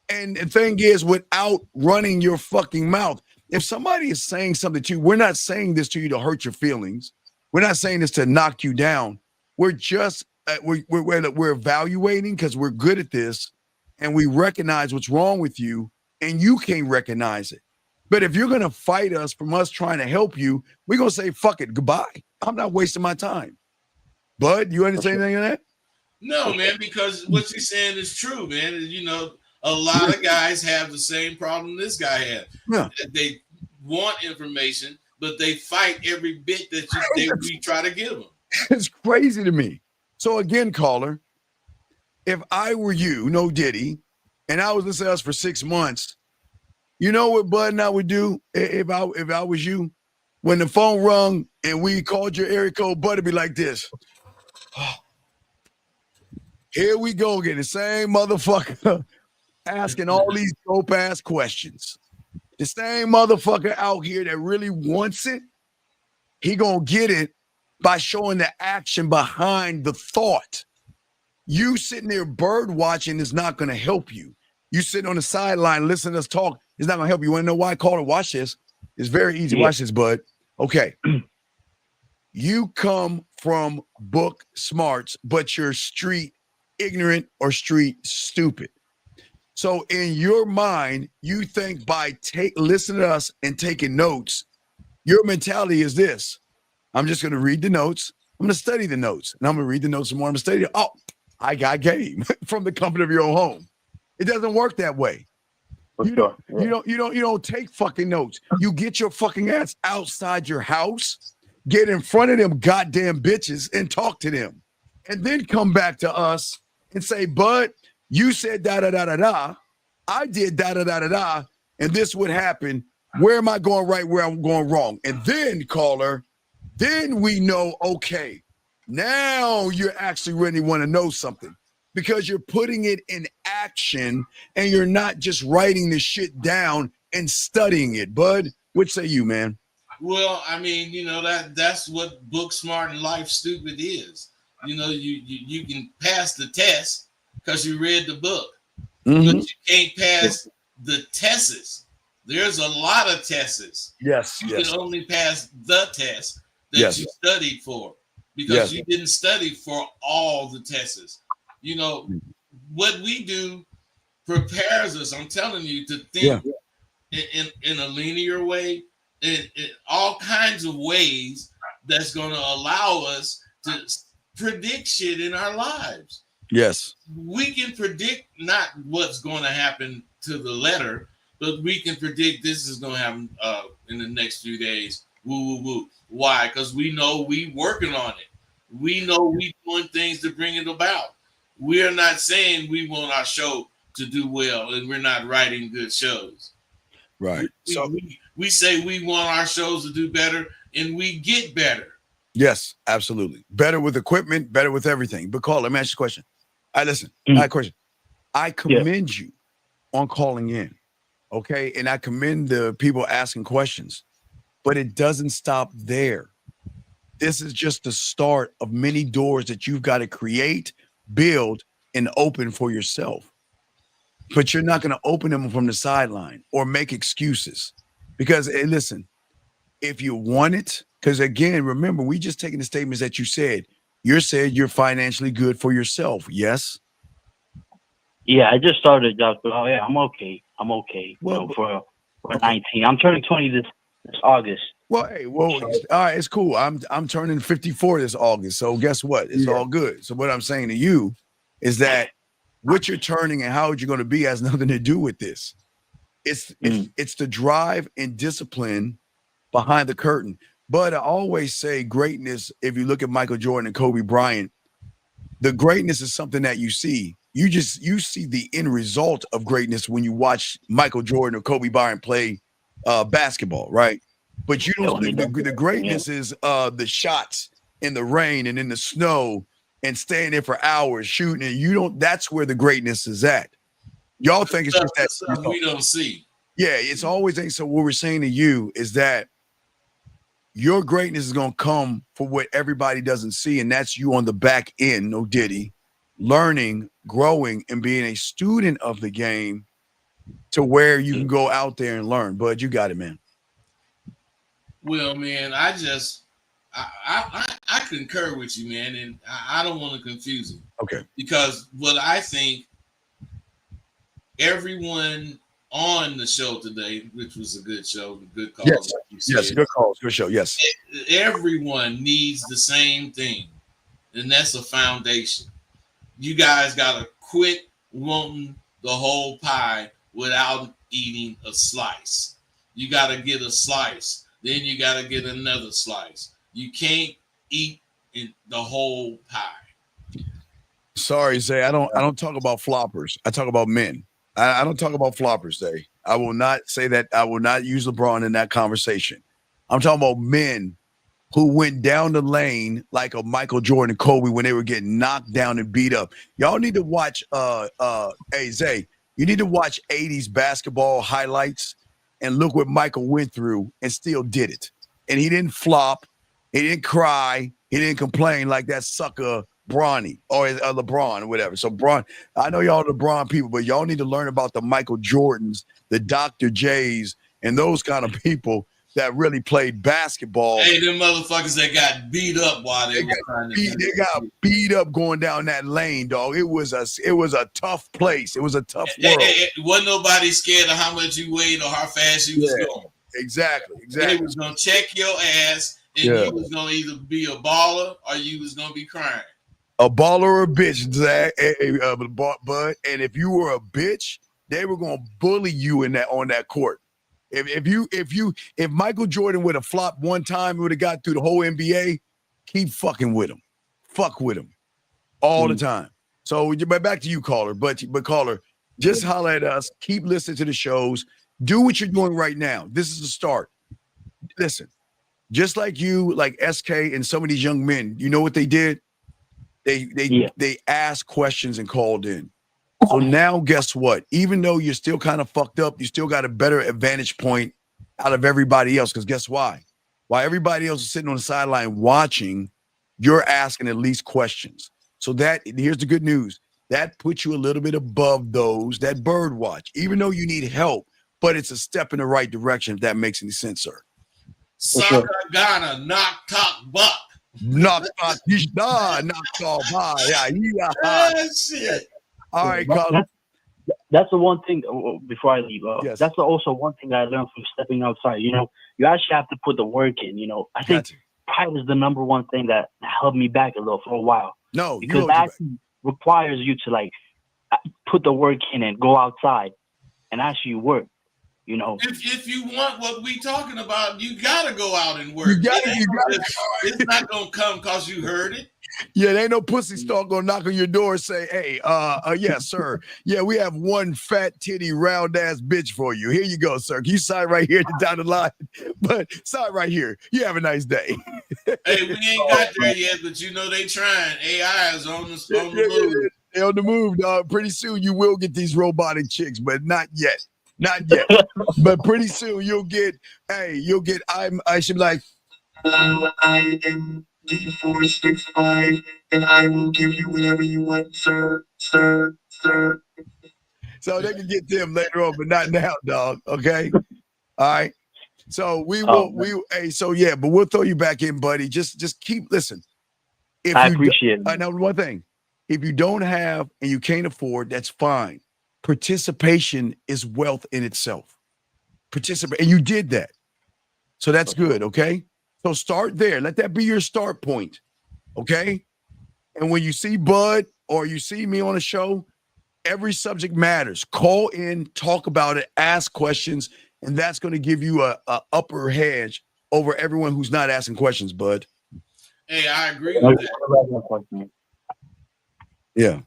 And the thing is, without running your fucking mouth, if somebody is saying something to you, we're not saying this to you to hurt your feelings. We're not saying this to knock you down. We're just we're evaluating because we're good at this, and we recognize what's wrong with you, and you can't recognize it. But if you're gonna fight us from us trying to help you, we're gonna say fuck it, goodbye. I'm not wasting my time. Bud, you understand anything of that? No, man, because what you're saying is true, man. You know, a lot of guys have the same problem this guy had. Yeah. They want information, but they fight every bit that we try to give them. It's crazy to me. So again, caller, if I were you, no Diddy, and I was listening to us for 6 months, you know what Bud and I would do if I was you? When the phone rung and we called your area code, Bud would be like this. Oh, here we go again, the same motherfucker asking all these dope ass questions. The same motherfucker out here that really wants it, he gonna get it by showing the action behind the thought. You sitting there bird watching is not gonna help you. You sitting on the sideline listening to us talk is not gonna help you. You wanna know why? Caller, watch this. It's very easy. Watch this, Bud. Okay. You come from book smarts, but you're street ignorant or street stupid. So in your mind, you think by listening to us and taking notes, your mentality is this. I'm just going to read the notes. I'm going to study the notes. And I'm going to read the notes some more. I'm going to study it. Oh, I got game from the comfort of your own home. It doesn't work that way. You don't take fucking notes. You get your fucking ass outside your house, get in front of them goddamn bitches and talk to them. And then come back to us and say, Bud, you said da-da-da-da-da. I did da-da-da-da-da. And this would happen. Where am I going right? Where I'm going wrong? And then, caller, then we know, okay, now you're actually really want to know something because you're putting it in action and you're not just writing the shit down and studying it. Bud, what say you, man? Well, I mean, you know, that's what book smart and life stupid is. You know, you can pass the test because you read the book, but you can't pass the tests. There's a lot of tests. Yes. You can only pass the test that you studied for because you didn't study for all the tests. You know, what we do prepares us, I'm telling you, to think in a linear way, in all kinds of ways that's going to allow us to predict shit in our lives. Yes. We can predict not what's going to happen to the letter, but we can predict this is going to happen in the next few days. Woo, woo, woo. Why? Because we know we working on it. We know we doing things to bring it about. We are not saying we want our show to do well and we're not writing good shows. Right. We say we want our shows to do better and we get better. Yes, absolutely. Better with equipment, better with everything. But Carl, let me ask you a question. Listen, I have a question. I commend you on calling in. Okay. And I commend the people asking questions, but it doesn't stop there. This is just the start of many doors that you've got to create, build, and open for yourself. But you're not going to open them from the sideline or make excuses. Because, hey, listen, if you want it, because again, remember, we just taking the statements that you said. You said you're financially good for yourself. Yes? Yeah, I just started a job, but yeah, I'm okay. Well, for 19. I'm turning 20 this August. Well, hey, all right, it's cool. I'm turning 54 this August, so guess what? It's all good. So what I'm saying to you is that what you're turning and how you're going to be has nothing to do with this. It's the drive and discipline behind the curtain. But I always say greatness. If you look at Michael Jordan and Kobe Bryant, the greatness is something that you see. You see the end result of greatness when you watch Michael Jordan or Kobe Bryant play basketball, right? But you don't think the greatness is the shots in the rain and in the snow and staying there for hours shooting. And you don't. That's where the greatness is at. Y'all think it's just that we don't see. Yeah, it's always. So what we're saying to you is that your greatness is going to come for what everybody doesn't see, and that's you on the back end, no Diddy, learning, growing, and being a student of the game to where you can go out there and learn. Bud, you got it, man. Well, man, I concur with you, man, and I don't want to confuse him. Okay. Because what I think everyone on the show today, which was a good show, good call. Yes, like you said, yes, good calls, good show. Yes. Everyone needs the same thing, and that's a foundation. You guys got to quit wanting the whole pie without eating a slice. You got to get a slice. Then you got to get another slice. You can't eat the whole pie. Sorry, Zay. I don't talk about floppers. I talk about men. I don't talk about floppers, Zay. I will not say that. I will not use LeBron in that conversation. I'm talking about men who went down the lane like a Michael Jordan and Kobe when they were getting knocked down and beat up. Y'all need to watch hey Zay, you need to watch 80s basketball highlights and look what Michael went through and still did it. And he didn't flop, he didn't cry, he didn't complain like that sucker Bronny or LeBron or whatever. So Bron, I know y'all LeBron people, but y'all need to learn about the Michael Jordans, the Dr. J's, and those kind of people that really played basketball. Hey, them motherfuckers that got beat up while they got beat up going down that lane, dog. It was a tough place. It was a tough world. Wasn't nobody scared of how much you weighed or how fast you was going. Exactly. They was gonna check your ass, and you was gonna either be a baller or you was gonna be crying. A baller or a bitch, Zach, Bud. And if you were a bitch, they were gonna bully you on that court. If Michael Jordan would have flopped one time, he would have got through the whole NBA. Keep fucking with him, fuck with him, all the time. So, but back to you, caller. But caller, just holler at us. Keep listening to the shows. Do what you're doing right now. This is the start. Listen, just like you, like SK and some of these young men, you know what they did? They asked questions and called in. So now guess what? Even though you're still kind of fucked up, you still got a better advantage point out of everybody else. Because guess why? While everybody else is sitting on the sideline watching, you're asking at least questions. So here's the good news. That puts you a little bit above those that bird watch, even though you need help, but it's a step in the right direction, if that makes any sense, sir. Soccer Ghana, knock top buck. Knock top shit. All right, Colin. That's the one thing before I leave. Yes. That's also one thing I learned from stepping outside. You know, you actually have to put the work in. You know, I think pride is the number one thing that held me back a little for a while. No, because that actually requires you to like put the work in and go outside and actually work. You know, if you want what we talking about, you gotta go out and work. It's not gonna come because you heard it. Yeah, there ain't no pussy stalk gonna knock on your door and say, "Hey, yes, sir. Yeah, we have one fat titty round ass bitch for you. Here you go, sir. Can you sign right here down the line? But sign right here. You have a nice day." Hey, we ain't got there yet, but you know they trying. AI is on the move. They're on the move, dog. Pretty soon you will get these robotic chicks, but not yet. Not yet. But pretty soon you'll get. I should be like. I am 465, and I will give you whatever you want, sir. So they can get them later on, but not now, dog. Okay. All right. So but we'll throw you back in, buddy. Just keep listen. I appreciate it. I know one thing. If you don't have and you can't afford, that's fine. Participation is wealth in itself. Participate, and you did that. So that's good, okay? So start there. Let that be your start point, okay? And when you see Bud or you see me on a show, every subject matters. Call in, talk about it, ask questions, and that's going to give you a upper hedge over everyone who's not asking questions, Bud. Hey, I agree with that. Yeah.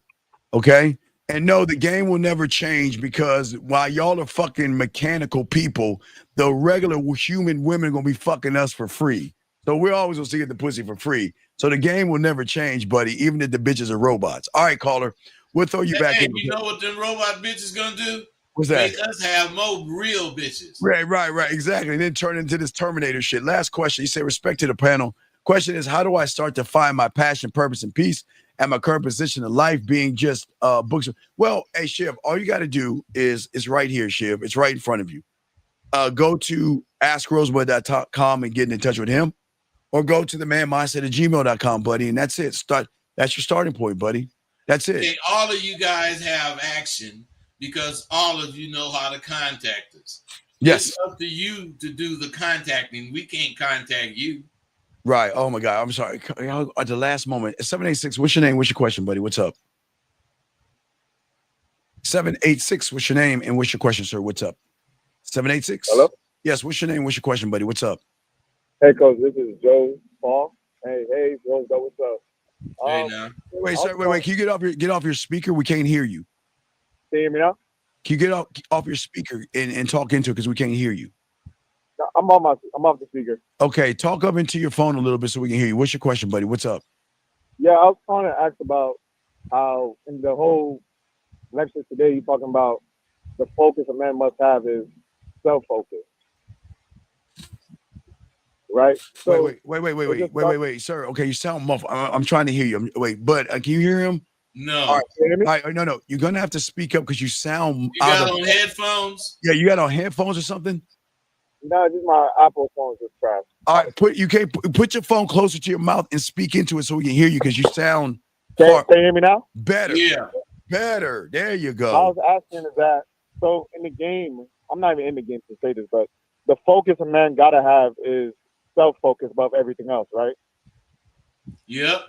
Okay. And no, the game will never change because while y'all are fucking mechanical people, the regular human women are going to be fucking us for free. So we're always going to get the pussy for free. So the game will never change, buddy, even if the bitches are robots. All right, caller. We'll throw you back in. You know what them robot bitches going to do? What's that? Make us have more real bitches. Right. Exactly. And then turn into this Terminator shit. Last question. You say respect to the panel. Question is, how do I start to find my passion, purpose, and peace at my current position in life being just books? Well, hey, Shiv, all you got to do is right here, Shiv. It's right in front of you. Go to askrosebud.com and get in touch with him, or go to the manmindset@gmail.com, buddy. And that's it. That's your starting point, buddy. That's it. Okay, all of you guys have action because all of you know how to contact us. Yes. It's up to you to do the contacting. We can't contact you. Right. Oh my God. I'm sorry. At the last moment. 786. What's your name? What's your question, buddy? What's up? 786. What's your name and what's your question, sir? What's up? 786. Hello. Yes. What's your name? What's your question, buddy? What's up? Hey, coach. This is Joe Paul. Hey, Joe. What's up? Hey, now. Wait, sir. Wait. Can you get off your speaker? We can't hear you. Can you hear me now? Can you get off your speaker and talk into it because we can't hear you? I'm off the speaker. Okay, talk up into your phone a little bit so we can hear you. What's your question, buddy? What's up? Yeah, I was trying to ask about how in the whole lecture today you're talking about the focus a man must have is self-focus. Right? So wait, sir. Okay, you sound muffled. I'm trying to hear you. Bud, can you hear him? No. All right, can you hear me? All right, no. You're gonna have to speak up because you sound. You got on headphones? Yeah, you got on headphones or something? No, just my Apple phone is trash. All right, put your phone closer to your mouth and speak into it so we can hear you because you sound. Can you hear me now? Better. Yeah. Better. There you go. I was asking is that so in the game, I'm not even in the game to say this, but the focus a man gotta have is self-focus above everything else, right? Yep.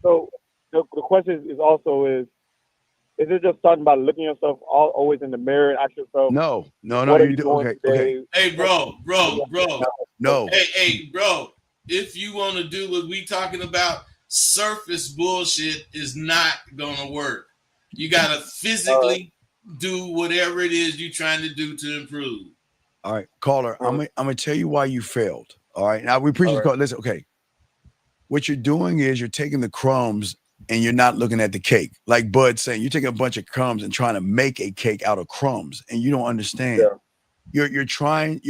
So the question is also is it just starting by looking yourself always in the mirror and ask yourself? No. You do. Okay. Hey, bro. No. Hey, bro. If you want to do what we talking about, surface bullshit is not gonna work. You gotta physically do whatever it is you're trying to do to improve. All right, caller. I'm gonna tell you why you failed. All right. Now we appreciate the call. Listen. Okay. What you're doing is you're taking the crumbs and you're not looking at the cake. Like Bud saying, you're taking a bunch of crumbs and trying to make a cake out of crumbs, and you don't understand. Yeah. You're trying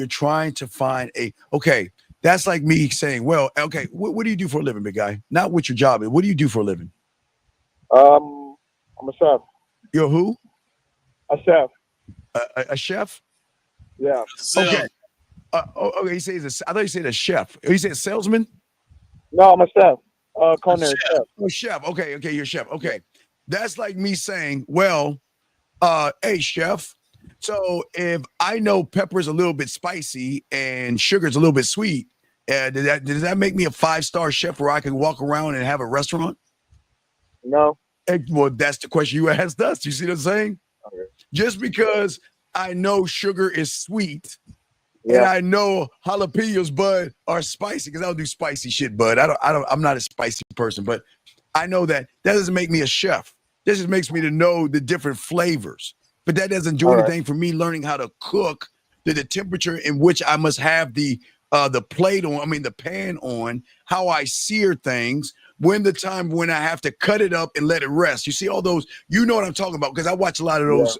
to find okay. That's like me saying, well, okay, what do you do for a living, big guy? Not what your job is. What do you do for a living? I'm a chef. You're who? A chef. A chef? Yeah. Okay. Okay. I thought you said a chef. You said salesman? No, I'm a chef. Culinary chef. Oh, chef. Okay, you're a chef. Okay. That's like me saying, well, hey, chef. So if I know pepper's a little bit spicy and sugar's a little bit sweet, does that make me a 5-star chef where I can walk around and have a restaurant? No. Well, that's the question you asked us. You see what I'm saying? Okay. Just because I know sugar is sweet. Yeah. And I know jalapenos, bud, are spicy because I don't do spicy shit, bud. I'm not a spicy person, but I know that doesn't make me a chef. This just makes me to know the different flavors. But that doesn't do anything for me learning how to cook to the temperature in which I must have the plate on, the pan on, how I sear things, when I have to cut it up and let it rest. You see all those, you know what I'm talking about, because I watch a lot of those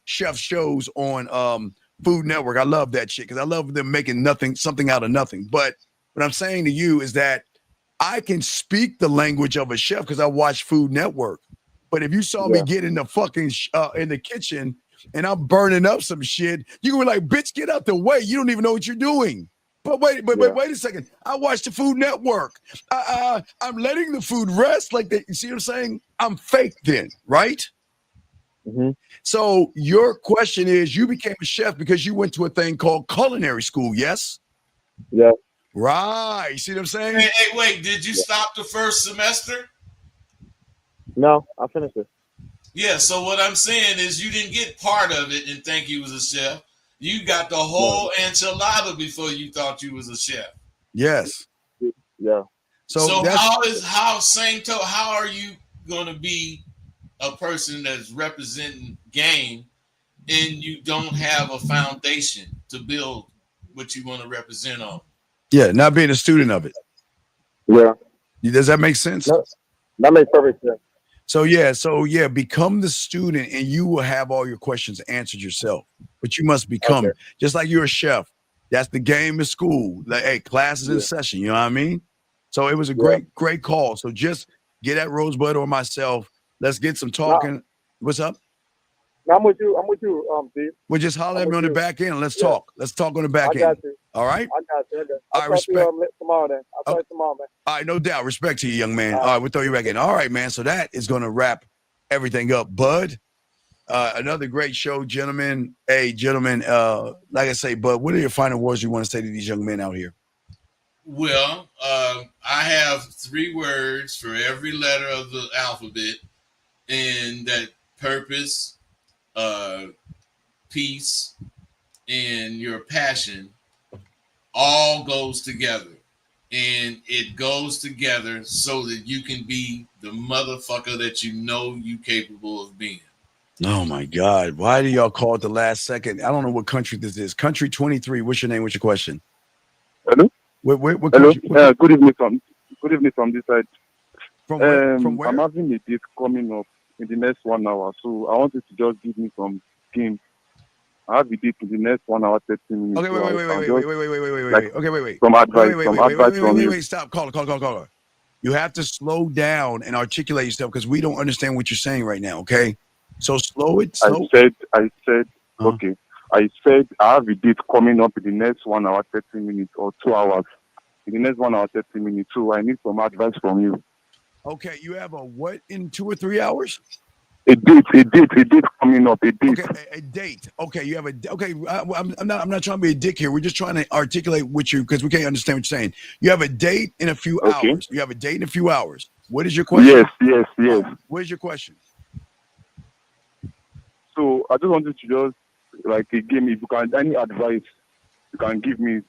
chef shows on Food Network. I love that shit because I love them making something out of nothing. But what I'm saying to you is that I can speak the language of a chef because I watch Food Network. But if you saw me get in the fucking in the kitchen and I'm burning up some shit, you gonna be like, bitch, get out the way. You don't even know what you're doing. But wait a second. I watch the Food Network. I'm letting the food rest. You see what I'm saying? I'm fake then, right? Mm-hmm. So your question is, you became a chef because you went to a thing called culinary school, yes? Yeah. Right. You see what I'm saying? Hey, wait, did you stop the first semester? No, I finished it. Yeah, so what I'm saying is you didn't get part of it and think you was a chef. You got the whole enchilada before you thought you was a chef. Yes. Yeah. So how are you going to be a person that's representing game and you don't have a foundation to build what you want to represent on? Yeah, not being a student of it. Yeah. Does that make sense? No, that makes perfect sense. So become the student and you will have all your questions answered yourself. But you must become, just like you're a chef. That's the game of school. Like, hey, class is in session, you know what I mean? So it was a great call. So just get at Rosebud or myself. Let's get some talking. What's up? I'm with you, Steve. Well, just holler at me on the back end and let's talk. Let's talk on the back end. I got you. All right? I got you. All right, respect. Tomorrow then. I'll talk to you tomorrow, man. All right, no doubt. Respect to you, young man. All right, we'll throw you back in. All right, man. So that is going to wrap everything up. Bud, another great show, gentlemen. Hey, gentlemen, like I say, Bud, what are your final words you want to say to these young men out here? Well, I have 3 words for every letter of the alphabet, and that purpose, peace, and your passion all goes together. And it goes together so that you can be the motherfucker that you know you capable of being. Oh, my God. Why do y'all call it the last second? I don't know what country this is. Country 23. What's your name? What's your question? Hello? What Hello? Good evening from this side. From where? I'm having a date coming up in the next 1 hour. So I want you to just give me some game. I have a date in the next 1 hour, 30 minutes. Okay, wait. Okay, wait. Some advice from you. Stop. Caller. You have to slow down and articulate yourself because we don't understand what you're saying right now, okay? So slow it. I said, okay. I said I have a date coming up in the next 1 hour, 30 minutes or 2 hours. In the next 1 hour, 30 minutes. So I need some advice from you. Okay, you have a what in 2 or 3 hours? A date coming up. A date. Okay, a date. Okay, you have I'm not trying to be a dick here. We're just trying to articulate with you because we can't understand what you're saying. You have a date in a few hours. You have a date in a few hours. What is your question? Yes. What is your question? So I just wanted to just give me, if you can, any advice you can give me.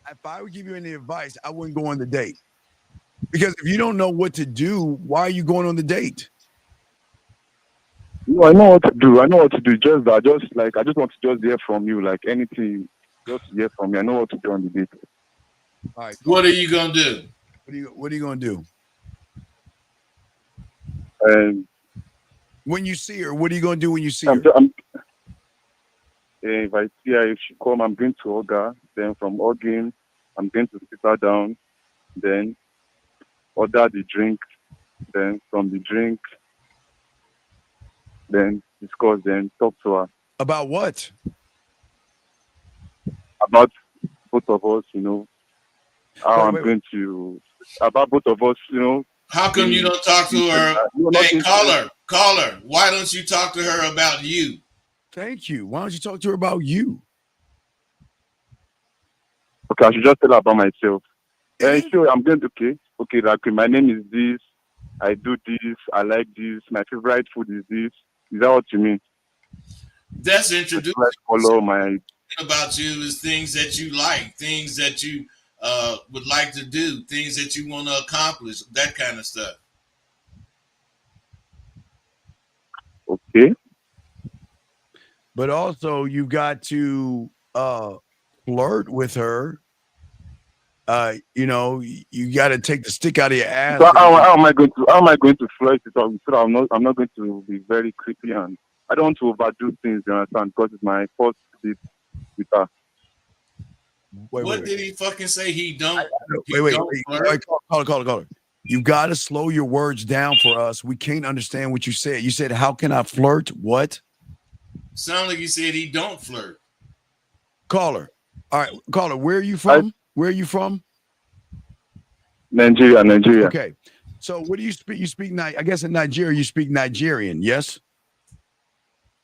If I would give you any advice, I wouldn't go on the date. Because if you don't know what to do, why are you going on the date? No, I know what to do. Just that, I just want to just hear from you, like anything, just hear from me. I know what to do on the date. All right. What are you gonna do? What are you gonna do? When you see her, what are you gonna do when you see her? If I see her, if she come, I'm going to hug her. Then from hugging, I'm going to sit her down. Then order the drink. Then from the drink, then discuss, then talk to her. About what? About both of us, about both of us, How come you don't talk to her? Hey, caller, why don't you talk to her about you? Thank you. Why don't you talk to her about you? Okay, I should just tell her about myself. Sure, I'm going to, okay, my name is this, I do this, I like this, my favorite food is this. Is that what you mean? That's introduced. Flesh color, my About you is things that you like, things that you would like to do, things that you want to accomplish, that kind of stuff. Okay. But also you got to flirt with her. You know, you got to take the stick out of your ass. So how am I going to flirt it up? So I'm not going to be very creepy, and I don't want to overdo things, you understand, because it's my first date with her. What did he fucking say? He don't. Wait. Caller. You got to slow your words down for us. We can't understand what you said. You said, "How can I flirt?" What? Sound like you said he don't flirt. Caller. All right, caller. Where are you from? Where are you from? Nigeria. Okay. So what do you speak? You speak I guess in Nigeria you speak Nigerian, yes?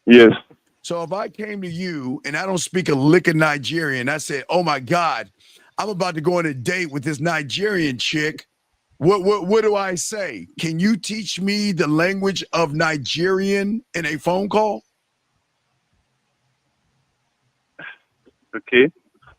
Yes. So if I came to you and I don't speak a lick of Nigerian, I said, "Oh my God, I'm about to go on a date with this Nigerian chick." What do I say? Can you teach me the language of Nigerian in a phone call? Okay.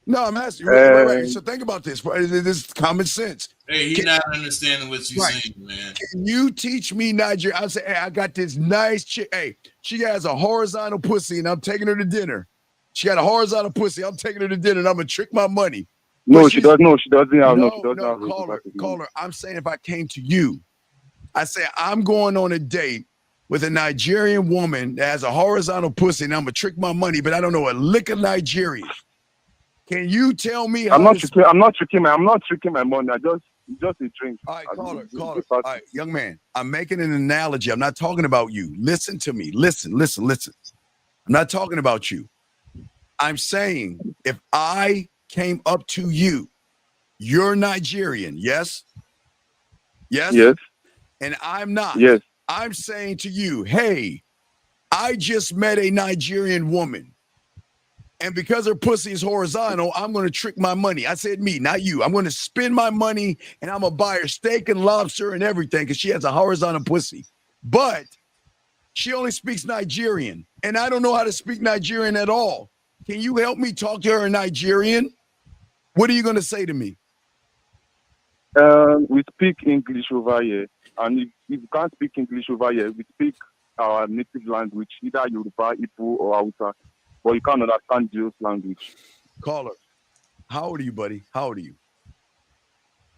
No, I'm asking. Right. So think about this. This is common sense. Hey, he's not understanding what you're saying, man. Can you teach me Nigerian? I say, hey, I got this nice chick. Hey, she has a horizontal pussy, and I'm taking her to dinner. She got a horizontal pussy. I'm taking her to dinner, and I'm gonna trick my money. No, she doesn't. No, she doesn't have. Call her. I'm saying if I came to you, I say I'm going on a date with a Nigerian woman that has a horizontal pussy, and I'm gonna trick my money, but I don't know a lick of Nigerian. Can you tell me how? I'm not tricking my money. Just a drink. All right, caller. All right, young man, I'm making an analogy. I'm not talking about you. Listen to me. Listen. I'm not talking about you. I'm saying if I came up to you, you're Nigerian, yes? Yes? Yes. And I'm not. Yes. I'm saying to you, hey, I just met a Nigerian woman. And because her pussy is horizontal, I'm going to trick my money. I said me, not you. I'm going to spend my money and I'm going to buy her steak and lobster and everything because she has a horizontal pussy. But she only speaks Nigerian. And I don't know how to speak Nigerian at all. Can you help me talk to her in Nigerian? What are you going to say to me? We speak English over here. And if you can't speak English over here, we speak our native language, either Yoruba, Igbo, or Hausa. But you can't understand those language. Caller, how old are you, buddy? How old are you?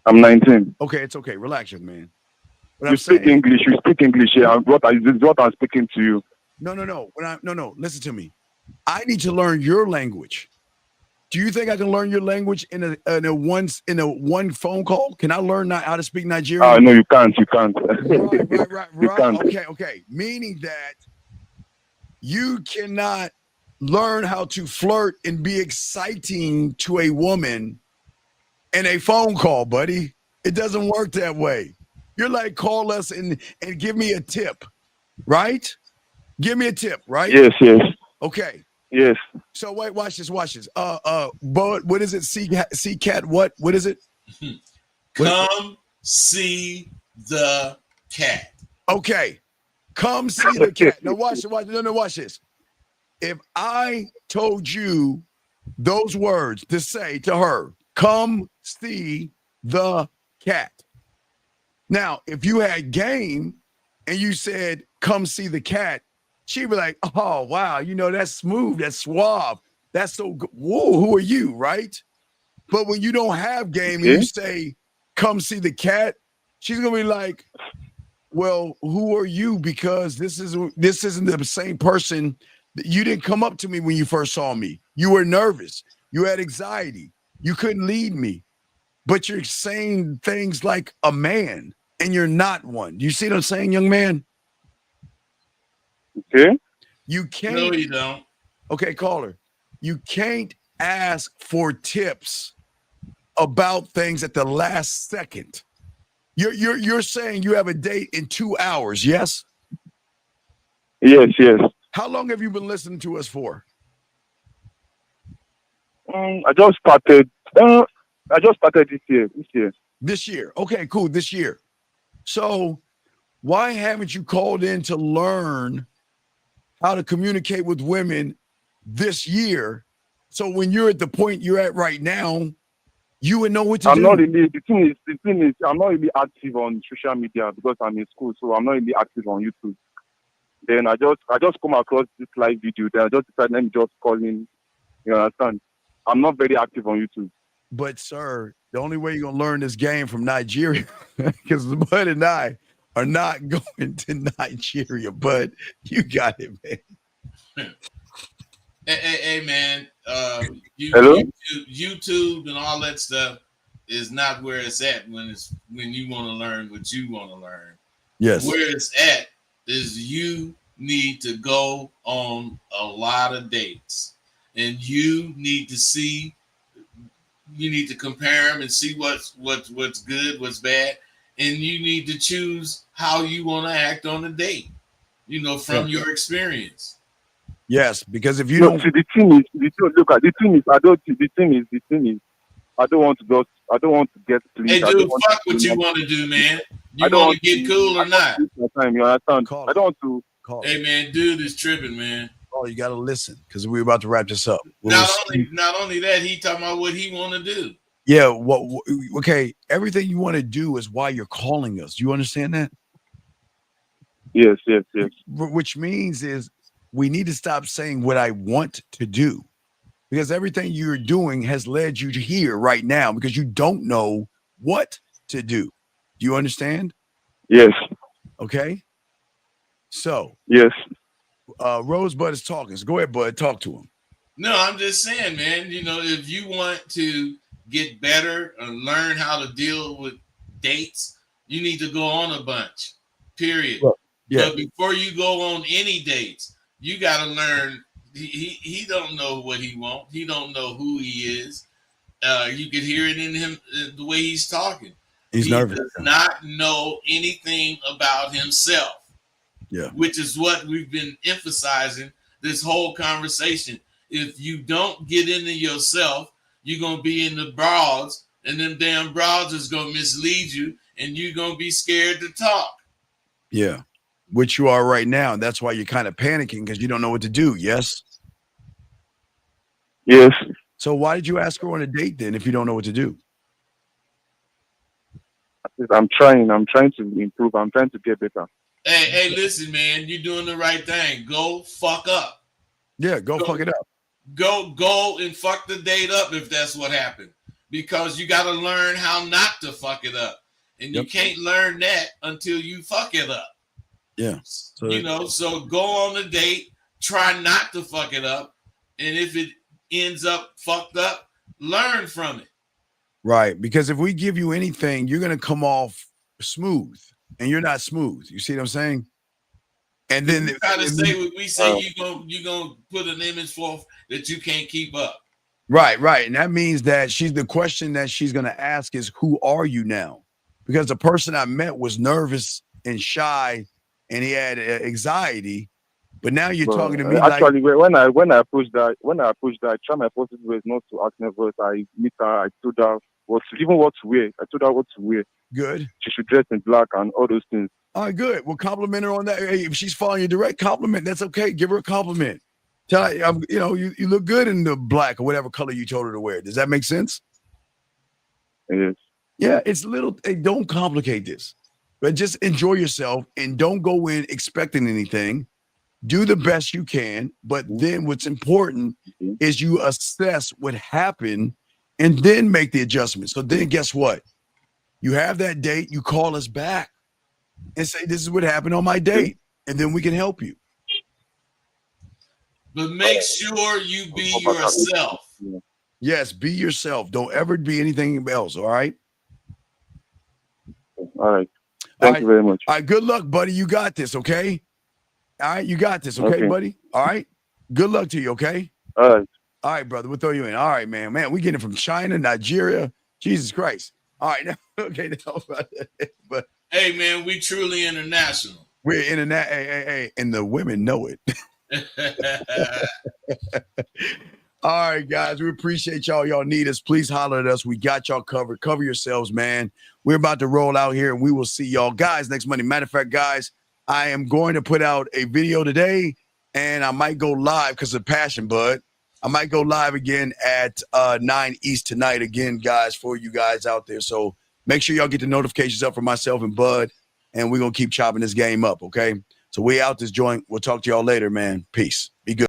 I'm 19. Okay, it's okay. Relax, young man. You speak English. You speak English here. This is what I'm speaking to you. No. No. Listen to me. I need to learn your language. Do you think I can learn your language in a one phone call? Can I learn how to speak Nigerian? No, you can't. You can't. Right. You can't. Okay. Meaning that you cannot learn how to flirt and be exciting to a woman in a phone call, buddy. It doesn't work that way. You're like, call us and give me a tip, right? Give me a tip, right? Yes. Okay. Yes. So wait, watch this. Bud, what is it? See cat what? What is it? Come see the cat. Okay. Come see the cat. Now watch this. If I told you those words to say to her, come see the cat. Now, if you had game and you said, come see the cat, she'd be like, oh, wow, that's smooth, that's suave, that's so good. Whoa, who are you, right? But when you don't have game and you say, come see the cat, she's going to be like, well, who are you? Because this isn't the same person. You didn't come up to me when you first saw me. You were nervous. You had anxiety. You couldn't lead me. But you're saying things like a man, and you're not one. You see what I'm saying, young man? Okay. You can't. No, you don't. Okay, caller. You can't ask for tips about things at the last second. You're saying you have a date in 2 hours, yes? Yes. How long have you been listening to us for? I just started this year. This year. Okay, cool. This year. So why haven't you called in to learn how to communicate with women this year. So when you're at the point you're at right now, you would know what to do. The thing is, I'm not really active on social media because I'm in school, so I'm not really active on YouTube. Then I just come across this live video. Then I just decided, let me just call in. You understand? I'm not very active on YouTube. But sir, the only way you're gonna learn this game from Nigeria, because Bud and I are not going to Nigeria. But you got it, man. Hey, man. Hello? YouTube and all that stuff is not where it's at when you want to learn what you want to learn. Yes. Where it's at is you need to go on a lot of dates, and you need to compare them and see what's good, what's bad, and you need to choose how you want to act on a date. From your experience. Yes, because if you don't, see, the thing is, I don't want to get pleased. Hey, dude, fuck what you want to do, man. You want to get cool or not? Time, you understand? I don't want to. Hey, man, dude is tripping, man. Oh, you got to listen because we're about to wrap this up. Not only that, he talking about what he want to do. Yeah. Okay. Everything you want to do is why you're calling us. Do you understand that? Yes. Which means is we need to stop saying what I want to do, because everything you're doing has led you to here right now because you don't know what to do. Do you understand? Yes. Okay. So. Yes. Rosebud is talking. So go ahead, Bud. Talk to him. No, I'm just saying, man, if you want to get better and learn how to deal with dates, you need to go on a bunch, period. Well, yeah. But before you go on any dates, you got to learn. He don't know what he wants. He don't know who he is. You could hear it in him, the way he's talking. He's nervous. He does not know anything about himself. Yeah. Which is what we've been emphasizing this whole conversation. If you don't get into yourself, you're going to be in the broads, and them damn broads is going to mislead you, and you're going to be scared to talk. Yeah. Which you are right now. And that's why you're kind of panicking because you don't know what to do. Yes. Yes. So why did you ask her on a date then if you don't know what to do? I'm trying to improve. I'm trying to get better. Hey, listen, man, you're doing the right thing. Go fuck up. Yeah, go fuck it up. Go and fuck the date up if that's what happened. Because you got to learn how not to fuck it up. And you can't learn that until you fuck it up. Yeah. So go on the date, try not to fuck it up. And if it ends up fucked up, learn from it. Right. Because if we give you anything, you're going to come off smooth. And you're not smooth. You see what I'm saying? And then you gotta say what we say. You're gonna put an image forth that you can't keep up. Right. And that means that the question that she's gonna ask is, who are you now? Because the person I met was nervous and shy, and he had anxiety. But now you're talking to me. Actually, when I approached that, I tried my possible ways not to act nervous. I meet her. I told her what to wear. I told her what to wear. Good. She should dress in black and all those things. All right, good. We'll compliment her on that. Hey, if she's following your direct compliment, that's okay. Give her a compliment. Tell her, you look good in the black or whatever color you told her to wear. Does that make sense? Yes. Yeah, it's little. Hey, don't complicate this, but just enjoy yourself and don't go in expecting anything. Do the best you can, but then what's important is you assess what happened and then make the adjustment. So then guess what? You have that date, you call us back and say, this is what happened on my date. And then we can help you. But make sure you be yourself. Yes, be yourself. Don't ever be anything else. All right. All right. Thank you very much. All right. Good luck, buddy. You got this. Okay. All right. You got this. Okay, buddy. All right. Good luck to you. Okay. All right. All right, brother. We'll throw you in. All right, man. We get it from China, Nigeria. Jesus Christ. All right. Now, okay. But hey, man, we truly international. We're internet. Hey, and the women know it. All right, guys. We appreciate y'all. Y'all need us. Please holler at us. We got y'all covered. Cover yourselves, man. We're about to roll out here, and we will see y'all guys next Monday. Matter of fact, guys, I am going to put out a video today, and I might go live because of passion, Bud. I might go live again at 9 East tonight again, guys, for you guys out there. So make sure y'all get the notifications up for myself and Bud, and we're going to keep chopping this game up, okay? So we out this joint. We'll talk to y'all later, man. Peace. Be good.